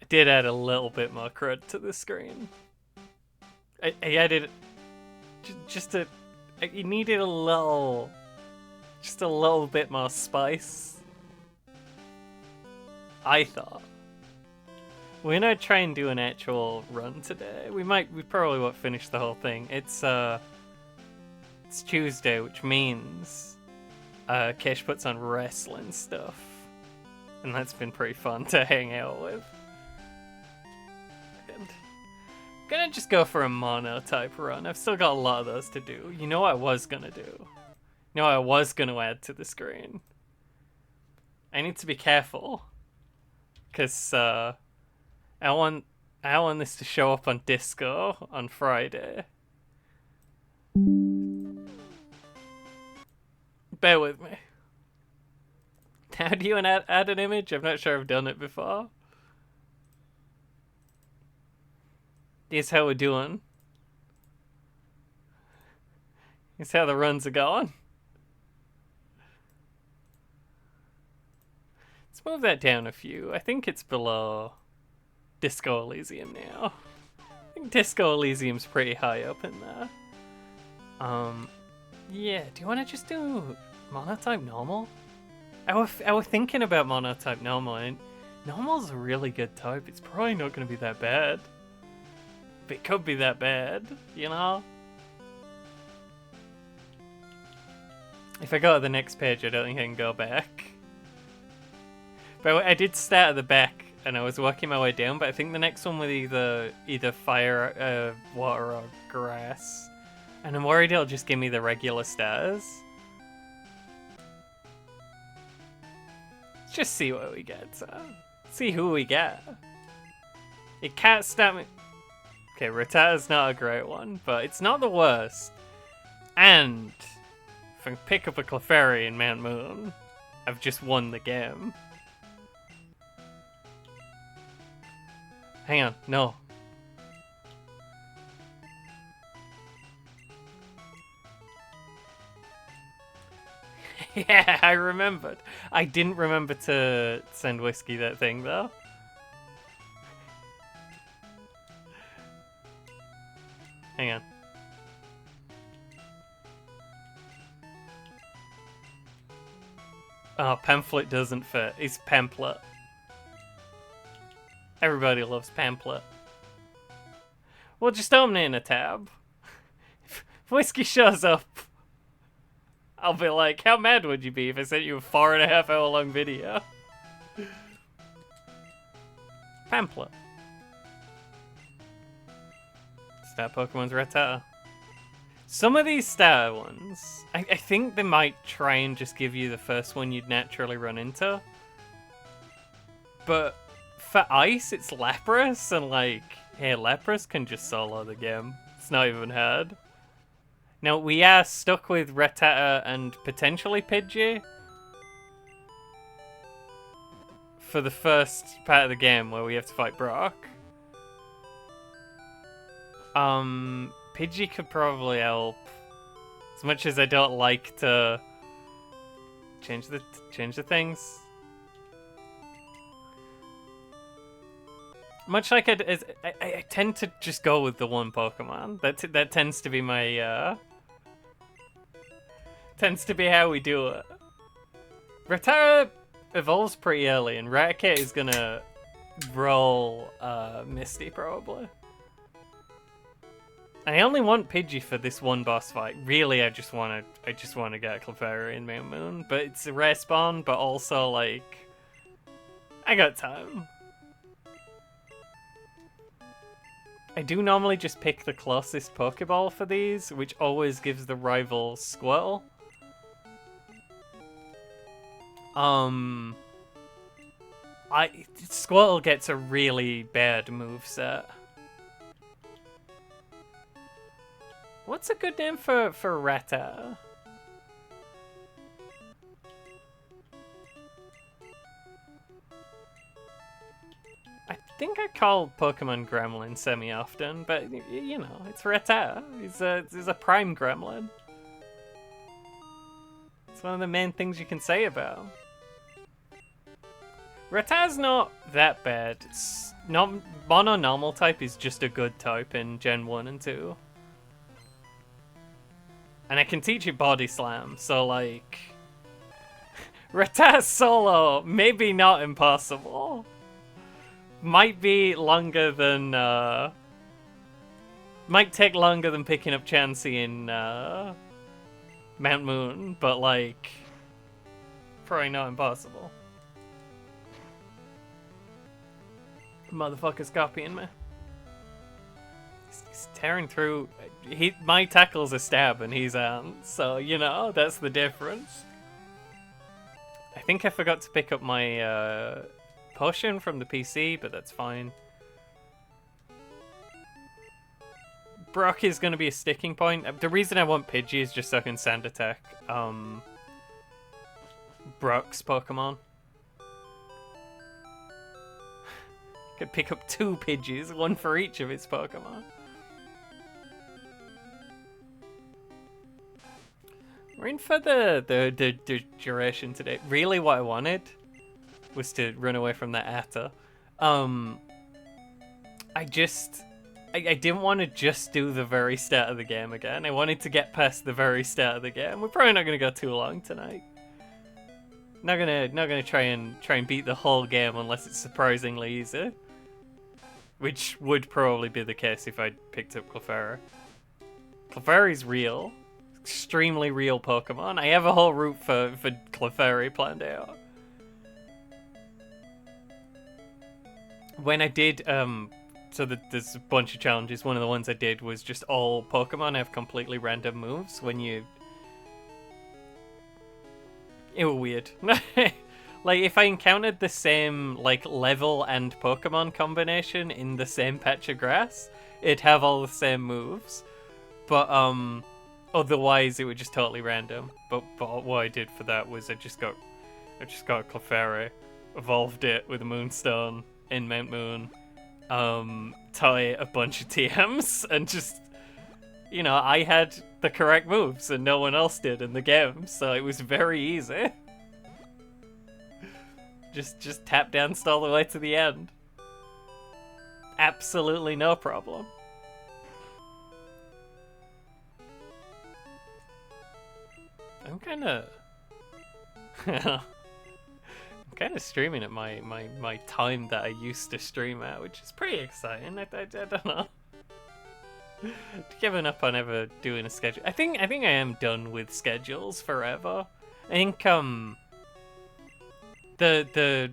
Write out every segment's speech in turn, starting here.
did add a little bit more crud to the screen. I added just a. You needed just a little bit more spice. I thought. We're gonna try and do an actual run today. We probably won't finish the whole thing. It's Tuesday, which means Kesh puts on wrestling stuff. And that's been pretty fun to hang out with. And I'm gonna just go for a mono type run. I've still got a lot of those to do. You know what I was gonna do? You know what I was gonna add to the screen? I need to be careful. Because I want this to show up on Disco on Friday. Bear with me. How do you add an image? I'm not sure I've done it before. Here's how we're doing. Here's how the runs are going. Let's move that down a few. I think it's below Disco Elysium now. I think Disco Elysium's pretty high up in there. Yeah, do you want to just do monotype normal? I was thinking about monotype normal, and normal's a really good type. It's probably not going to be that bad. But it could be that bad, you know? If I go to the next page, I don't think I can go back. But I did start at the back, and I was working my way down, but I think the next one was either fire, water, or grass. And I'm worried it'll just give me the regular stars. Let's just see what we get. See who we get. It can't stop me. Okay, Rattata's not a great one, but it's not the worst. And if I can pick up a Clefairy in Mount Moon, I've just won the game. Hang on, no. Yeah, I remembered. I didn't remember to send Whiskey that thing, though. Hang on. Oh, pamphlet doesn't fit. It's pamphlet. Everybody loves pamphlet. Well, just open it in a tab. If Whiskey shows up, I'll be like, how mad would you be if I sent you a 4.5 hour long video? Pamphlet. Star Pokemon's Rattata. Some of these star ones, I think they might try and just give you the first one you'd naturally run into. But for Ice, it's Lapras, and like, hey, Lapras can just solo the game. It's not even hard. Now, we are stuck with Rattata and potentially Pidgey for the first part of the game where we have to fight Brock. Pidgey could probably help. As much as I don't like to change the things. Much like I tend to just go with the one Pokemon. That tends to be my tends to be how we do it. Rattata evolves pretty early, and Raticate is gonna roll Misty probably. I only want Pidgey for this one boss fight. Really, I just want to get Clefairy in Mount Moon, but it's a rare spawn. But also, like, I got time. I do normally just pick the closest Pokeball for these, which always gives the rival Squirtle. Squirtle gets a really bad moveset. What's a good name for Rattata? I think I call Pokemon Gremlin semi-often, but you know, it's Rattata. He's a prime Gremlin. It's one of the main things you can say about him. Rattata's not that bad. It's not mono normal type is just a good type in Gen 1 and 2. And I can teach it Body Slam, so like Rattata solo, maybe not impossible. Might be longer than might take longer than picking up Chansey in Mount Moon, but like probably not impossible. Motherfucker's copying me. He's tearing through. My tackle's a stab and he's so you know that's the difference. I think I forgot to pick up my potion from the PC, but that's fine. Brock is going to be a sticking point. The reason I want Pidgey is just so I can sand attack Brock's Pokemon. Could pick up 2 Pidgeys, one for each of its Pokemon. We're in for the duration today. Really what I wanted was to run away from that Atta. I didn't want to just do the very start of the game again. I wanted to get past the very start of the game. We're probably not gonna go too long tonight. Not gonna try and beat the whole game unless it's surprisingly easy. Which would probably be the case if I picked up Clefairy. Clefairy's real. Extremely real Pokemon. I have a whole route for Clefairy planned out. When I did, so there's a bunch of challenges. One of the ones I did was just all Pokemon have completely random moves when you... It was weird. Like, if I encountered the same, like, level and Pokemon combination in the same patch of grass, it'd have all the same moves. But, otherwise it would just totally random. But what I did for that was I just got Clefairy, evolved it with a Moonstone in Mount Moon, tie a bunch of TMs, and just, you know, I had the correct moves and no one else did in the game, so it was very easy. Just tap danced all the way to the end. Absolutely no problem. I'm kinda streaming at my time that I used to stream at, which is pretty exciting. I don't know. Given up on ever doing a schedule. I think I am done with schedules forever. I think the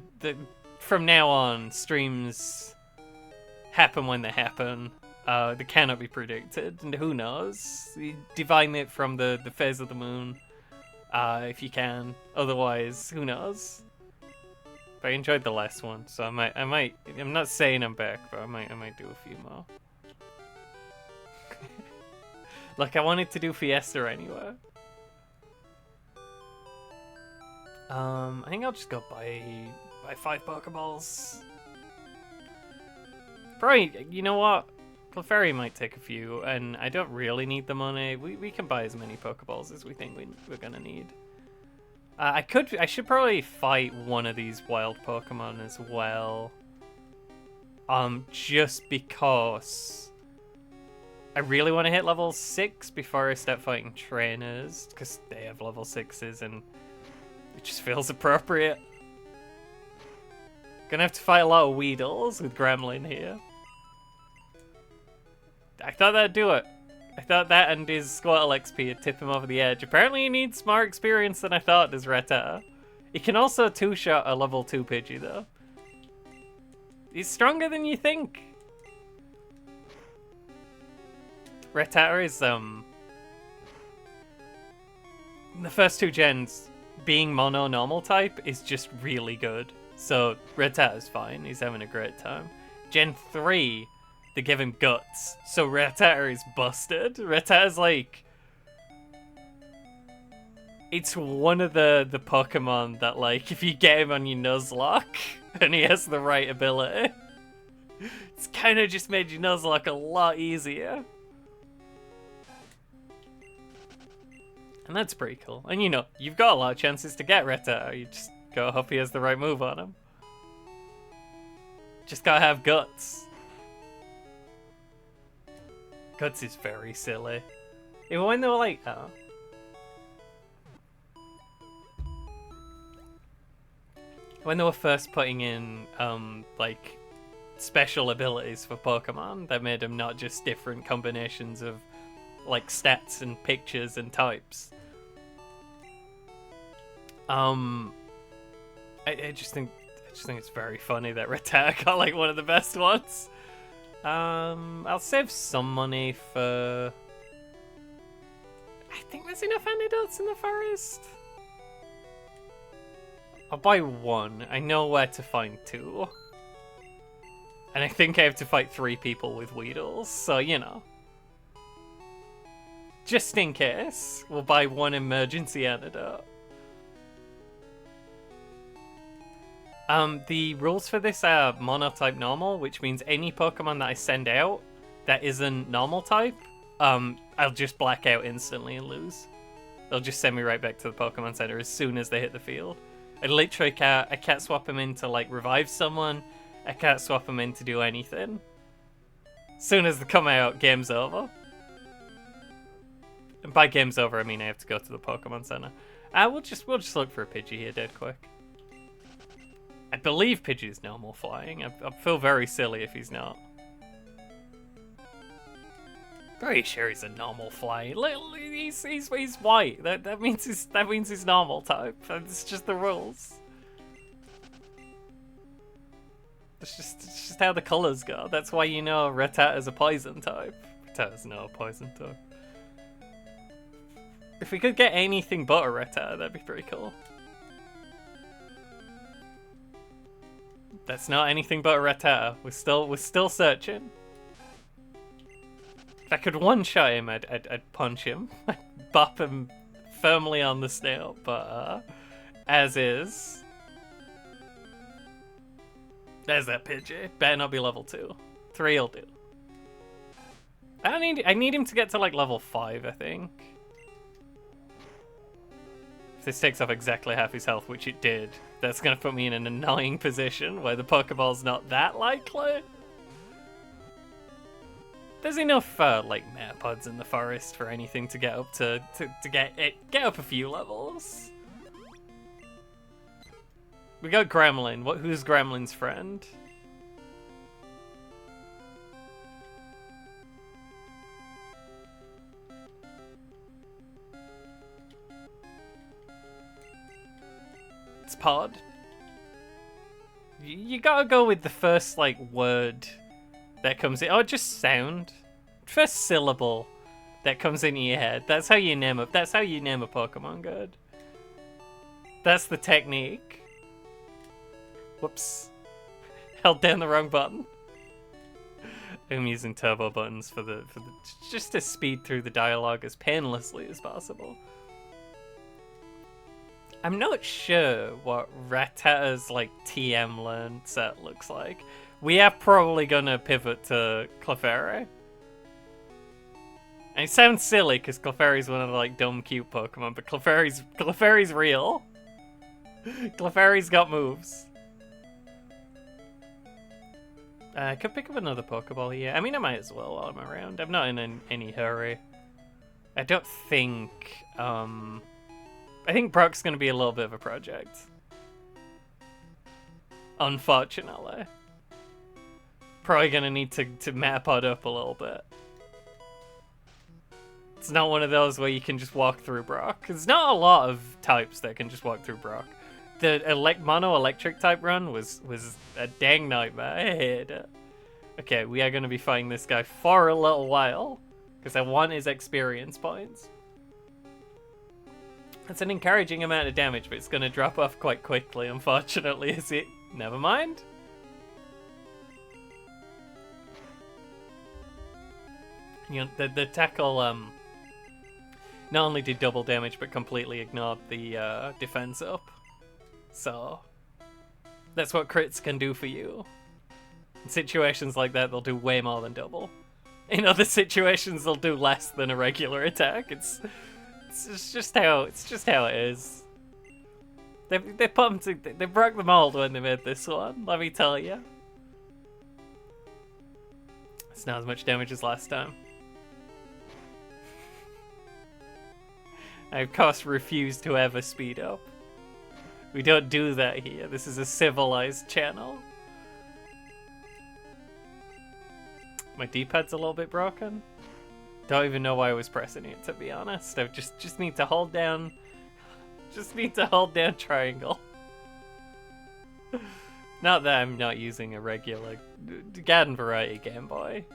from now on streams happen when they happen. They cannot be predicted, and who knows? You divine it from the phase of the moon, if you can. Otherwise, who knows? But I enjoyed the last one, so I might. I'm not saying I'm back, but I might do a few more. Like, I wanted to do Fiesta anyway. I think I'll just go buy 5 Pokeballs. Probably, you know what? Clefairy might take a few, and I don't really need the money. We can buy as many Pokeballs as we think we're gonna need. I should probably fight one of these wild Pokemon as well. Just because I really want to hit level 6 before I start fighting trainers, because they have level 6s and it just feels appropriate. Gonna have to fight a lot of Weedles with Gremlin here. I thought that'd do it. I thought that and his Squirtle XP would tip him over the edge. Apparently he needs more experience than I thought, does Rattata. He can also 2-shot a level 2 Pidgey though. He's stronger than you think. Rattata is, the first 2 gens, being mono normal type is just really good. So Rattata's fine, he's having a great time. Gen 3, they give him guts, so Rattata is busted. Rattata's like... It's one of the Pokemon that, like, if you get him on your Nuzlocke, and he has the right ability, it's kind of just made your Nuzlocke a lot easier. And that's pretty cool. And you know, you've got a lot of chances to get Rattata. You just gotta hope he has the right move on him. Just gotta have Guts. Guts is very silly. Even when they were like, when they were first putting in, like, special abilities for Pokemon, that made them not just different combinations of, like, stats and pictures and types. I just think it's very funny that Rattata got like one of the best ones. I'll save some money for. I think there's enough antidotes in the forest. I'll buy one. I know where to find two. And I think I have to fight 3 people with Weedles, so you know. Just in case, we'll buy 1 emergency antidote. The rules for this are monotype normal, which means any Pokemon that I send out that isn't normal type, I'll just black out instantly and lose. They'll just send me right back to the Pokemon Center as soon as they hit the field. I literally can't swap them in to like revive someone. I can't swap them in to do anything. As soon as they come out, game's over. And by game's over, I mean I have to go to the Pokemon Center. We'll just look for a Pidgey here dead quick. I believe Pidgey's normal flying. I feel very silly if he's not. Pretty sure he's a normal flying. He's white. That means he's normal type. It's just the rules. It's just how the colors go. That's why you know Rattata is a poison type. Rattata's not a poison type. If we could get anything but a Rattata, that'd be pretty cool. That's not anything but a Rattata. We're still searching. If I could one-shot him, I'd punch him. I'd bop him firmly on the snail, but as is. There's that Pidgey. Better not be level 2. 3 will do. I need him to get to like level 5, I think. If this takes off exactly half his health, which it did, that's going to put me in an annoying position where the Pokeball's not that likely. There's enough like Metapods in the forest for anything to get up to get up a few levels. We got Gremlin. Who's Gremlin's friend? It's Pod. You gotta go with the first like word that comes in. Oh, just sound. First syllable that comes into your head. That's how you name it. That's how you name a Pokemon. Good. That's the technique. Whoops. Held down the wrong button. I'm using turbo buttons for the just to speed through the dialogue as painlessly as possible. I'm not sure what Rattata's like TM learn set looks like. We are probably gonna pivot to Clefairy. And it sounds silly because Clefairy's one of the like dumb cute Pokemon, but Clefairy's real. Clefairy's got moves. I could pick up another Pokeball here. I mean, I might as well while I'm around. I'm not in any hurry. I don't think, I think Brock's going to be a little bit of a project. Unfortunately. Probably going to need to Metapod up a little bit. It's not one of those where you can just walk through Brock. There's not a lot of types that can just walk through Brock. The mono electric type run was a dang nightmare. I hated it. Okay, we are going to be fighting this guy for a little while because I want his experience points. It's an encouraging amount of damage, but it's going to drop off quite quickly, unfortunately. Is it? Never mind. You know, the tackle not only did double damage, but completely ignored the defense up. So, that's what crits can do for you. In situations like that, they'll do way more than double. In other situations, they'll do less than a regular attack. It's just how it is. They broke the mold when they made this one. Let me tell you. It's not as much damage as last time. I, of course, refuse to ever speed up. We don't do that here. This is a civilized channel. My D-pad's a little bit broken. Don't even know why I was pressing it, to be honest. I just need to hold down... Just need to hold down triangle. Not that I'm not using a regular Garden Variety Game Boy.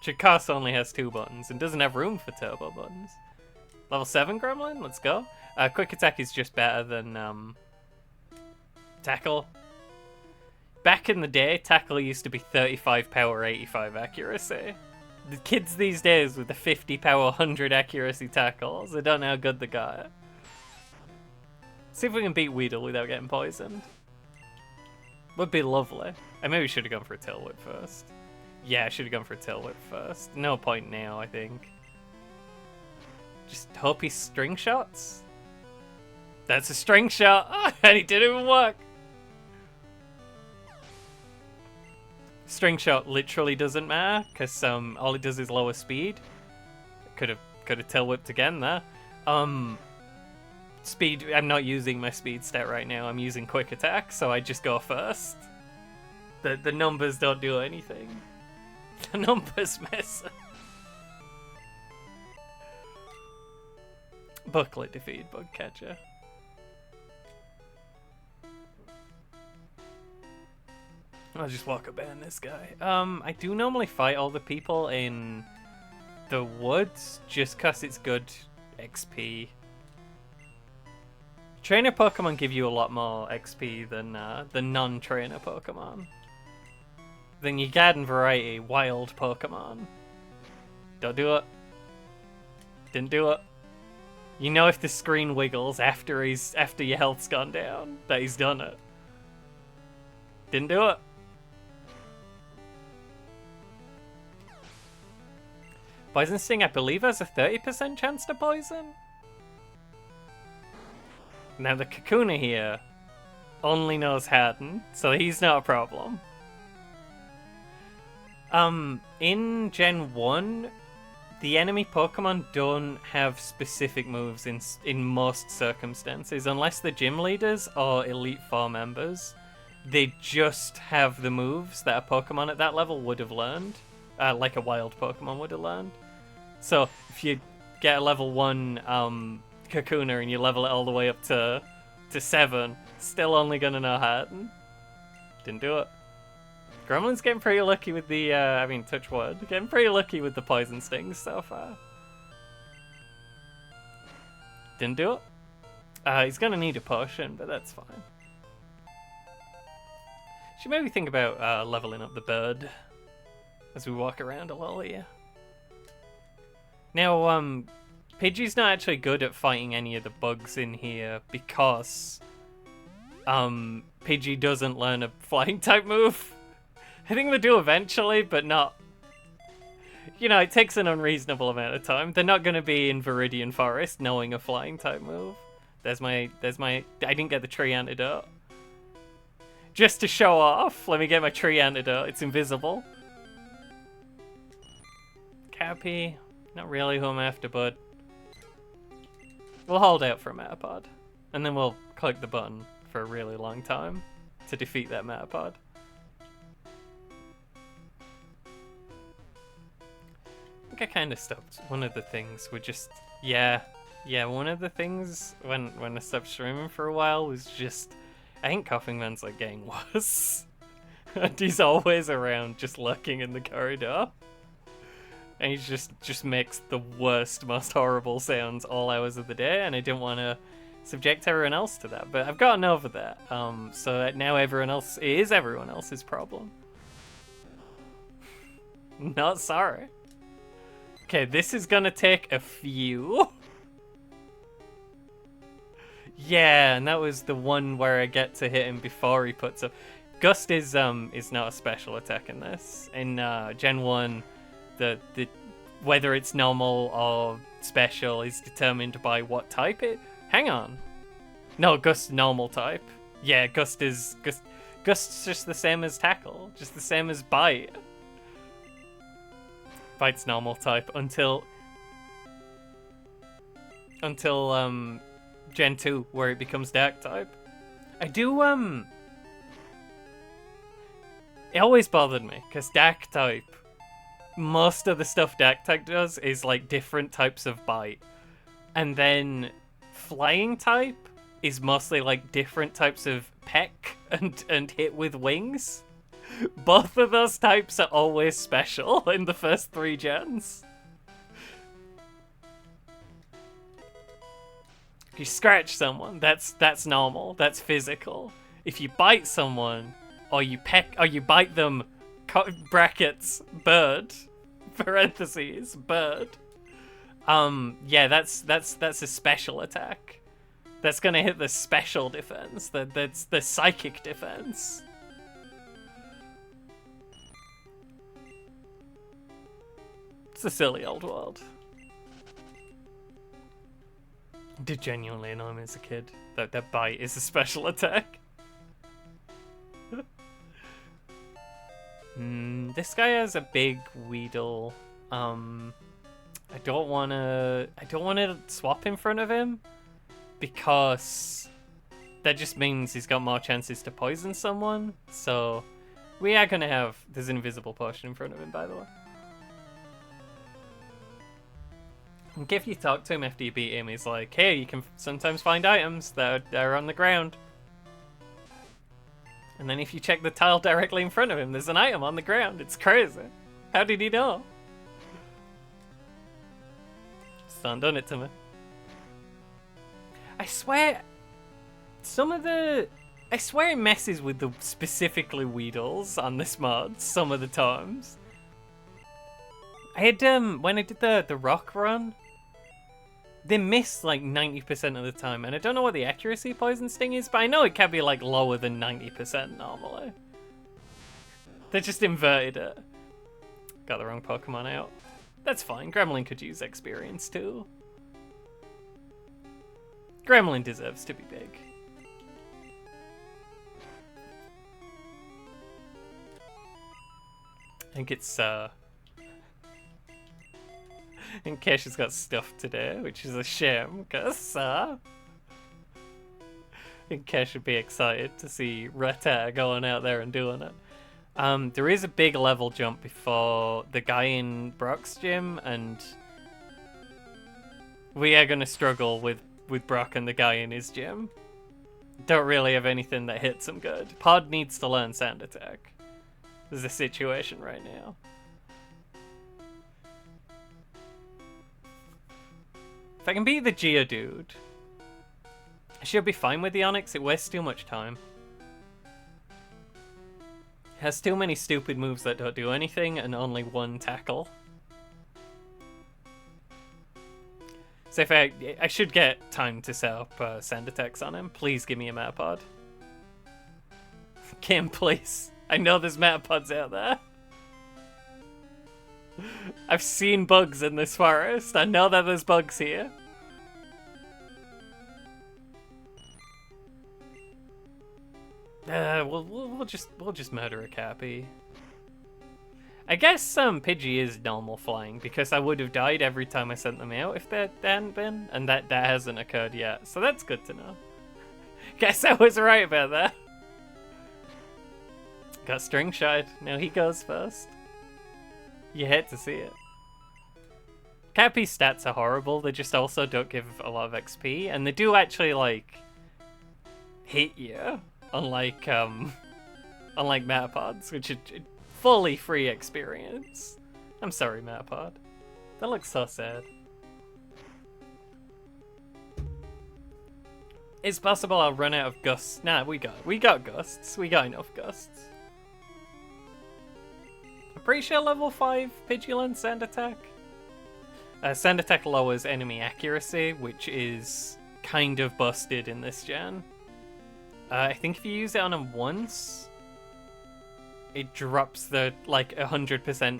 Chikos only has 2 buttons and doesn't have room for turbo buttons. Level 7 Gremlin, let's go. Quick Attack is just better than Tackle. Back in the day, Tackle used to be 35 power, 85 accuracy. The kids these days with the 50 power, 100 accuracy tackles, they don't know how good they got it. See if we can beat Weedle without getting poisoned. Would be lovely. I maybe should have gone for a Tail Whip first. Yeah, I should have gone for a Tail Whip first. No point now, I think. Just hope he string shots. That's a string shot! Oh, and he didn't even work! String shot literally doesn't matter, because all it does is lower speed. Could have tail whipped again there. Speed, I'm not using my speed stat right now, I'm using quick attack, so I just go first. The numbers don't do anything. The numbers miss. Booklet defeat Bugcatcher. I'll just walk up behind this guy. I do normally fight all the people in the woods just because it's good XP. Trainer Pokemon give you a lot more XP than the non-trainer Pokemon. Than your Garden Variety wild Pokemon. Don't do it. Didn't do it. You know if the screen wiggles after your health's gone down, that he's done it. Didn't do it. Poison Sting, I believe, has a 30% chance to poison. Now the Kakuna here only knows Harden, so he's not a problem. In Gen 1, the enemy Pokemon don't have specific moves in most circumstances, unless they're gym leaders or Elite Four members. They just have the moves that a Pokemon at that level would have learned, like a wild Pokemon would have learned. So if you get a level 1 Kakuna and you level it all the way up to 7, still only gonna know Harden. Didn't do it. Gremlin's getting pretty lucky with the, touch wood. Getting pretty lucky with the poison stings so far. Didn't do it. He's gonna need a potion, but that's fine. Should maybe think about leveling up the bird as we walk around a little here. Now, Pidgey's not actually good at fighting any of the bugs in here because Pidgey doesn't learn a flying type move. I think they do eventually, but not... You know, it takes an unreasonable amount of time. They're not going to be in Viridian Forest knowing a flying type move. There's my... I didn't get the tree antidote. Just to show off, let me get my tree antidote. It's invisible. Cappy, not really who I'm after, but... We'll hold out for a Metapod. And then we'll click the button for a really long time to defeat that Metapod. I kind of stopped. One of the things would just, yeah, one of the things when I stopped streaming for a while was just, I think Coughing Man's like getting worse. And he's always around just lurking in the corridor. And he just makes the worst, most horrible sounds all hours of the day, and I didn't want to subject everyone else to that. But I've gotten over that, so that now everyone else's problem. Not sorry. Okay, this is gonna take a few. Yeah, and that was the one where I get to hit him before he puts up. Gust is not a special attack in this. In Gen 1, the whether it's normal or special is determined by what type it. Hang on. No, Gust normal type. Yeah, Gust's just the same as Tackle, just the same as Bite. fights normal type until Gen 2, where it becomes dark type. I do it always bothered me because dark type, most of the stuff dark type does is like different types of bite, and then flying type is mostly like different types of peck and hit with wings. Both of those types are always special in the first 3 gens. If you scratch someone, that's normal, that's physical. If you bite someone, or you peck, or you bite them, brackets, bird, parentheses, bird. Yeah, that's a special attack. That's gonna hit the special defense. That's the psychic defense. It's a silly old world. It did genuinely annoy me as a kid. That bite is a special attack. This guy has a big Weedle. I don't wanna swap in front of him because that just means he's got more chances to poison someone. So we are gonna have, there's an invisible potion in front of him, by the way. And if you talk to him after you beat him, he's like, hey, you can sometimes find items that are on the ground. And then if you check the tile directly in front of him, there's an item on the ground. It's crazy. How did he know? Just undone it to me. I swear, I swear it messes with the specifically Weedles on this mod some of the times. I had, when I did the rock run, they miss like 90% of the time, and I don't know what the accuracy Poison Sting is, but I know it can be like lower than 90% normally. They just inverted it. Got the wrong Pokemon out. That's fine, Gremlin could use experience too. Gremlin deserves to be big. I think it's, I think Kesh has got stuff today, which is a shame, because, I think Kesh would be excited to see Reta going out there and doing it. There is a big level jump before the guy in Brock's gym, and we are going to struggle with Brock and the guy in his gym. Don't really have anything that hits him good. Pod needs to learn Sand Attack. There's a situation right now. If I can beat the Geodude, I should be fine with the Onix. It wastes too much time. It has too many stupid moves that don't do anything and only one tackle. So if I should get time to set up sand attacks on him. Please give me a Metapod. Kim, please. I know there's Metapods out there. I've seen bugs in this forest. I know that there's bugs here. We'll just murder a Cappy. I guess Pidgey is normal flying because I would have died every time I sent them out if that hadn't been, and that hasn't occurred yet. So that's good to know. Guess I was right about that. Got String Shot. Now he goes first. You hate to see it. Cappy's stats are horrible. They just also don't give a lot of XP, and they do actually like hit you, unlike Metapods, which are fully free experience. I'm sorry, Metapod. That looks so sad. It's possible I'll run out of gusts. Nah, we got gusts. We got enough gusts. I'm pretty sure level 5 Pidgeot Sand Attack. Sand Attack lowers enemy accuracy, which is kind of busted in this gen. I think if you use it on him once, it drops the, like, 100%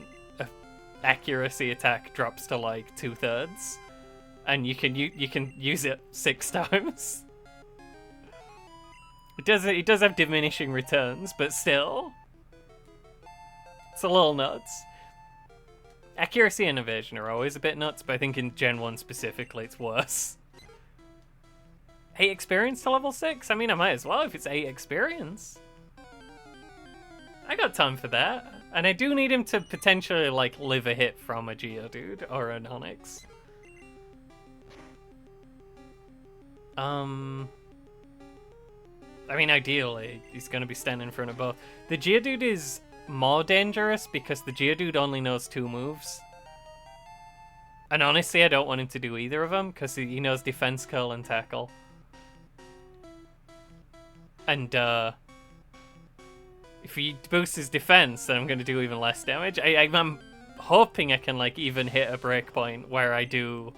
accuracy attack drops to, like, 2/3. And you can use it 6 times. It does have diminishing returns, but still. It's a little nuts. Accuracy and evasion are always a bit nuts, but I think in Gen 1 specifically it's worse. 8 experience to level 6? I mean, I might as well if it's 8 experience. I got time for that. And I do need him to potentially, like, live a hit from a Geodude or an Onix. I mean, ideally, he's going to be standing in front of both. The Geodude is more dangerous because the Geodude only knows 2 moves. And honestly, I don't want him to do either of them because he knows Defense, Curl, and Tackle. And, if he boosts his defense, then I'm going to do even less damage. I'm hoping I can, like, even hit a breakpoint where I do...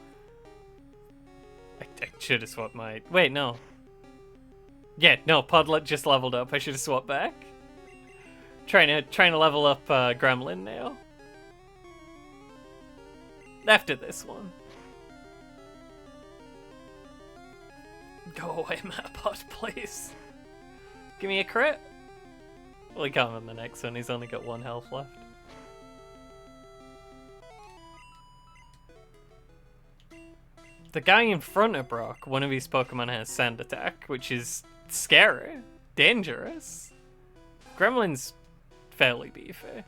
I should have swapped my... Wait, no. Yeah, no, Podlet just leveled up. I should have swapped back. Trying to level up Gremlin now. After this one. Go away, Metapod, please. Give me a crit. Well, he can't on the next one. He's only got 1 health left. The guy in front of Brock, one of his Pokemon has Sand Attack, which is scary, dangerous. Gremlin's fairly beefy.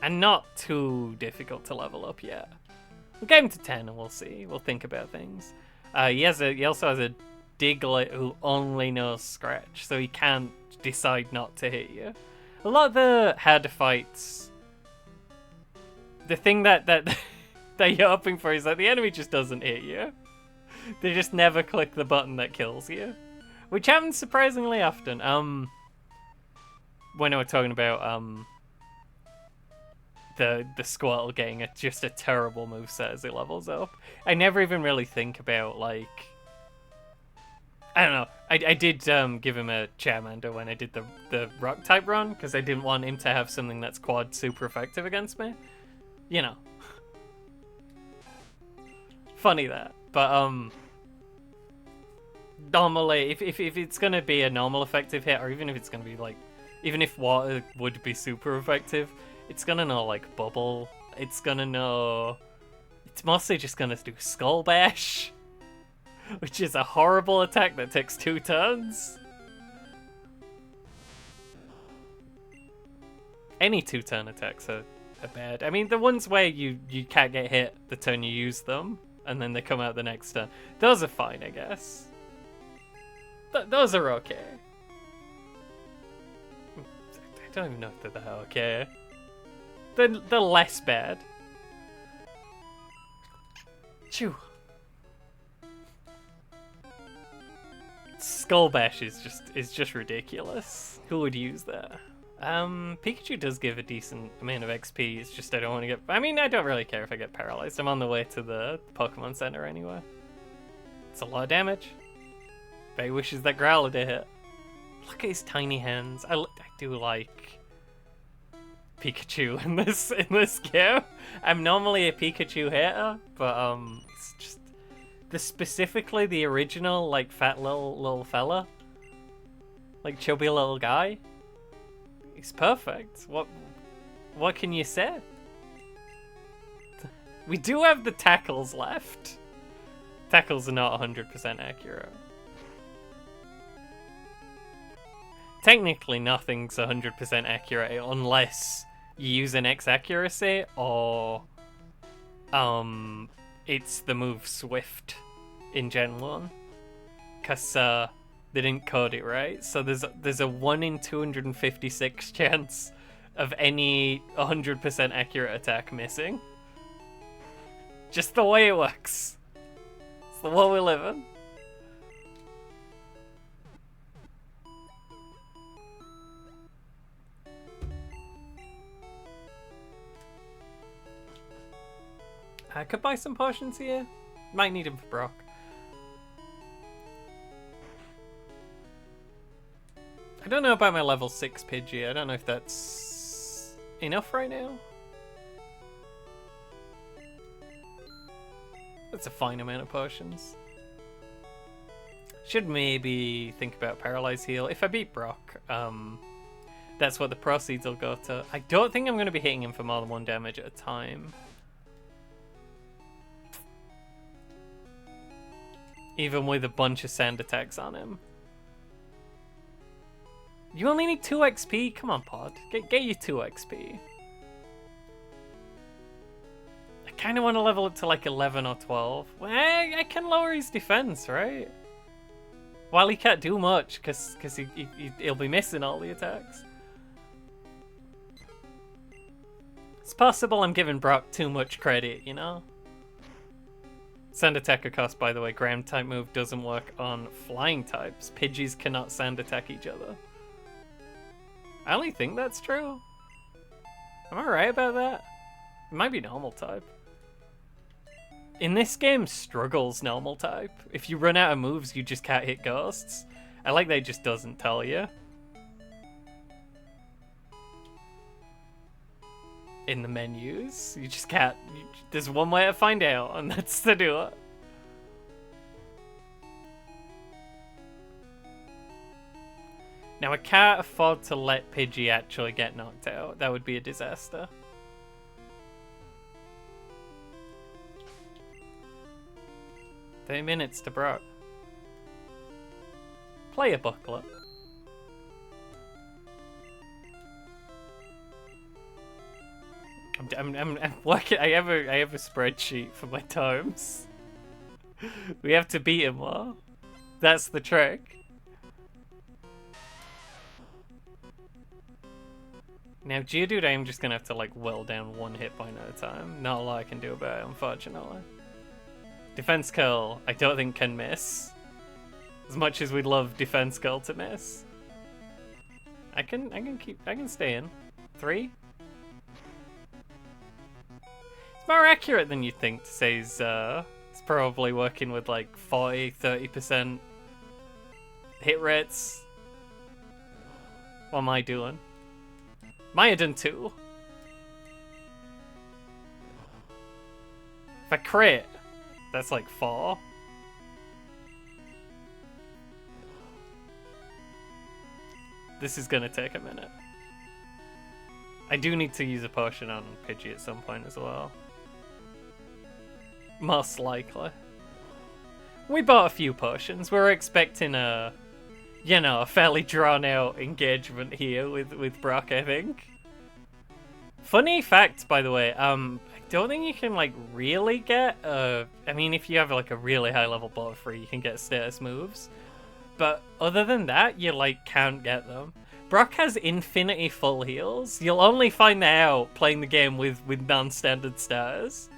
And not too difficult to level up yet. We'll get him to 10 and we'll see. We'll think about things. He also has a Diglett who only knows Scratch, so he can't decide not to hit you. A lot of the harder fights, the thing that you're hoping for is that the enemy just doesn't hit you. They just never click the button that kills you, which happens surprisingly often. When I was talking about the Squirtle getting just a terrible moveset as it levels up, I never even really think about, like, I don't know. I did give him a Charmander when I did the rock type run because I didn't want him to have something that's quad super effective against me. You know. Funny that. But normally if it's gonna be a normal effective hit, or even if it's gonna be like, even if water would be super effective, it's gonna know like bubble. It's mostly just gonna do Skull Bash. Which is a horrible attack that takes 2 turns. Any 2-turn attacks are bad. I mean, the ones where you can't get hit the turn you use them, and then they come out the next turn. Those are fine, I guess. Those are okay. I don't even know if they're that okay. They're less bad. Chew. Skull Bash is just ridiculous. Who would use that? Pikachu does give a decent amount of XP. It's just I don't want to get... I mean, I don't really care if I get paralyzed. I'm on the way to the Pokemon Center anyway. It's a lot of damage. But he wishes that Growlithe to hit. Look at his tiny hands. I do like Pikachu in this game. I'm normally a Pikachu hater, but it's just specifically the original, like, fat little fella, like chubby little guy. He's perfect. What can you say? We do have the tackles left. Tackles are not 100% accurate. Technically, nothing's 100% accurate unless you use an X accuracy or it's the move Swift in Gen 1. Because they didn't code it right. So there's a 1 in 256 chance of any 100% accurate attack missing. Just the way it works. It's the world we live in. I could buy some potions here. Might need them for Brock. I don't know about my level 6 Pidgey. I don't know if that's enough right now. That's a fine amount of potions. Should maybe think about Paralyze Heal. If I beat Brock, That's what the proceeds will go to. I don't think I'm going to be hitting him for more than 1 damage at a time. Even with a bunch of sand attacks on him. You only need 2 XP? Come on, Pod. Get you 2 XP. I kind of want to level up to like 11 or 12. Well, I can lower his defense, right? While he can't do much, because he'll be missing all the attacks. It's possible I'm giving Brock too much credit, you know? Sand attacker cost, by the way, ground type move doesn't work on flying types. Pidgeys cannot sand attack each other. I only think that's true. Am I right about that? It might be normal type. In this game, struggles normal type. If you run out of moves, you just can't hit ghosts. I like that it just doesn't tell you. In the menus, you just can't. There's one way to find out, and that's to do it. Now, I can't afford to let Pidgey actually get knocked out. That would be a disaster. $30 minutes to Brock. Player booklet. I'm working. I have a spreadsheet for my times. We have to beat him more. That's the trick. Now Geodude, I'm just gonna have to like whittle down 1 hit point at a time. Not a lot I can do about it, unfortunately. Defense curl, I don't think can miss. As much as we'd love defense curl to miss. I can stay in. 3. More accurate than you think to say he's probably working with like 40-30% hit rates. What am I doing? Maya done 2. If I crit, that's like 4. This is gonna take a minute. I do need to use a potion on Pidgey at some point as well. Most likely. We bought a few potions. We're expecting a, you know, a fairly drawn-out engagement here with Brock, I think. Funny fact, by the way, I don't think you can, like, really get, I mean, if you have, like, a really high-level Butterfree, you can get status moves. But other than that, you, like, can't get them. Brock has infinity full heals. You'll only find that out playing the game with non-standard stars.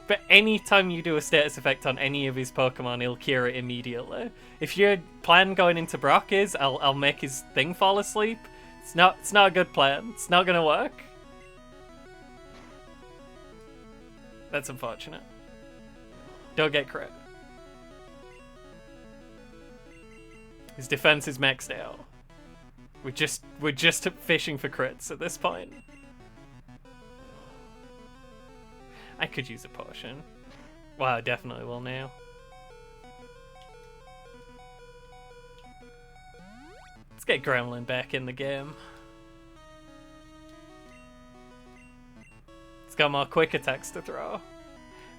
But anytime you do a status effect on any of his Pokemon, he'll cure it immediately. If your plan going into Brock is, I'll make his thing fall asleep, it's not a good plan. It's not gonna work. That's unfortunate. Don't get crit. His defense is maxed out. We're just fishing for crits at this point. I could use a potion. Well, I definitely will now. Let's get Gremlin back in the game. It's got more quick attacks to throw.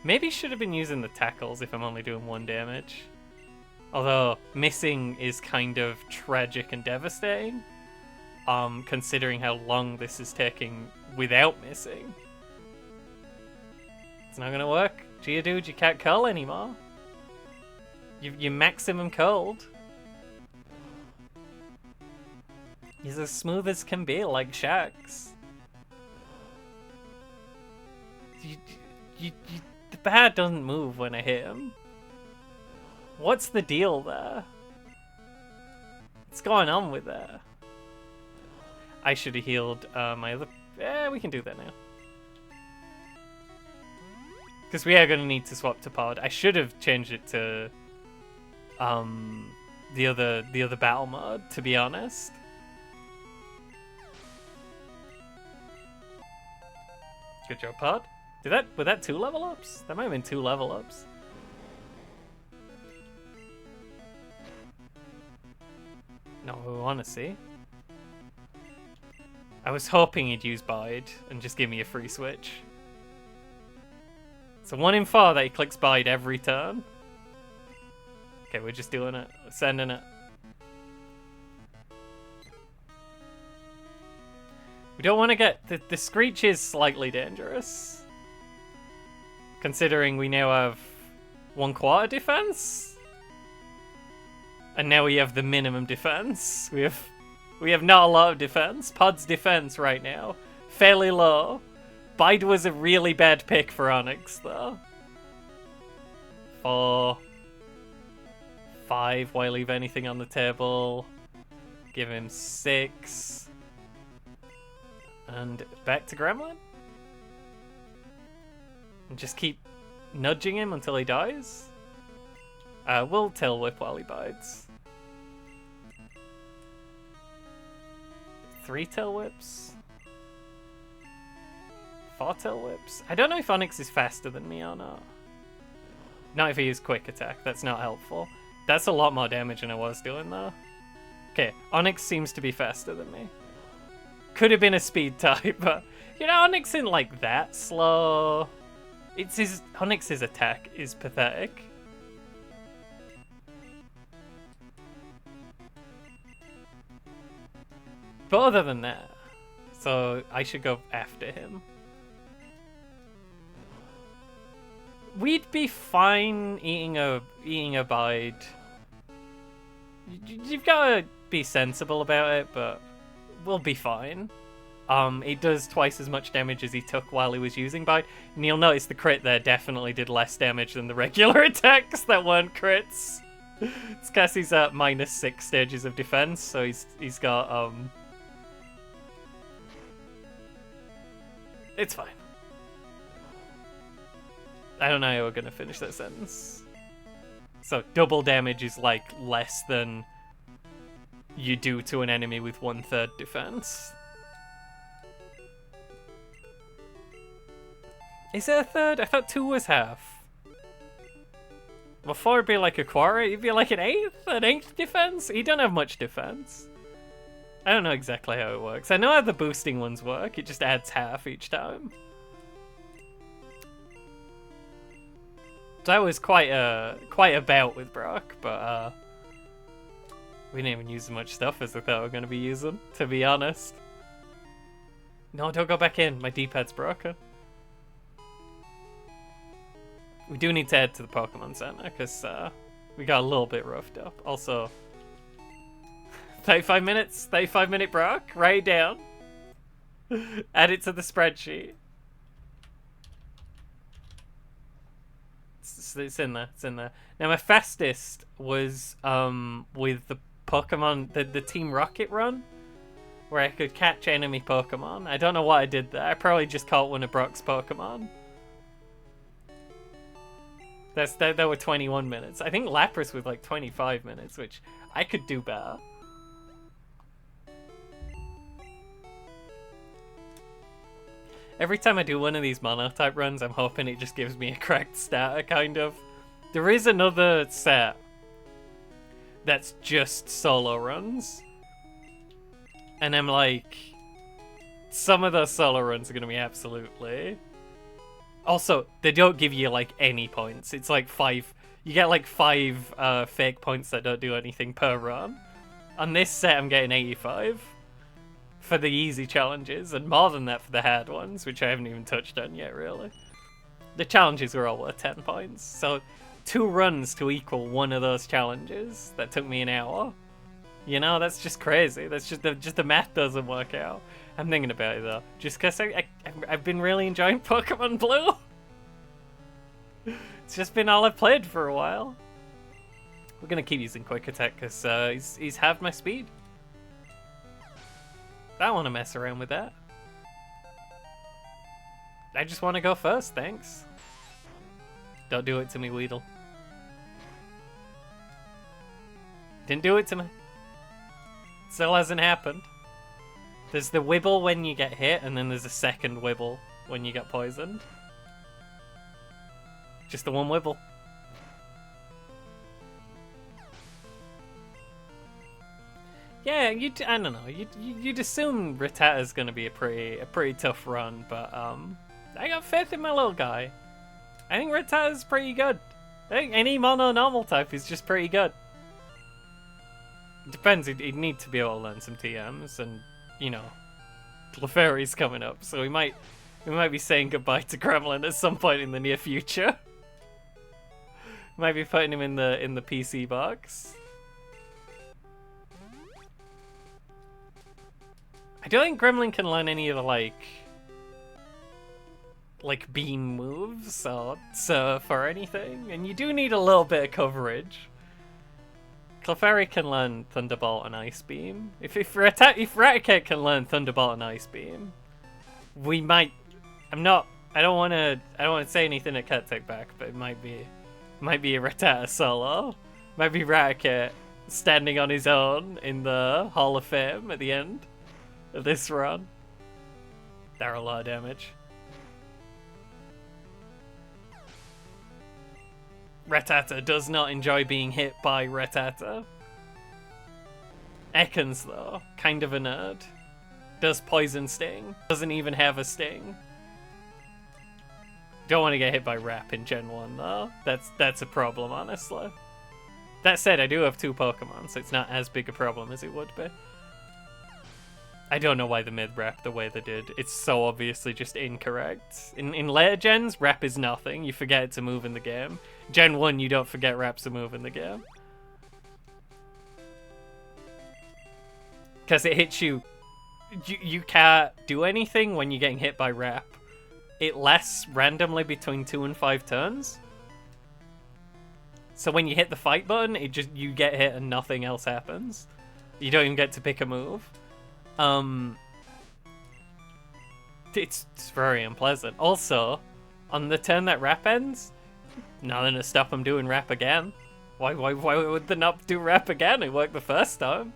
Maybe should have been using the tackles if I'm only doing 1 damage. Although, missing is kind of tragic and devastating. Considering how long this is taking without missing. It's not gonna work. Geodude, you can't curl anymore. You maximum curled. He's as smooth as can be, like Shax. The bat doesn't move when I hit him. What's the deal there? What's going on with that? I should have healed my other... we can do that now. Because we are going to need to swap to Pod. I should have changed it to the other battle mode, to be honest. Good job, Pod. Were that 2 level ups? That might have been 2 level ups. Not what we want to see. I was hoping he'd use Bide and just give me a free switch. So 1 in 4 that he clicks Bide every turn. Okay, we're just doing it. We're sending it. We don't want to get... The Screech is slightly dangerous. Considering we now have 1/4 defense. And now we have the minimum defense. We have not a lot of defense. Pod's defense right now, fairly low. Bide was a really bad pick for Onyx, though. 4, 5. Why leave anything on the table? Give him 6. And back to Gremlin? And just keep nudging him until he dies? We'll Tail Whip while he bides. 3 Tail Whips? 4 Tail Whips? I don't know if Onyx is faster than me or not. Not if he uses Quick Attack, that's not helpful. That's a lot more damage than I was doing though. Okay, Onyx seems to be faster than me. Could have been a speed type, but you know, Onyx isn't like that slow. Onyx's attack is pathetic. But other than that, so I should go after him. We'd be fine eating a Bide. You've got to be sensible about it, but we'll be fine. It does twice as much damage as he took while he was using Bide. And you'll notice the crit there definitely did less damage than the regular attacks that weren't crits. It's because he's at -6 stages of defense, so he's got It's fine. I don't know how we're gonna finish that sentence. So double damage is like less than you do to an enemy with 1/3 defense. Is it a third? I thought 2 was half. Well, 4 would be like a 1/4. It'd be like an 8th defense. He don't have much defense. I don't know exactly how it works. I know how the boosting ones work. It just adds half each time. That was quite a bout with Brock, but we didn't even use as much stuff as I thought we were going to be using, to be honest. No, don't go back in. My D-pad's broken. We do need to head to the Pokemon Center, because we got a little bit roughed up. Also, 35 minutes, 35-minute Brock, write it down. Add it to the spreadsheet. It's in there, it's in there. Now my fastest was with the Pokemon, the Team Rocket run, where I could catch enemy Pokemon. I don't know what I did there. I probably just caught one of Brock's Pokemon. That were 21 minutes. I think Lapras was like 25 minutes, which I could do better. Every time I do one of these mono-type runs, I'm hoping it just gives me a correct starter, kind of. There is another set that's just solo runs. And I'm like, some of those solo runs are going to be absolutely... Also, they don't give you, like, any points. It's like 5... You get, like, 5 fake points that don't do anything per run. On this set, I'm getting 85. For the easy challenges, and more than that for the hard ones, which I haven't even touched on yet, really. The challenges were all worth 10 points, so 2 runs to equal one of those challenges that took me an hour. You know, that's just crazy. That's just the math doesn't work out. I'm thinking about it though, just because I've been really enjoying Pokemon Blue. It's just been all I've played for a while. We're gonna keep using Quick Attack because he's halved my speed. I don't want to mess around with that. I just want to go first, thanks. Don't do it to me, Weedle. Didn't do it to me. Still hasn't happened. There's the Wibble when you get hit, and then there's a second Wibble when you get poisoned. Just the one Wibble. Yeah, I don't know. You'd assume Rattata's gonna be a pretty tough run, but I got faith in my little guy. I think Rattata's pretty good. I think any mono normal type is just pretty good. Depends. He'd need to be able to learn some TMs, and you know, Clefairy's coming up, so we might be saying goodbye to Gremlin at some point in the near future. Might be putting him in the PC box. I don't think Gremlin can learn any of the like beam moves or surf or anything, and you do need a little bit of coverage. Clefairy can learn Thunderbolt and Ice Beam. If Raticate can learn Thunderbolt and Ice Beam, we might. I don't want to say anything that can't take back, but it might be a Rattata solo. Might be Raticate standing on his own in the Hall of Fame at the end of this run. They're a lot of damage. Rattata does not enjoy being hit by Rattata. Ekans, though, kind of a nerd. Does Poison Sting. Doesn't even have a Sting. Don't want to get hit by Rap in Gen 1, though. That's a problem, honestly. That said, I do have 2 Pokemon, so it's not as big a problem as it would be. I don't know why the mid-rap the way they did. It's so obviously just incorrect. In later gens, rap is nothing. You forget it's a move in the game. Gen 1, you don't forget rap's a move in the game. Because it hits you. You can't do anything when you're getting hit by rap. It lasts randomly between 2 and 5 turns. So when you hit the fight button, you get hit and nothing else happens. You don't even get to pick a move. It's very unpleasant. Also, on the turn that rap ends, nothing to stop him doing rap again. Why would they not do rap again? It worked the first time.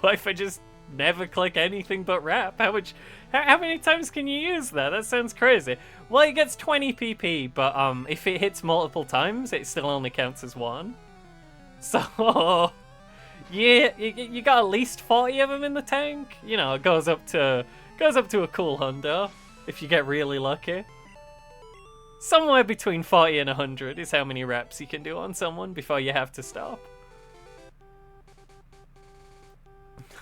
Why if I just never click anything but rap? How many times can you use that? That sounds crazy. Well, it gets 20 PP, but if it hits multiple times, it still only counts as 1. So yeah, you got at least 40 of them in the tank. You know, it goes up to a cool hundo if you get really lucky. Somewhere between 40 and 100 is how many reps you can do on someone before you have to stop.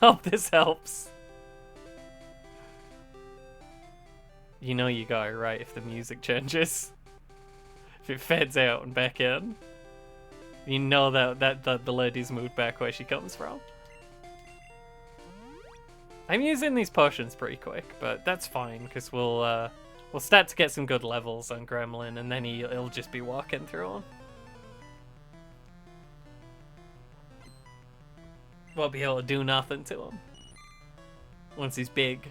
Hope this helps. You know you got it right if the music changes. If it fades out and back in. You know that the lady's moved back where she comes from. I'm using these potions pretty quick, but that's fine because we'll start to get some good levels on Gremlin, and then he'll just be walking through them. Won't be able to do nothing to him once he's big.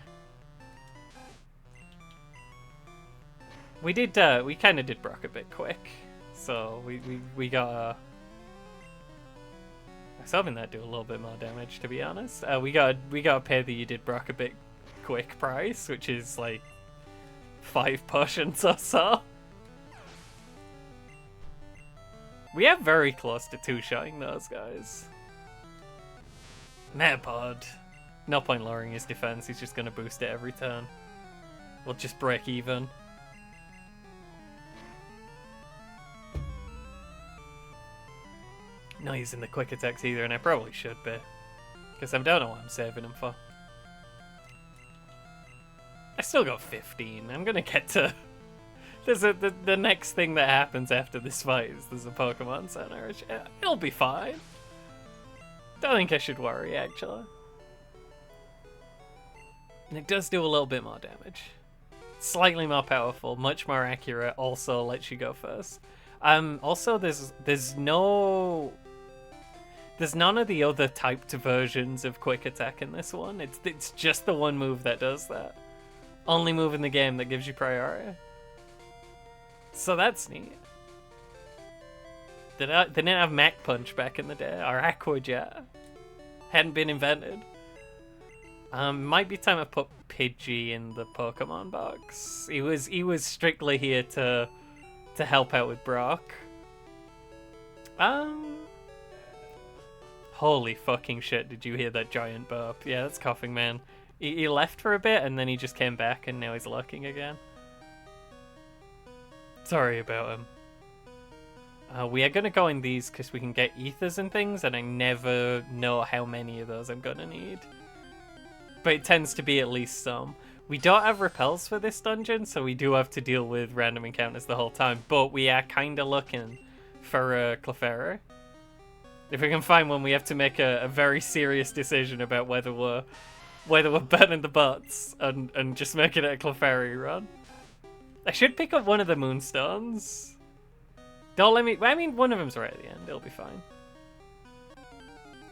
We kind of did Brock a bit quick, so we got. I was hoping that'd do a little bit more damage, to be honest. We got to pay the you did Brock a bit quick price, which is like 5 potions or so. We are very close to 2-shotting those guys. Metapod. No point lowering his defense, he's just gonna boost it every turn. We'll just break even. Not using the quick attacks either, and I probably should be. Because I don't know what I'm saving them for. I still got 15. I'm gonna get to... the next thing that happens after this fight is there's a Pokemon Center. It'll be fine. Don't think I should worry, actually. And it does do a little bit more damage. Slightly more powerful, much more accurate, also lets you go first. Also, there's none of the other typed versions of Quick Attack in this one. It's just the one move that does that. Only move in the game that gives you priority. So that's neat. They didn't have Mach Punch back in the day, or Aqua Jet. Hadn't been invented. Might be time to put Pidgey in the Pokemon box. He was strictly here to help out with Brock. Holy fucking shit, did you hear that giant burp? Yeah, that's Coughing Man. He left for a bit and then he just came back and now he's lurking again. Sorry about him. We are gonna go in these because we can get ethers and things, and I never know how many of those I'm gonna need. But it tends to be at least some. We don't have repels for this dungeon, so we do have to deal with random encounters the whole time, but we are kind of looking for a Clefairy. If we can find one, we have to make a very serious decision about whether we're burning the butts and just making it a Clefairy run. I should pick up one of the Moonstones. Don't let me... I mean, one of them's right at the end. It'll be fine.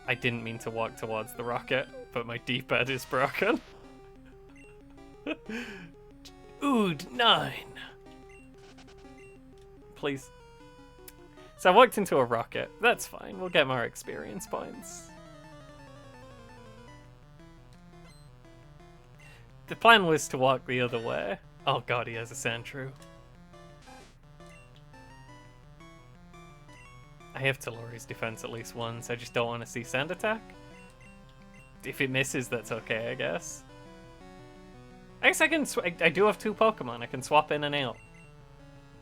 I didn't mean to walk towards the rocket, but my D-pad is broken. Ood 9. Please. So I walked into a rocket. That's fine. We'll get more experience points. The plan was to walk the other way. Oh god, he has a Sandshrew. I have Telluri's defense at least once. I just don't want to see Sand Attack. If it misses, that's okay, I guess. I guess I can... I do have 2 Pokemon. I can swap in and out.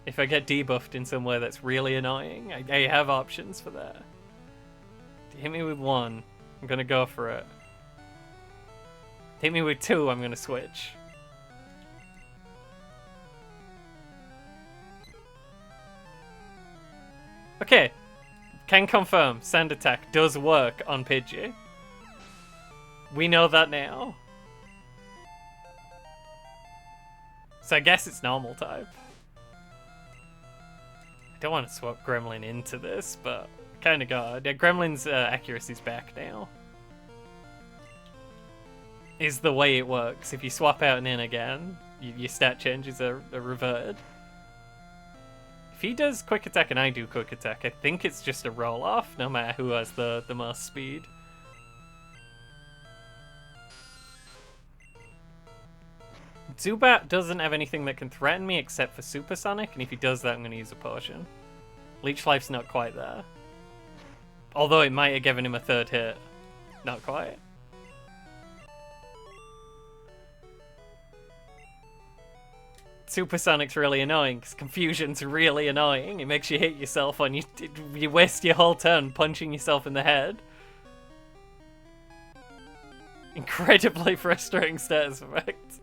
If I get debuffed in some way that's really annoying, I have options for that. Hit me with 1. I'm going to go for it. Hit me with 2, I'm going to switch. Okay. Can confirm, Sand Attack does work on Pidgey. We know that now. So I guess it's normal type. I don't want to swap Gremlin into this, but kind of got. Yeah, Gremlin's accuracy's back now. Is the way it works. If you swap out and in again, your stat changes are reverted. If he does Quick Attack and I do Quick Attack, I think it's just a roll-off, no matter who has the most speed. Zubat doesn't have anything that can threaten me except for Supersonic, and if he does that, I'm going to use a potion. Leech Life's not quite there. Although it might have given him a 3rd hit. Not quite. Supersonic's really annoying, because Confusion's really annoying. It makes you hit yourself on you waste your whole turn punching yourself in the head. Incredibly frustrating status effect.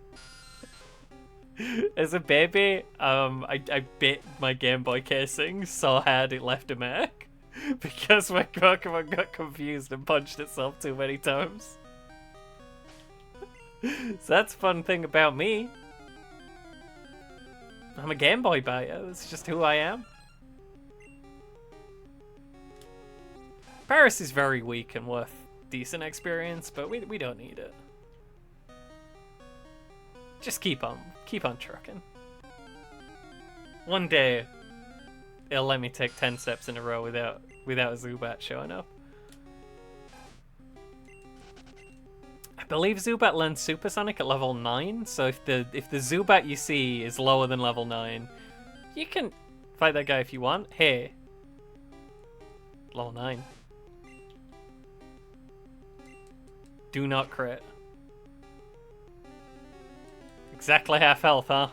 As a baby, I bit my Game Boy casing so hard it left a mark. Because my Pokemon got confused and punched itself too many times. So that's a fun thing about me. I'm a Game Boy buyer, that's just who I am. Paris is very weak and worth decent experience, but we don't need it. Just keep on trucking. One day, it'll let me take 10 steps in a row without a Zubat showing up. I believe Zubat learns Supersonic at level 9, so if the Zubat you see is lower than level 9, you can fight that guy if you want. Hey. Level 9. Do not crit. Exactly half health, huh?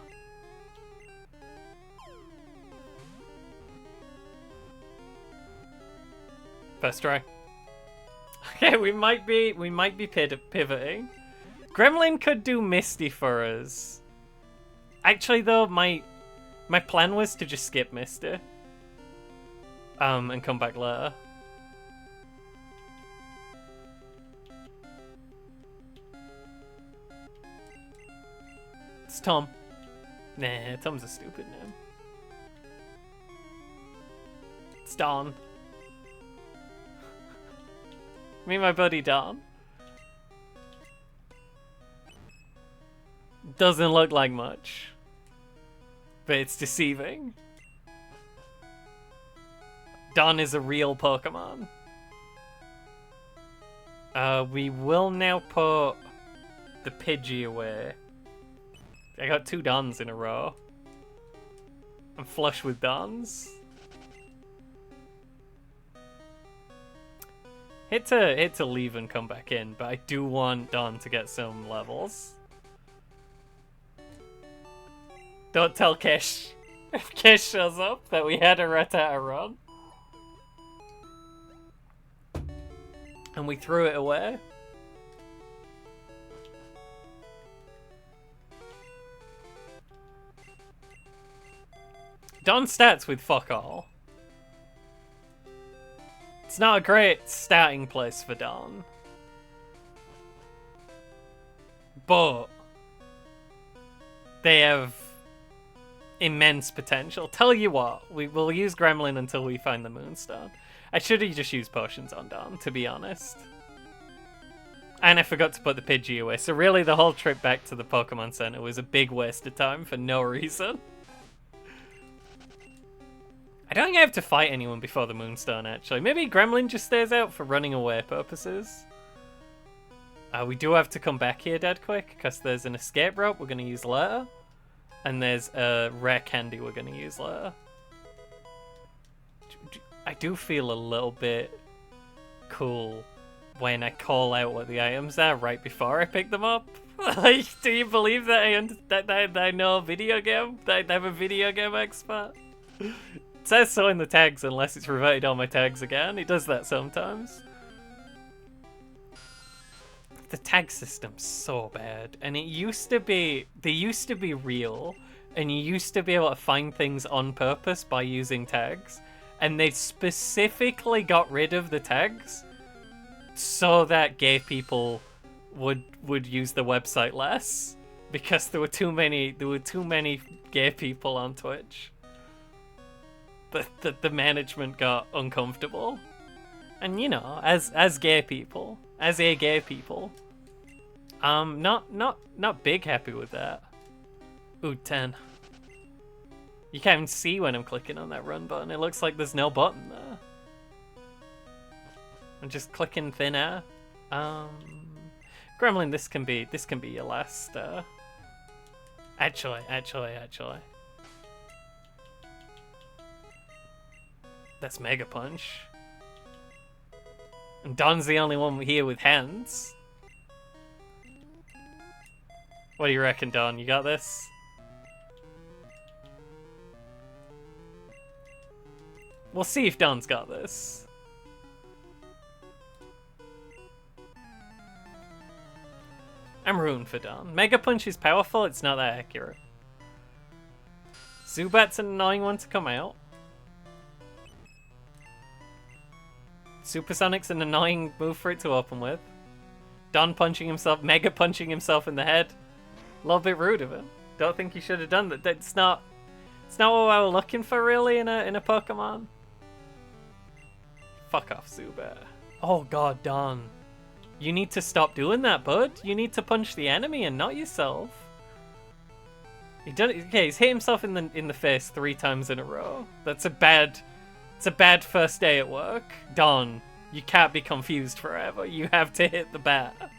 First try. Okay, we might be pivoting. Gremlin could do Misty for us. Actually, though, my plan was to just skip Misty. And come back later. It's Tom. Nah, Tom's a stupid name. It's Don. Me, my buddy Don. Doesn't look like much, but it's deceiving. Don is a real Pokemon. We will now put the Pidgey away. I got 2 Dons in a row. I'm flush with Dons. Hate to leave and come back in, but I do want Don to get some levels. Don't tell Kish if Kish shows up that we had a Rattata run. And we threw it away. Don starts with fuck all. It's not a great starting place for Don. But they have immense potential. Tell you what, we will use Gremlin until we find the Moonstone. I should have just used potions on Don, to be honest. And I forgot to put the Pidgey away. So really the whole trip back to the Pokemon Center was a big waste of time for no reason. I don't think I have to fight anyone before the Moonstone, actually. Maybe Gremlin just stays out for running away purposes. We do have to come back here dead quick, because there's an escape rope we're going to use later. And there's a rare candy we're going to use later. I do feel a little bit cool when I call out what the items are right before I pick them up. Like, do you believe that I know a video game? That I'm a video game expert? It says so in the tags unless it's reverted all my tags again. It does that sometimes. The tag system's so bad. And they used to be real. And you used to be able to find things on purpose by using tags. And they specifically got rid of the tags so that gay people would use the website less. Because there were too many gay people on Twitch. The management got uncomfortable. And you know, as gay people, not big happy with that. Ooh, 10. You can't even see when I'm clicking on that run button. It looks like there's no button there. I'm just clicking thin air. Gremlin, this can be your last. Actually. That's Mega Punch. And Don's the only one here with hands. What do you reckon, Don? You got this? We'll see if Don's got this. I'm rooting for Don. Mega Punch is powerful, it's not that accurate. Zubat's an annoying one to come out. Supersonic's an annoying move for it to open with. Don punching himself, Mega punching himself in the head. A little bit rude of him. Don't think he should have done that. It's not what I was looking for really in a Pokemon. Fuck off, Zubat. Oh god, Don. You need to stop doing that, bud. You need to punch the enemy and not yourself. He's hit himself in the face 3 times in a row. It's a bad first day at work. Don, you can't be confused forever. You have to hit the bat.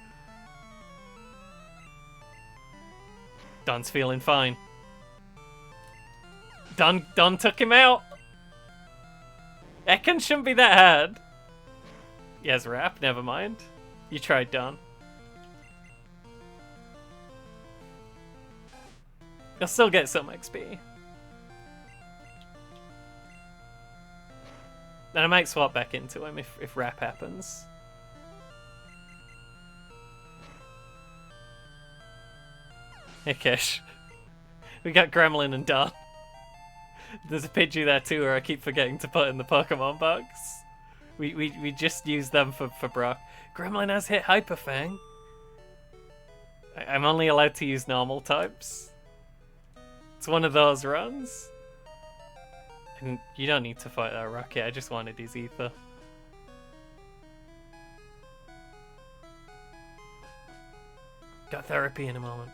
Don's feeling fine. Don took him out. Ekans shouldn't be that hard. He has Wrap, never mind. You tried, Don. You'll still get some XP. Then I might swap back into him if Wrap happens. Hey, Kish. We got Gremlin and Don. There's a Pidgey there too, where I keep forgetting to put in the Pokemon box. We just used them for Brock. Gremlin has hit Hyper Fang. I'm only allowed to use normal types. It's one of those runs. And you don't need to fight that Rocket, I just wanted his Ether. Got therapy in a moment.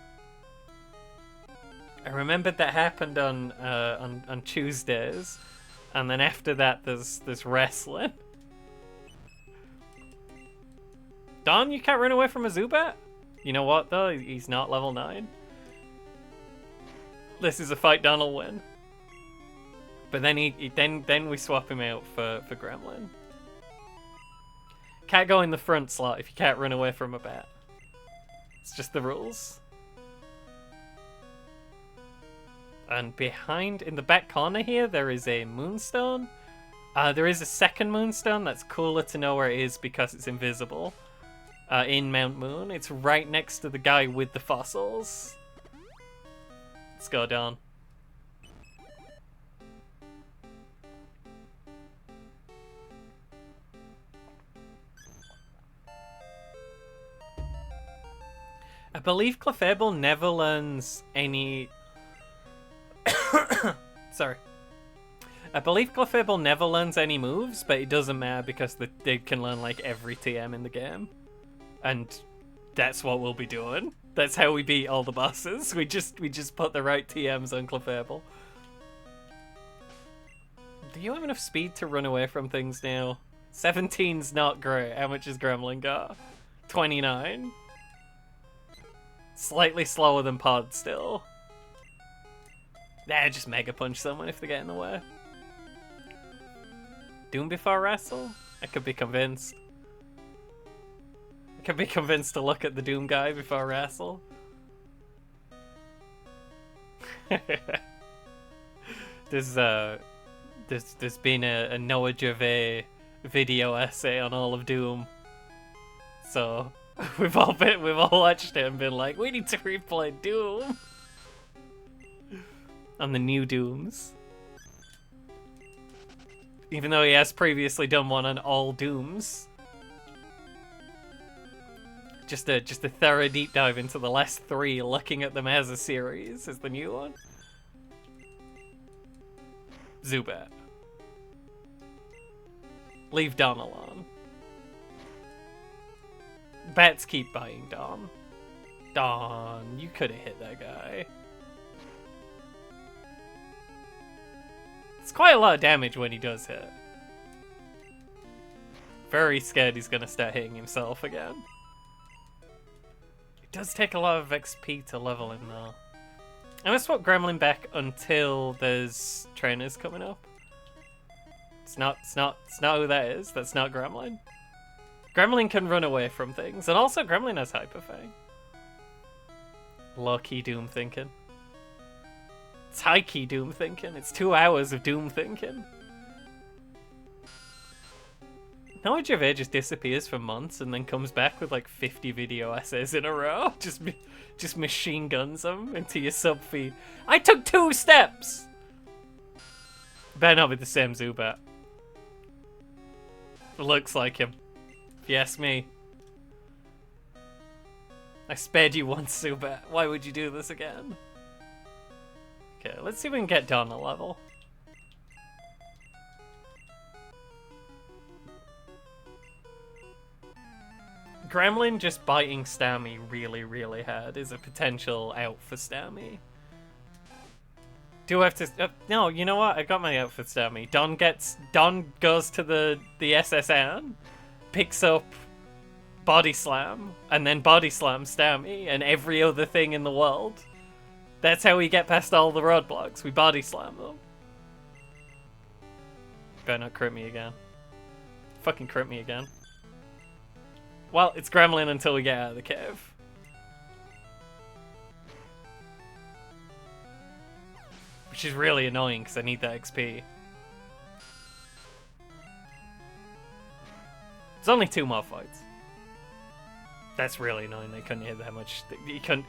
I remembered that happened on Tuesdays, and then after that there's wrestling. Don, you can't run away from a Zubat? You know what though? He's not level 9. This is a fight Don will win. But then then we swap him out for Gremlin. Can't go in the front slot if you can't run away from a bat. It's just the rules. And behind, in the back corner here, there is a moonstone. There is a second moonstone that's cooler to know where it is because it's invisible. In Mount Moon. It's right next to the guy with the fossils. Let's go down. I believe Clefable never learns any... Sorry. I believe Clefable never learns any moves, but it doesn't matter because they can learn like every TM in the game. And that's what we'll be doing. That's how we beat all the bosses. We just put the right TMs on Clefable. Do you have enough speed to run away from things now? 17's not great. How much has Gremlin got? 29. Slightly slower than Pod still. Nah, just Mega Punch someone if they get in the way. Doom before wrestle? I could be convinced. I could be convinced to look at the Doom guy before wrestle. There's been a Noah Gervais video essay on all of Doom. So we've all watched it and been like, we need to replay Doom. On the new Dooms. Even though he has previously done one on all Dooms. Just a thorough deep dive into the last 3, looking at them as a series, is the new one. Zubat. Leave Don alone. Bats keep biting Don. Don, you could have hit that guy. It's quite a lot of damage when he does hit. Very scared he's gonna start hitting himself again. It does take a lot of XP to level him though. I'm gonna swap Gremlin back until there's trainers coming up. It's not who that is. That's not Gremlin. Gremlin can run away from things, and also Gremlin has Hyper Fang. Low-key Doom thinking. It's high-key Doom thinking. It's 2 hours of Doom thinking. Noah Gervais just disappears for months and then comes back with like 50 video essays in a row. Just machine guns them into your sub-feed. I took 2 steps! Better not be the same Zubat. It looks like him. If you ask me. I spared you once, Zubat. Why would you do this again? Okay, let's see if we can get Don a level. Gremlin just biting Stammy really, really hard is a potential out for Stammy. Do I have to... no, you know what? I got my out for Stammy. Don goes to the SSN, picks up Body Slam, and then Body Slam Stammy and every other thing in the world. That's how we get past all the roadblocks. We Body Slam them. Better not crit me again. Fucking crit me again. Well, it's Gremlin until we get out of the cave. Which is really annoying because I need that XP. There's only 2 more fights. That's really annoying. They couldn't hit that much. You couldn't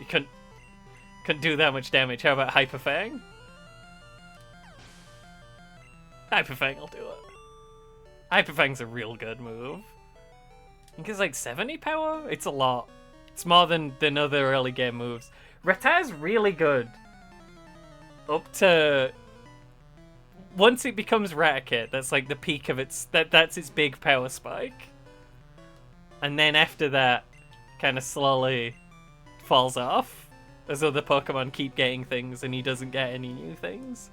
do that much damage. How about Hyper Fang? Hyper Fang will do it. Hyper Fang's a real good move. I think it's like 70 power? It's a lot. It's more than other early game moves. Rattata's really good. Up to... once it becomes Raticate, that's like the peak of its... That's its big power spike. And then after that, kind of slowly falls off. As other Pokemon keep getting things and he doesn't get any new things.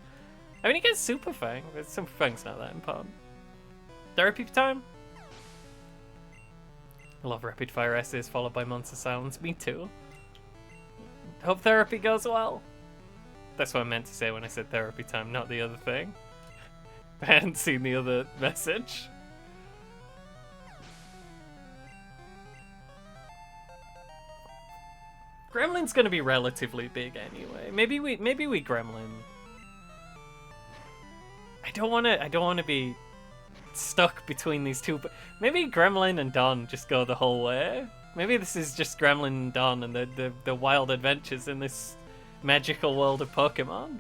I mean, he gets Super Fang, but Super Fang's not that important. Therapy time? I love rapid fire essays followed by months of silence. Me too. Hope therapy goes well. That's what I meant to say when I said therapy time, not the other thing. I hadn't seen the other message. Gremlin's gonna be relatively big anyway. Maybe we Gremlin. I don't wanna be stuck between these two, but maybe Gremlin and Don just go the whole way. Maybe this is just Gremlin and Don and the wild adventures in this magical world of Pokemon.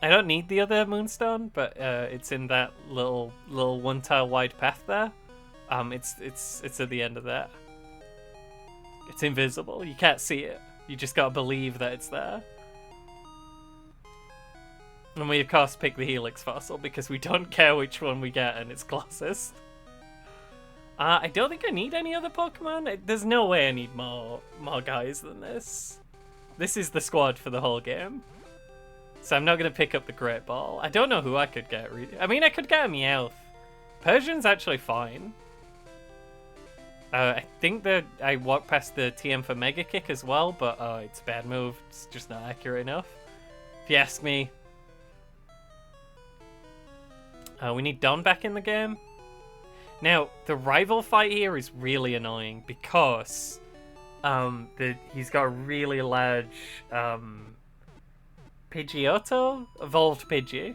I don't need the other Moonstone, but it's in that little one tile wide path there. It's at the end of that. It's invisible. You can't see it. You just gotta believe that it's there. And we of course pick the Helix fossil because we don't care which one we get and it's closest. I don't think I need any other Pokemon. There's no way I need more guys than this. This is the squad for the whole game. So I'm not going to pick up the Great Ball. I don't know who I could get. I mean, I could get a Meowth. Persian's actually fine. I think that I walked past the TM for Mega Kick as well, but it's a bad move. It's just not accurate enough. If you ask me. We need Don back in the game. Now, the rival fight here is really annoying because he's got a really large Pidgeotto, evolved Pidgey,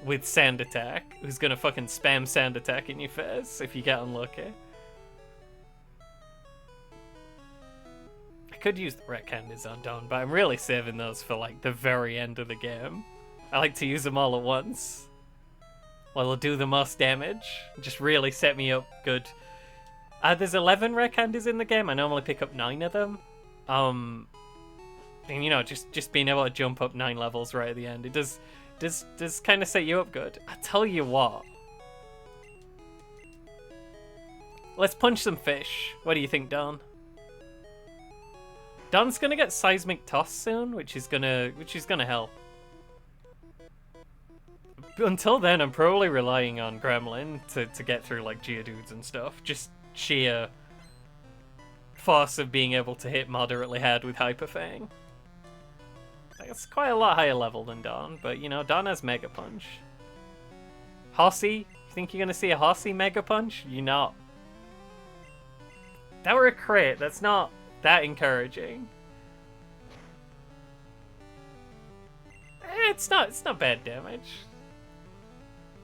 with Sand Attack, who's gonna fucking spam Sand Attack in your face if you get unlucky. I could use the Ret Candies on Don, but I'm really saving those for like the very end of the game. I like to use them all at once. Well, they'll do the most damage. Just really set me up good. There's 11 Rare Candies in the game. I normally pick up 9 of them. And you know, just being able to jump up 9 levels right at the end, it does kind of set you up good. I tell you what. Let's punch some fish. What do you think, Don? Don's gonna get Seismic Toss soon, which is gonna help. Until then, I'm probably relying on Gremlin to get through like Geodudes and stuff. Just sheer force of being able to hit moderately hard with Hyper Fang. It's quite a lot higher level than Don, but you know, Don has Mega Punch. Horsey? You think you're gonna see a Horsey Mega Punch? You're not. That were a crit. That's not that encouraging. It's not bad damage.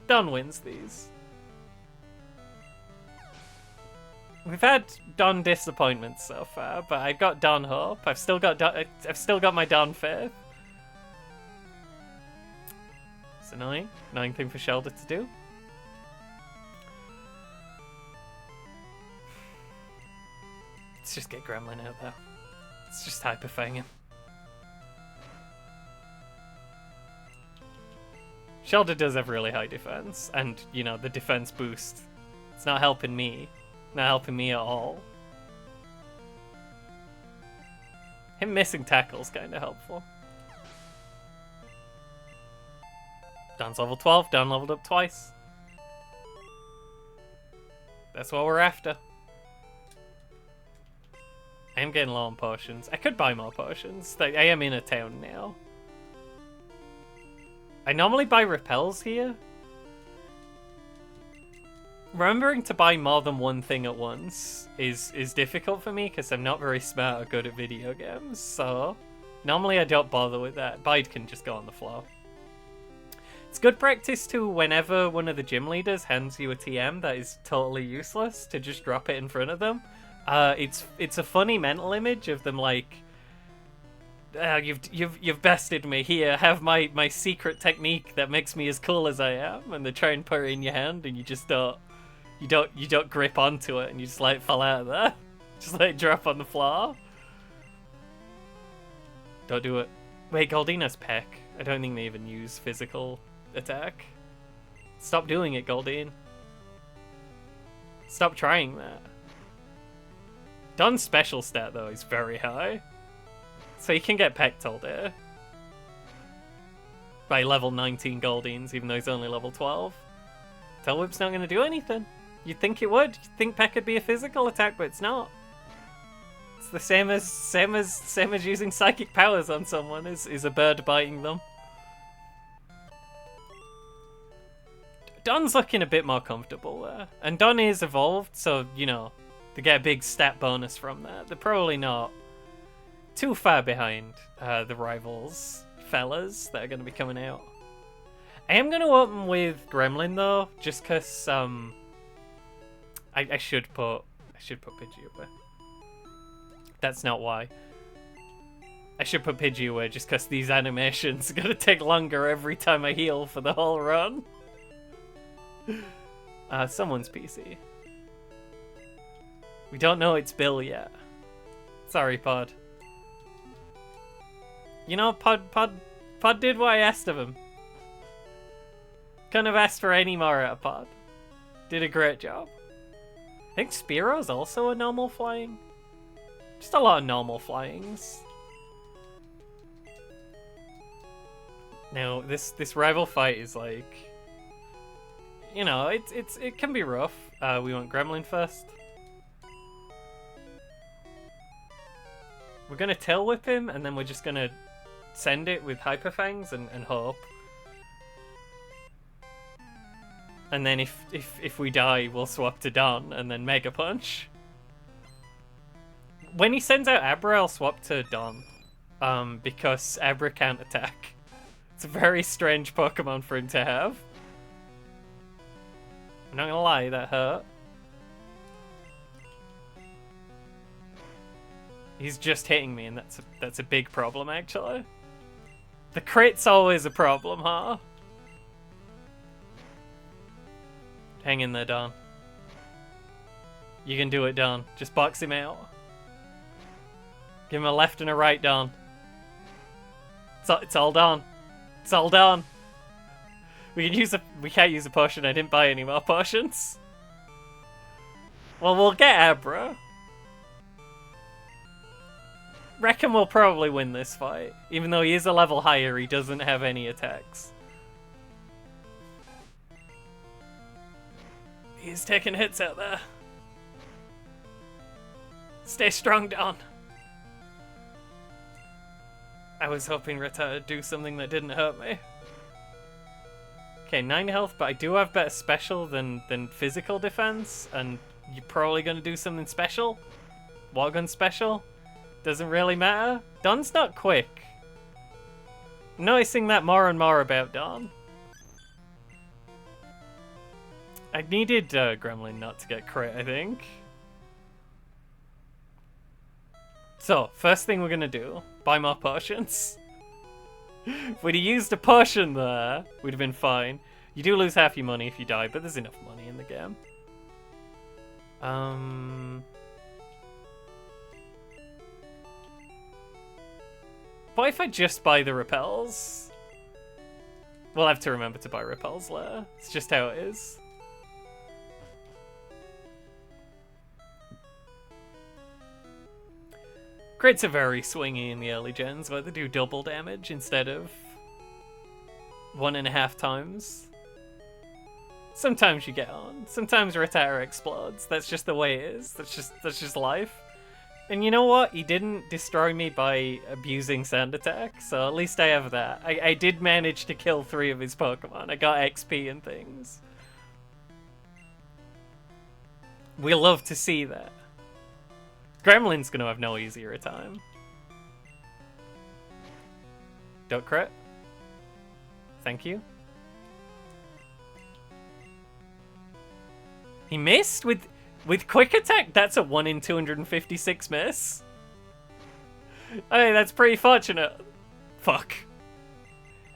Don wins these. We've had Don disappointments so far, but I've got Don hope. I've still got my Don faith. It's annoying thing for Shelder to do. Let's just get Gremlin out there. Let's just Hyper Fang him. Shelder does have really high defense, and, you know, the defense boost. It's not helping me. Not helping me at all. Him missing tackle's kind of helpful. Don's level 12, Don leveled up twice. That's what we're after. I am getting low on potions. I could buy more potions. I am in a town now. I normally buy repels here. Remembering to buy more than one thing at once is difficult for me because I'm not very smart or good at video games, so normally I don't bother with that. Bide can just go on the floor. It's good practice to, whenever one of the gym leaders hands you a TM that is totally useless, to just drop it in front of them. It's a funny mental image of them like, you've bested me. Here, have my secret technique that makes me as cool as I am. And they try and put it in your hand, and you just don't grip onto it, and you just let it fall out of there. Just let it drop on the floor. Don't do it. Wait, Goldeen's Peck. I don't think they even use physical attack. Stop doing it, Goldeen. Stop trying that. Don's special stat though is very high. So you can get pecked all day. By level 19 Goldeens, even though he's only level 12. Tail Whip's not going to do anything. You'd think it would. You'd think Peck would be a physical attack, but it's not. It's the same as using psychic powers on someone, is a bird biting them. Don's looking a bit more comfortable there. And Don is evolved, so, you know, They get a big stat bonus from that. They're probably not too far behind the rivals fellas that are going to be coming out. I am going to open with Gremlin though, just because I should put Pidgey away. That's not why. I should put Pidgey away just because these animations are going to take longer every time I heal for the whole run. Someone's PC. We don't know it's Bill yet. Sorry, Pod. You know, Pod did what I asked of him. Couldn't have asked for any more out of Pod. Did a great job. I think Spearo's also a normal flying. Just a lot of normal flyings. Now, this rival fight is like, you know, it can be rough. We want Gremlin first. We're gonna tail whip him, and then we're just gonna send it with Hyper Fangs and hope. And then if we die, we'll swap to Don and then Mega Punch. When he sends out Abra, I'll swap to Don, because Abra can't attack. It's a very strange Pokemon for him to have. I'm not gonna lie, that hurt. He's just hitting me, and that's a big problem, actually. The crit's always a problem, huh? Hang in there, Don. You can do it, Don. Just box him out. Give him a left and a right, Don. It's all Don. It's all Don. We can't use a potion. I didn't buy any more potions. Well, we'll get Abra. Reckon we'll probably win this fight. Even though he is a level higher, he doesn't have any attacks. He's taking hits out there. Stay strong, Don. I was hoping Rattata would do something that didn't hurt me. Okay, 9 health, but I do have better special than physical defense, and you're probably going to do something special. Water gun special. Doesn't really matter. Don's not quick. I'm noticing that more and more about Don. I needed Gremlin not to get crit, I think. So, first thing we're gonna do, buy more potions. If we'd have used a potion there, we'd have been fine. You do lose half your money if you die, but there's enough money in the game. What if I just buy the repels? We'll have to remember to buy repels later. It's just how it is. Crits are very swingy in the early gens, where they do double damage instead of 1.5 times. Sometimes you get on. Sometimes Rattata explodes. That's just the way it is. That's just life. And you know what? He didn't destroy me by abusing Sand Attack, so at least I have that. I did manage to kill 3 of his Pokemon. I got XP and things. We love to see that. Gremlin's gonna have no easier time. Don't crit. Thank you. He missed with quick attack. That's a 1 in 256 miss. I mean, that's pretty fortunate. Fuck.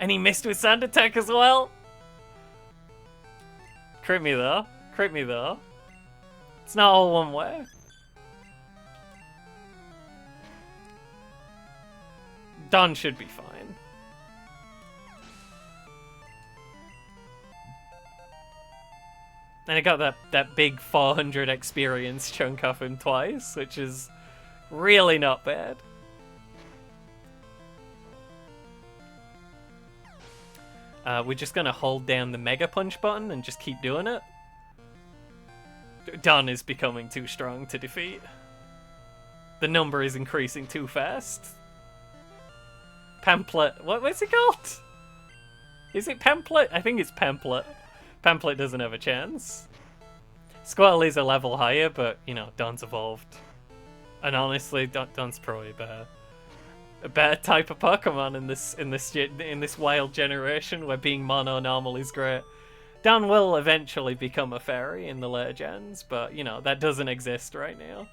And he missed with Sand Attack as well. Crit me though. Crit me though. It's not all one way. Don should be fine. And I got that big 400 experience chunk off him twice, which is really not bad. We're just gonna hold down the Mega Punch button and just keep doing it. Don is becoming too strong to defeat. The number is increasing too fast. Pamphlet. What's it called? Is it Pamphlet? I think it's Pamphlet. Pamphlet doesn't have a chance. Squirtle is a level higher, but, you know, Don's evolved. And honestly, Don's probably a better type of Pokemon in this wild generation where being mono normal is great. Don will eventually become a fairy in the later gens, but, you know, that doesn't exist right now.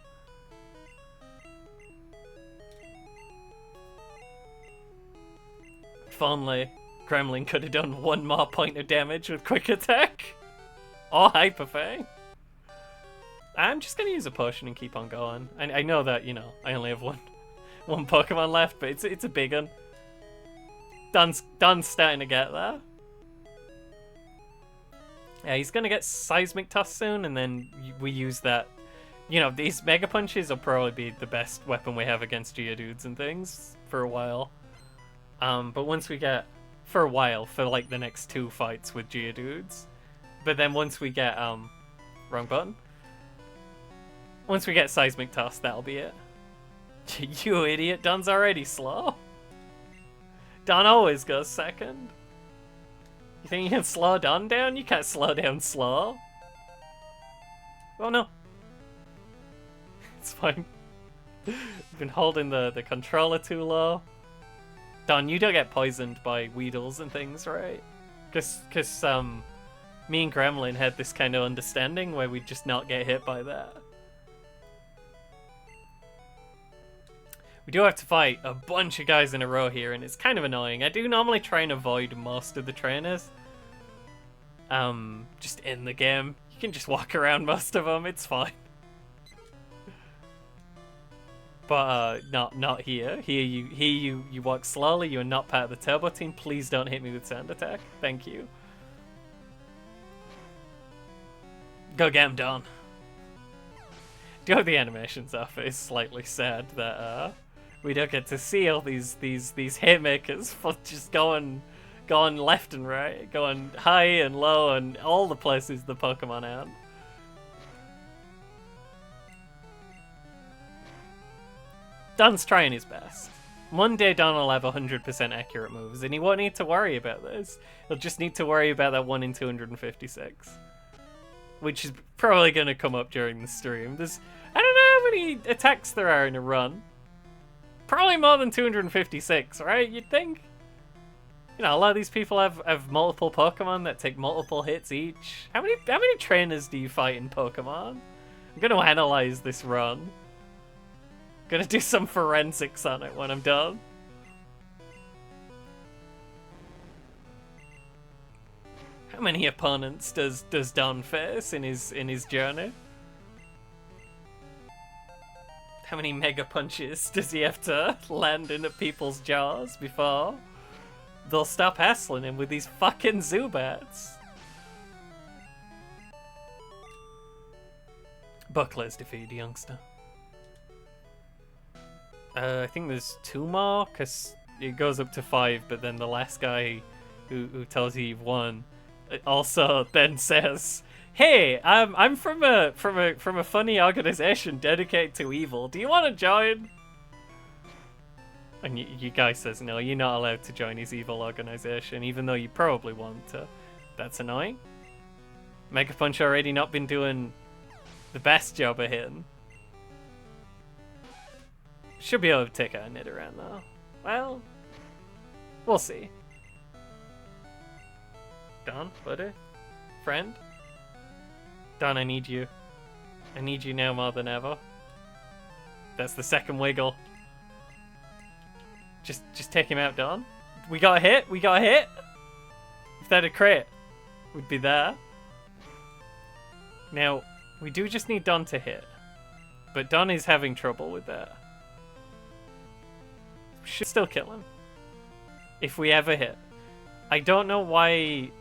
If only Gremlin could have done 1 more point of damage with Quick Attack. Or Hyper Fang. I'm just gonna use a potion and keep on going. I know that, you know, I only have one Pokemon left, but it's a big one. Don's starting to get there. Yeah, he's gonna get Seismic Toss soon, and then we use that. You know, these Mega Punches will probably be the best weapon we have against Geodudes and things for a while. But once we get... For a while, for like the next 2 fights with Geodudes. But then once we get, wrong button. Once we get Seismic Toss, that'll be it. You idiot, Don's already slow. Don always goes second. You think you can slow Don down? You can't slow down slow. Oh no. It's fine. You've been holding the controller too low. Don, you don't get poisoned by Weedles and things, right? Because me and Gremlin had this kind of understanding where we'd just not get hit by that. We do have to fight a bunch of guys in a row here, and it's kind of annoying. I do normally try and avoid most of the trainers. Just in the game. You can just walk around most of them, it's fine. But, not here. Here you walk slowly, you are not part of the Turbo team. Please don't hit me with Sand Attack. Thank you. Go get him, Don. Do have the animations off. It's slightly sad that, we don't get to see all these haymakers just going left and right, going high and low and all the places the Pokemon aren't. Don's trying his best. One day Don will have 100% accurate moves, and he won't need to worry about this. He'll just need to worry about that 1 in 256. Which is probably going to come up during the stream. I don't know how many attacks there are in a run. Probably more than 256, right? You'd think? You know, a lot of these people have multiple Pokemon that take multiple hits each. How many trainers do you fight in Pokemon? I'm going to analyze this run. I'm going to do some forensics on it when I'm done. How many opponents does Don face in his journey? How many Mega Punches does he have to land into people's jaws before they'll stop hassling him with these fucking Zubats? Buckler's defeated, youngster. I think there's 2 more, because it goes up to 5, but then the last guy who tells you you've won also then says, "Hey, I'm from a funny organization dedicated to evil. Do you want to join?" And you guy says, "No, you're not allowed to join his evil organization, even though you probably want to." That's annoying. Mega Punch already not been doing the best job of hitting. Should be able to take out a Nidoran though. Well, we'll see. Don, buddy? Friend? Don, I need you. I need you now more than ever. That's the second wiggle. Just take him out, Don. We got a hit. We got a hit. If that had a crit, we'd be there. Now, we do just need Don to hit. But Don is having trouble with that. We should still kill him. If we ever hit. I don't know why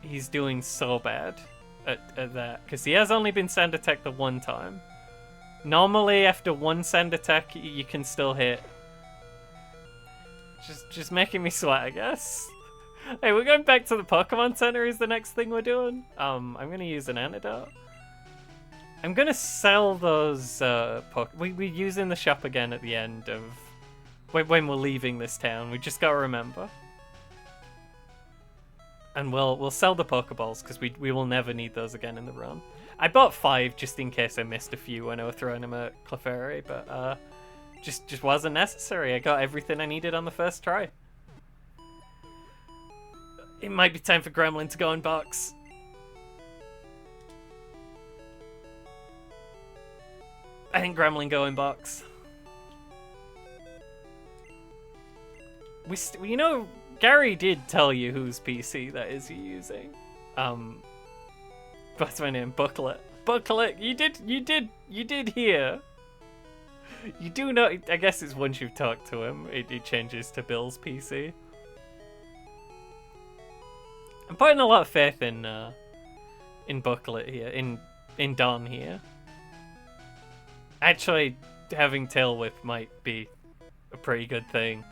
he's doing so bad at that. Because he has only been Sand Attacked the 1 time. Normally, after 1 Sand Attack, you can still hit. Just making me sweat, I guess. Hey, we're going back to the Pokemon Center is the next thing we're doing. I'm going to use an antidote. I'm going to sell those we use in the shop again at the end of... when we're leaving this town. We just got to remember. And we'll sell the Pokeballs, because we will never need those again in the run. I bought 5 just in case I missed a few when I was throwing them at Clefairy, but just wasn't necessary. I got everything I needed on the first try. It might be time for Gremlin to go in box. I think Gremlin go in box. You know, Gary did tell you whose PC that is you're using. What's my name? Booklet. Booklet. You did hear. You do know. I guess it's once you've talked to him, it changes to Bill's PC. I'm putting a lot of faith in Booklet here, in Don here. Actually, having Tail Whip might be a pretty good thing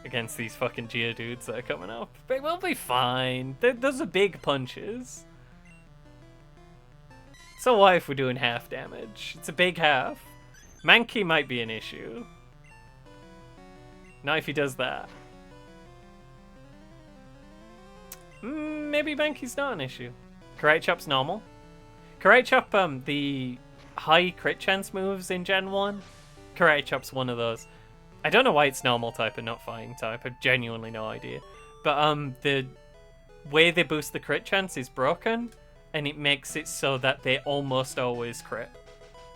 against these fucking Geodudes that are coming up. But we'll be fine. Those are big punches. So what if we're doing half damage? It's a big half. Mankey might be an issue. Not if he does that. Maybe Mankey's not an issue. Karate Chop's normal. Karate Chop, the high crit chance moves in Gen 1. Karate Chop's one of those. I don't know why it's normal type and not fighting type. I've genuinely no idea. But the way they boost the crit chance is broken, and it makes it so that they almost always crit.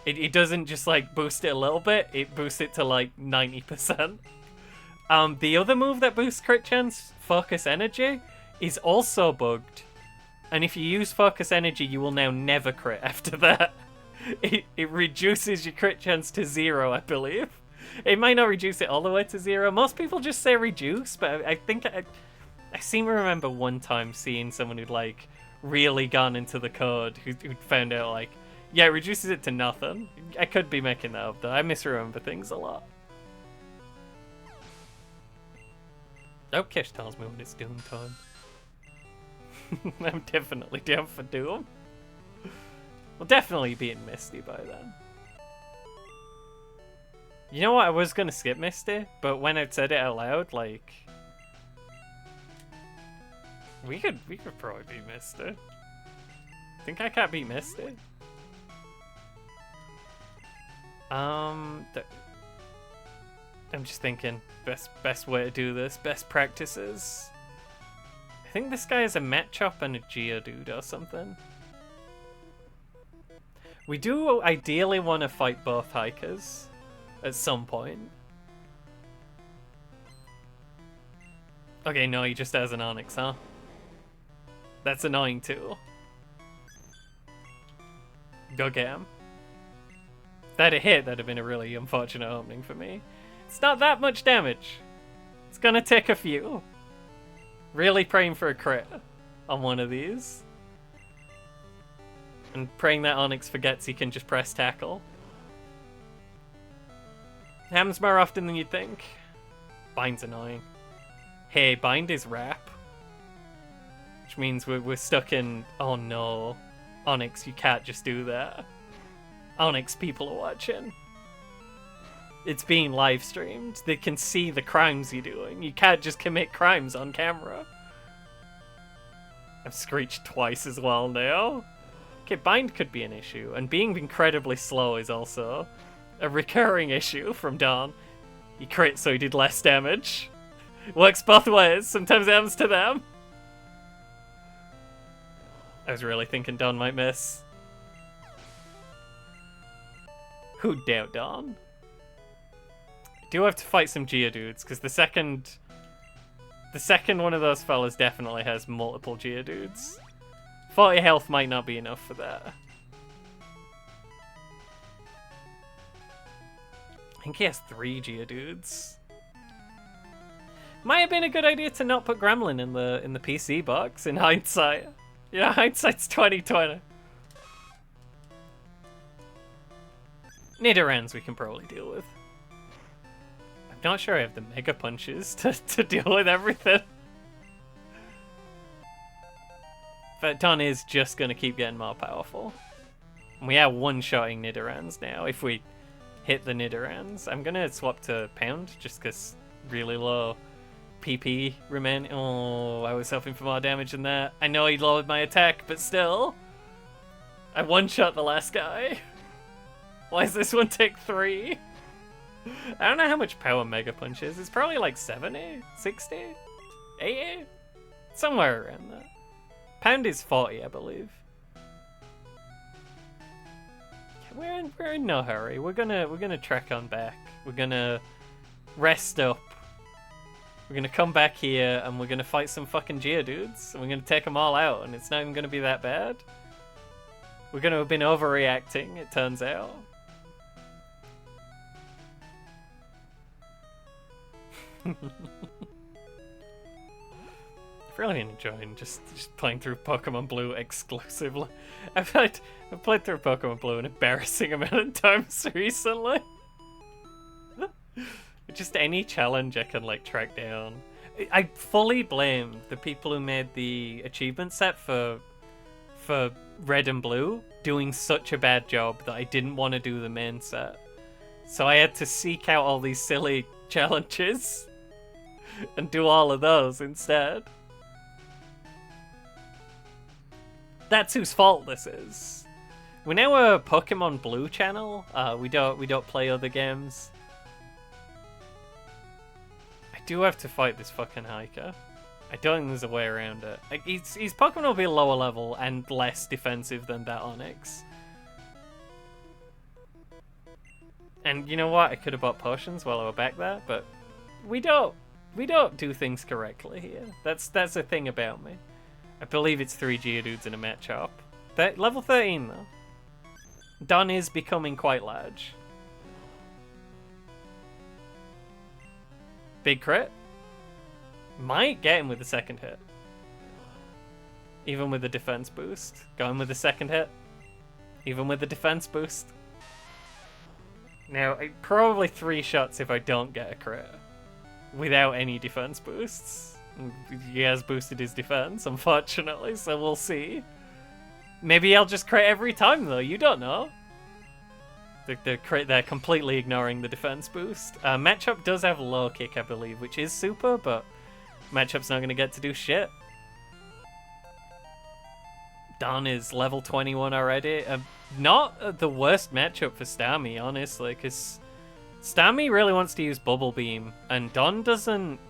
It doesn't just like boost it a little bit, it boosts it to like 90%. The other move that boosts crit chance, Focus Energy, is also bugged. And if you use Focus Energy, you will now never crit after that. It reduces your crit chance to 0, I believe. It might not reduce it all the way to 0. Most people just say reduce, but I think I seem to remember one time seeing someone who'd like really gone into the code who'd found out like, yeah, it reduces it to nothing. I could be making that up though. I misremember things a lot. Oh, Kishtal's moving its Doom time. I'm definitely down for Doom. We'll definitely be in Misty by then. You know what? I was gonna skip Misty, but when I said it out loud, like, we could probably beat Misty. Think I can't beat Misty? I'm just thinking best way to do this, best practices. I think this guy is a Machop and a Geodude or something. We do ideally want to fight both hikers at some point. Okay, no, he just has an Onix, huh? That's annoying too. Go get him. If that had hit, that'd have been a really unfortunate opening for me. It's not that much damage. It's gonna take a few. Really praying for a crit on one of these. And praying that Onix forgets he can just press tackle. Happens more often than you'd think. Bind's annoying. Hey, Bind is wrap. Which means we're stuck in... Oh no. Onix, you can't just do that. Onix, people are watching. It's being live streamed. They can see the crimes you're doing. You can't just commit crimes on camera. I've screeched twice as well now. Okay, Bind could be an issue, and being incredibly slow is also a recurring issue from Don. He crit, so he did less damage. Works both ways. Sometimes it happens to them. I was really thinking Don might miss. Who'd doubt Don? I do have to fight some Geodudes, because the second one of those fellas definitely has multiple Geodudes. 40 health might not be enough for that. I think he has 3 Geodudes. Might have been a good idea to not put Gremlin in the PC box in hindsight. Yeah, hindsight's 2020. Nidorans we can probably deal with. I'm not sure I have the Mega Punches to deal with everything. But Don is just going to keep getting more powerful. And we are one-shotting Nidorans now if we hit the Nidorans. I'm going to swap to Pound just because really low PP remain. Oh, I was hoping for more damage than that. I know he lowered my attack, but still. I one-shot the last guy. Why does this one take 3? I don't know how much power Mega Punch is. It's probably like 70, 60, 80? Somewhere around that. Pound is 40, I believe. We're in no hurry. We're gonna trek on back. We're gonna rest up. We're gonna come back here and we're gonna fight some fucking Geodudes and we're gonna take them all out and it's not even gonna be that bad. We're gonna have been overreacting, it turns out. I'm really enjoying just playing through Pokemon Blue exclusively. I've played through Pokemon Blue an embarrassing amount of times recently. Just any challenge I can like track down. I fully blame the people who made the achievement set for Red and Blue doing such a bad job that I didn't want to do the main set. So I had to seek out all these silly challenges and do all of those instead. That's whose fault this is. We're now a Pokemon Blue channel. We don't play other games. I do have to fight this fucking hiker. I don't think there's a way around it. Like, his Pokemon will be lower level and less defensive than that Onix. And you know what? I could have bought potions while I were back there, but we don't do things correctly here. That's the thing about me. I believe it's 3 Geodudes in a Machop. Level 13 though. Don is becoming quite large. Big crit. Might get him with the second hit. Even with the defense boost. Going with the second hit. Even with the defense boost. Now, probably 3 shots if I don't get a crit. Without any defense boosts. He has boosted his defense, unfortunately, so we'll see. Maybe I'll just crit every time, though. You don't know. They're completely ignoring the defense boost. Machop does have low kick, I believe, which is super, but Machop's not going to get to do shit. Don is level 21 already. Not the worst matchup for Starmie, honestly, because Starmie really wants to use Bubble Beam, and Don doesn't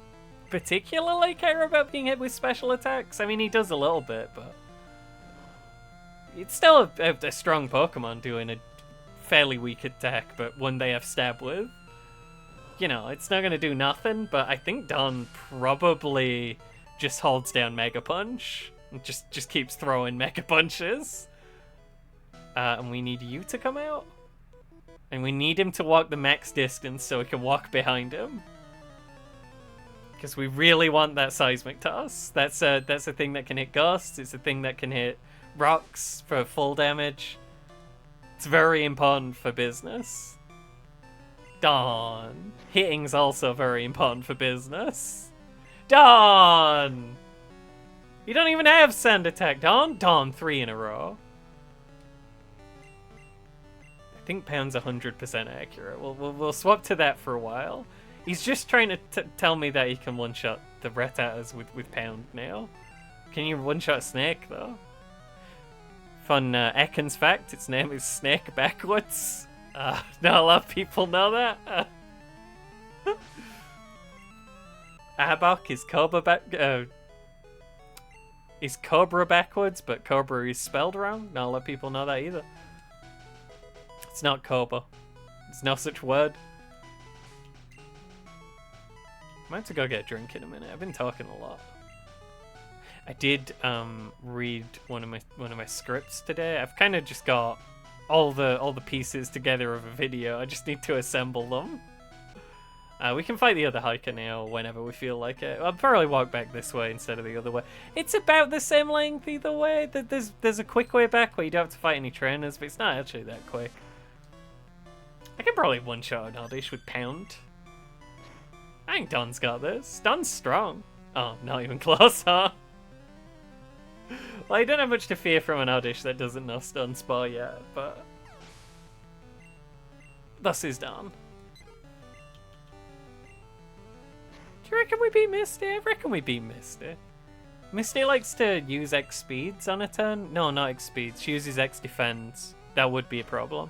particularly care about being hit with special attacks. I mean, he does a little bit, but it's still a strong Pokemon doing a fairly weak attack, but one they have stab with. You know, it's not going to do nothing, but I think Don probably just holds down Mega Punch and just keeps throwing Mega Punches. And we need you to come out. And we need him to walk the max distance so we can walk behind him. Because we really want that Seismic Toss. That's a thing that can hit Ghosts. It's a thing that can hit Rocks for full damage. It's very important for business. Don. Hitting's also very important for business. Don! You don't even have Sand Attack, Don. Don, 3 in a row. I think Pound's 100% accurate. We'll swap to that for a while. He's just trying to tell me that he can one-shot the Rattatas with Pound now. Can you one-shot Snake, though? Fun Ekans fact, its name is Snake backwards. Not a lot of people know that. Arbok is Cobra backwards, but Cobra is spelled wrong. Not a lot of people know that either. It's not Cobra. There's no such word. I might have to go get a drink in a minute. I've been talking a lot. I did read one of my scripts today. I've kind of just got all the pieces together of a video. I just need to assemble them. We can fight the other hiker now whenever we feel like it. I'll probably walk back this way instead of the other way. It's about the same length either way. There's a quick way back where you don't have to fight any trainers, but it's not actually that quick. I can probably one-shot an Oddish with Pound. I think Don's got this. Don's strong. Oh, not even close, huh? Well, I don't have much to fear from an Oddish that doesn't know Stun Spore yet, but thus is Don. Do you reckon we beat Misty? I reckon we beat Misty. Misty likes to use X speeds on a turn. No, not X speeds. She uses X defense. That would be a problem.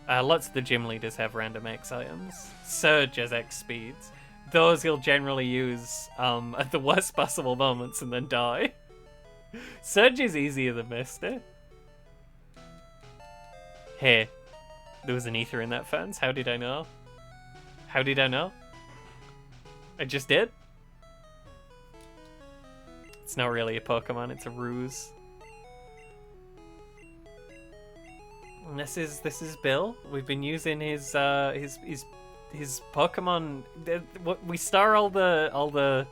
Lots of the gym leaders have random X items. Surge has X speeds. Those he'll generally use at the worst possible moments and then die. Surge is easier than Misty. Hey, there was an ether in that fence. How did I know? How did I know? I just did. It's not really a Pokemon, it's a ruse. And this is Bill. We've been using his Pokemon. We star all the.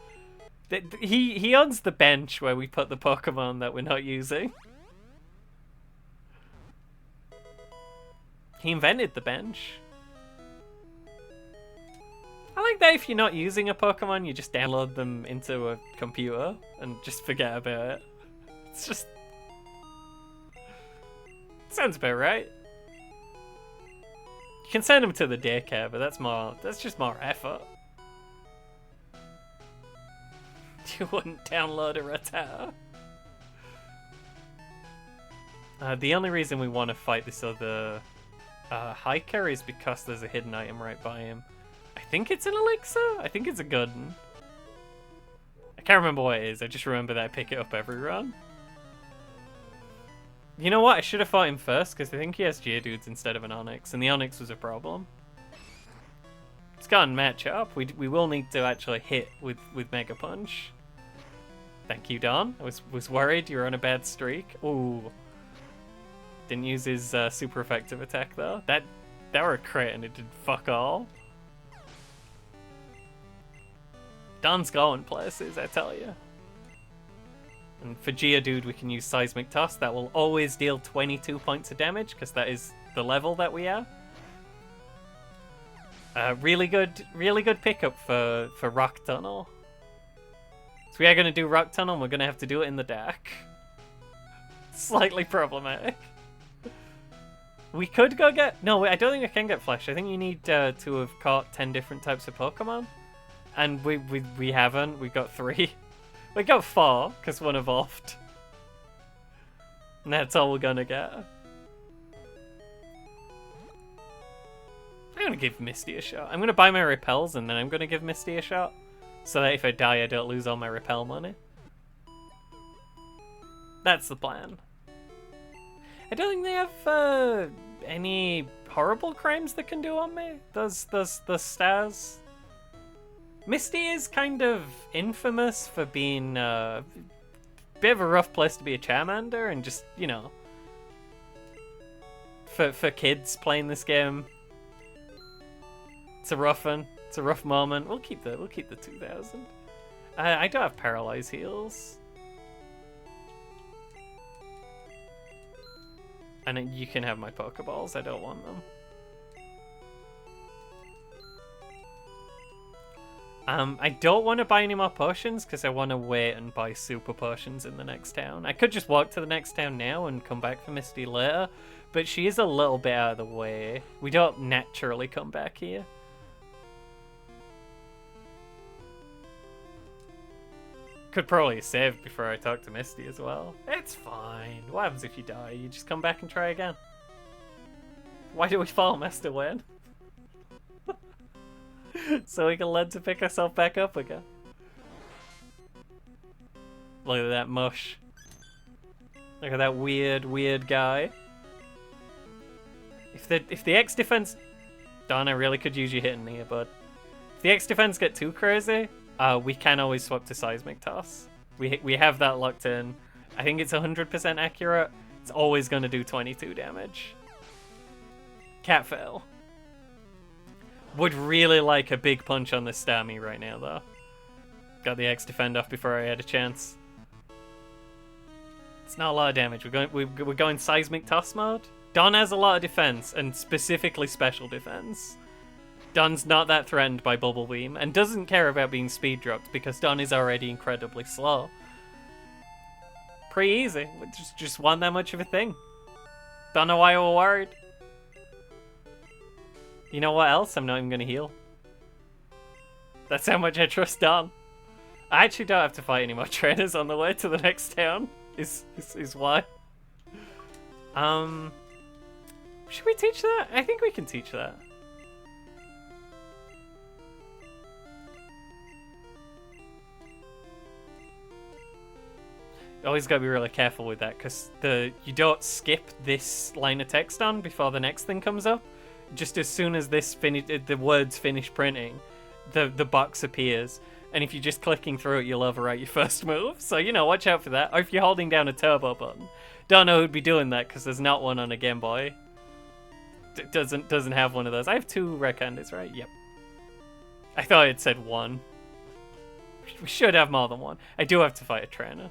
He owns the bench where we put the Pokemon that we're not using. He invented the bench. I like that if you're not using a Pokemon, you just download them into a computer and just forget about it. It's just... sounds about right. You can send them to the daycare, but that's just more effort. You wouldn't download a Rattata. The only reason we want to fight this other hiker is because there's a hidden item right by him. I think it's an elixir? I think it's a good one. I can't remember what it is, I just remember that I pick it up every run. You know what, I should have fought him first, because I think he has Geodudes instead of an Onix, and the Onix was a problem. It's gotten match up. We will need to actually hit with Mega Punch. Thank you, Don. I was worried you were on a bad streak. Ooh. Didn't use his super effective attack, though. That were a crit, and it did fuck all. Don's going places, I tell you. And for Geodude, we can use Seismic Toss. That will always deal 22 points of damage, because that is the level that we are. Really good pickup for Rock Tunnel. So we are going to do Rock Tunnel, and we're going to have to do it in the dark. Slightly problematic. We could go get... No, I don't think I can get Flash. I think you need to have caught 10 different types of Pokemon. And we haven't. We got 3. We got 4, because one evolved. And that's all we're gonna get. I'm gonna give Misty a shot. I'm gonna buy my repels, and then I'm gonna give Misty a shot. So that if I die, I don't lose all my repel money. That's the plan. I don't think they have any horrible crimes that can do on me. Those stars. Misty is kind of infamous for being a bit of a rough place to be a Charmander, and just, you know, for kids playing this game, it's a rough one. It's a rough moment. We'll keep the 2000. I don't have Paralyze heals, and you can have my Pokeballs. I don't want them. I don't want to buy any more potions because I want to wait and buy super potions in the next town. I could just walk to the next town now and come back for Misty later, but she is a little bit out of the way. We don't naturally come back here. Could probably save before I talk to Misty as well. It's fine. What happens if you die? You just come back and try again. Why do we fall Master Win? So we can learn to pick ourselves back up again. Look at that mush. Look at that weird guy. If the X defense... Darn, I really could use you hitting here, but... If the X defense get too crazy, we can always swap to Seismic Toss. We have that locked in. I think it's 100% accurate. It's always going to do 22 damage. Cat fail. Would really like a big punch on this Starmie right now, though. Got the X defend off before I had a chance. It's not a lot of damage. We're going Seismic Toss mode. Don has a lot of defense, and specifically special defense. Don's not that threatened by Bubble Beam, and doesn't care about being speed dropped because Don is already incredibly slow. Pretty easy. Just wasn't that much of a thing. Don't know why we're worried. You know what else? I'm not even going to heal. That's how much I trust Don. I actually don't have to fight any more trainers on the way to the next town. Is why. Should we teach that? I think we can teach that. Always gotta be really careful with that, because you don't skip this line of text on before the next thing comes up. Just as soon as the words finish printing, the box appears, and if you're just clicking through it, you'll overwrite your first move. So watch out for that. Or if you're holding down a turbo button, don't know who'd be doing that because there's not one on a Game Boy. It doesn't have one of those. I have 2 Red-Handeds, right? Yep. I thought it said 1. We should have more than 1. I do have to fight a trainer.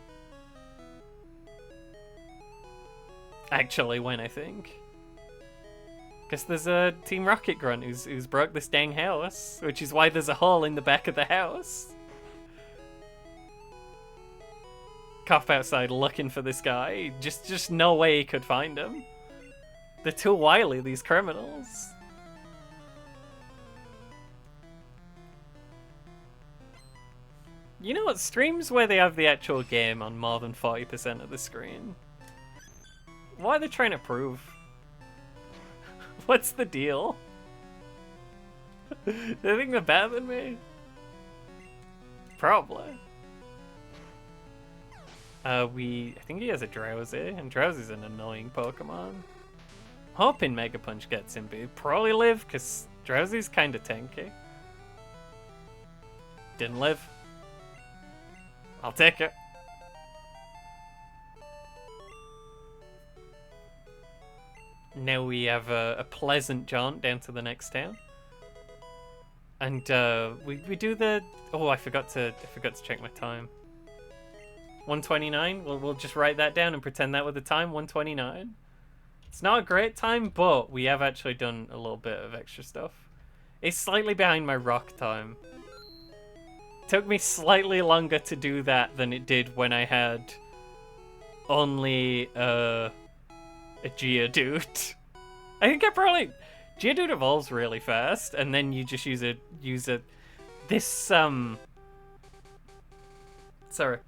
Actually, when I think. Because there's a Team Rocket Grunt who's broke this dang house, which is why there's a hole in the back of the house. Cop outside looking for this guy. Just no way he could find him. They're too wily, these criminals. You know what? Streams where they have the actual game on more than 40% of the screen. Why are they trying to prove? What's the deal? They think they're better than me? Probably. I think he has a Drowsy, and Drowsy's an annoying Pokemon. Hoping Mega Punch gets him, but he'd probably live, because Drowsy's kinda tanky. Didn't live. I'll take it. Now we have a pleasant jaunt down to the next town. And we do the... Oh, I forgot to check my time. 1:29? We'll just write that down and pretend that was the time. 1:29. It's not a great time, but we have actually done a little bit of extra stuff. It's slightly behind my rock time. Took me slightly longer to do that than it did when I had only a Geodude. I think I probably... Geodude evolves really fast, and then you just use this, sorry.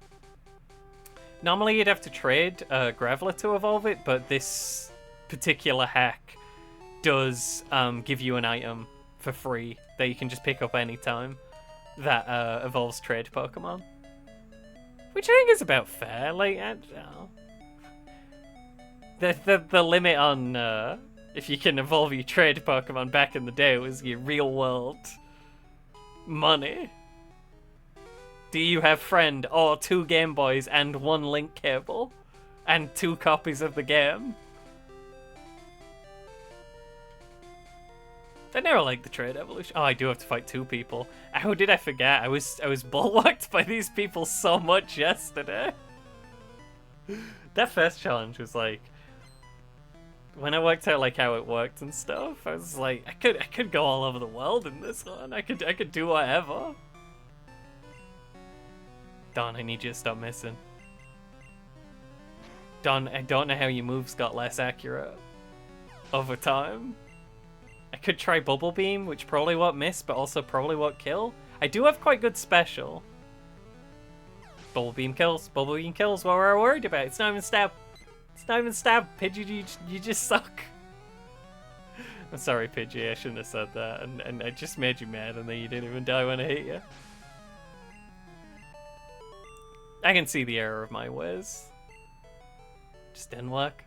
Normally you'd have to trade Graveler to evolve it, but this particular hack does give you an item for free that you can just pick up anytime that evolves trade Pokemon. Which I think is about fair, like, I don't know. The limit on if you can evolve your trade Pokemon back in the day was your real world money. Do you have friend or 2 Game Boys and 1 link cable and 2 copies of the game? I never liked the trade evolution. Oh, I do have to fight 2 people. How did I forget? I was bulwarked by these people so much yesterday. That first challenge was like, when I worked out like how it worked and stuff, I was like, I could go all over the world in this one. I could do whatever. Don, I need you to stop missing. Don, I don't know how your moves got less accurate over time. I could try Bubble Beam, which probably won't miss, but also probably won't kill. I do have quite good special. Bubble Beam kills. Bubble Beam kills. What were I worried about? It's not even stab. It's not even stab. Pidgey, you just suck. I'm sorry, Pidgey. I shouldn't have said that. And I just made you mad, and then you didn't even die when I hit you. I can see the error of my ways. Just didn't work.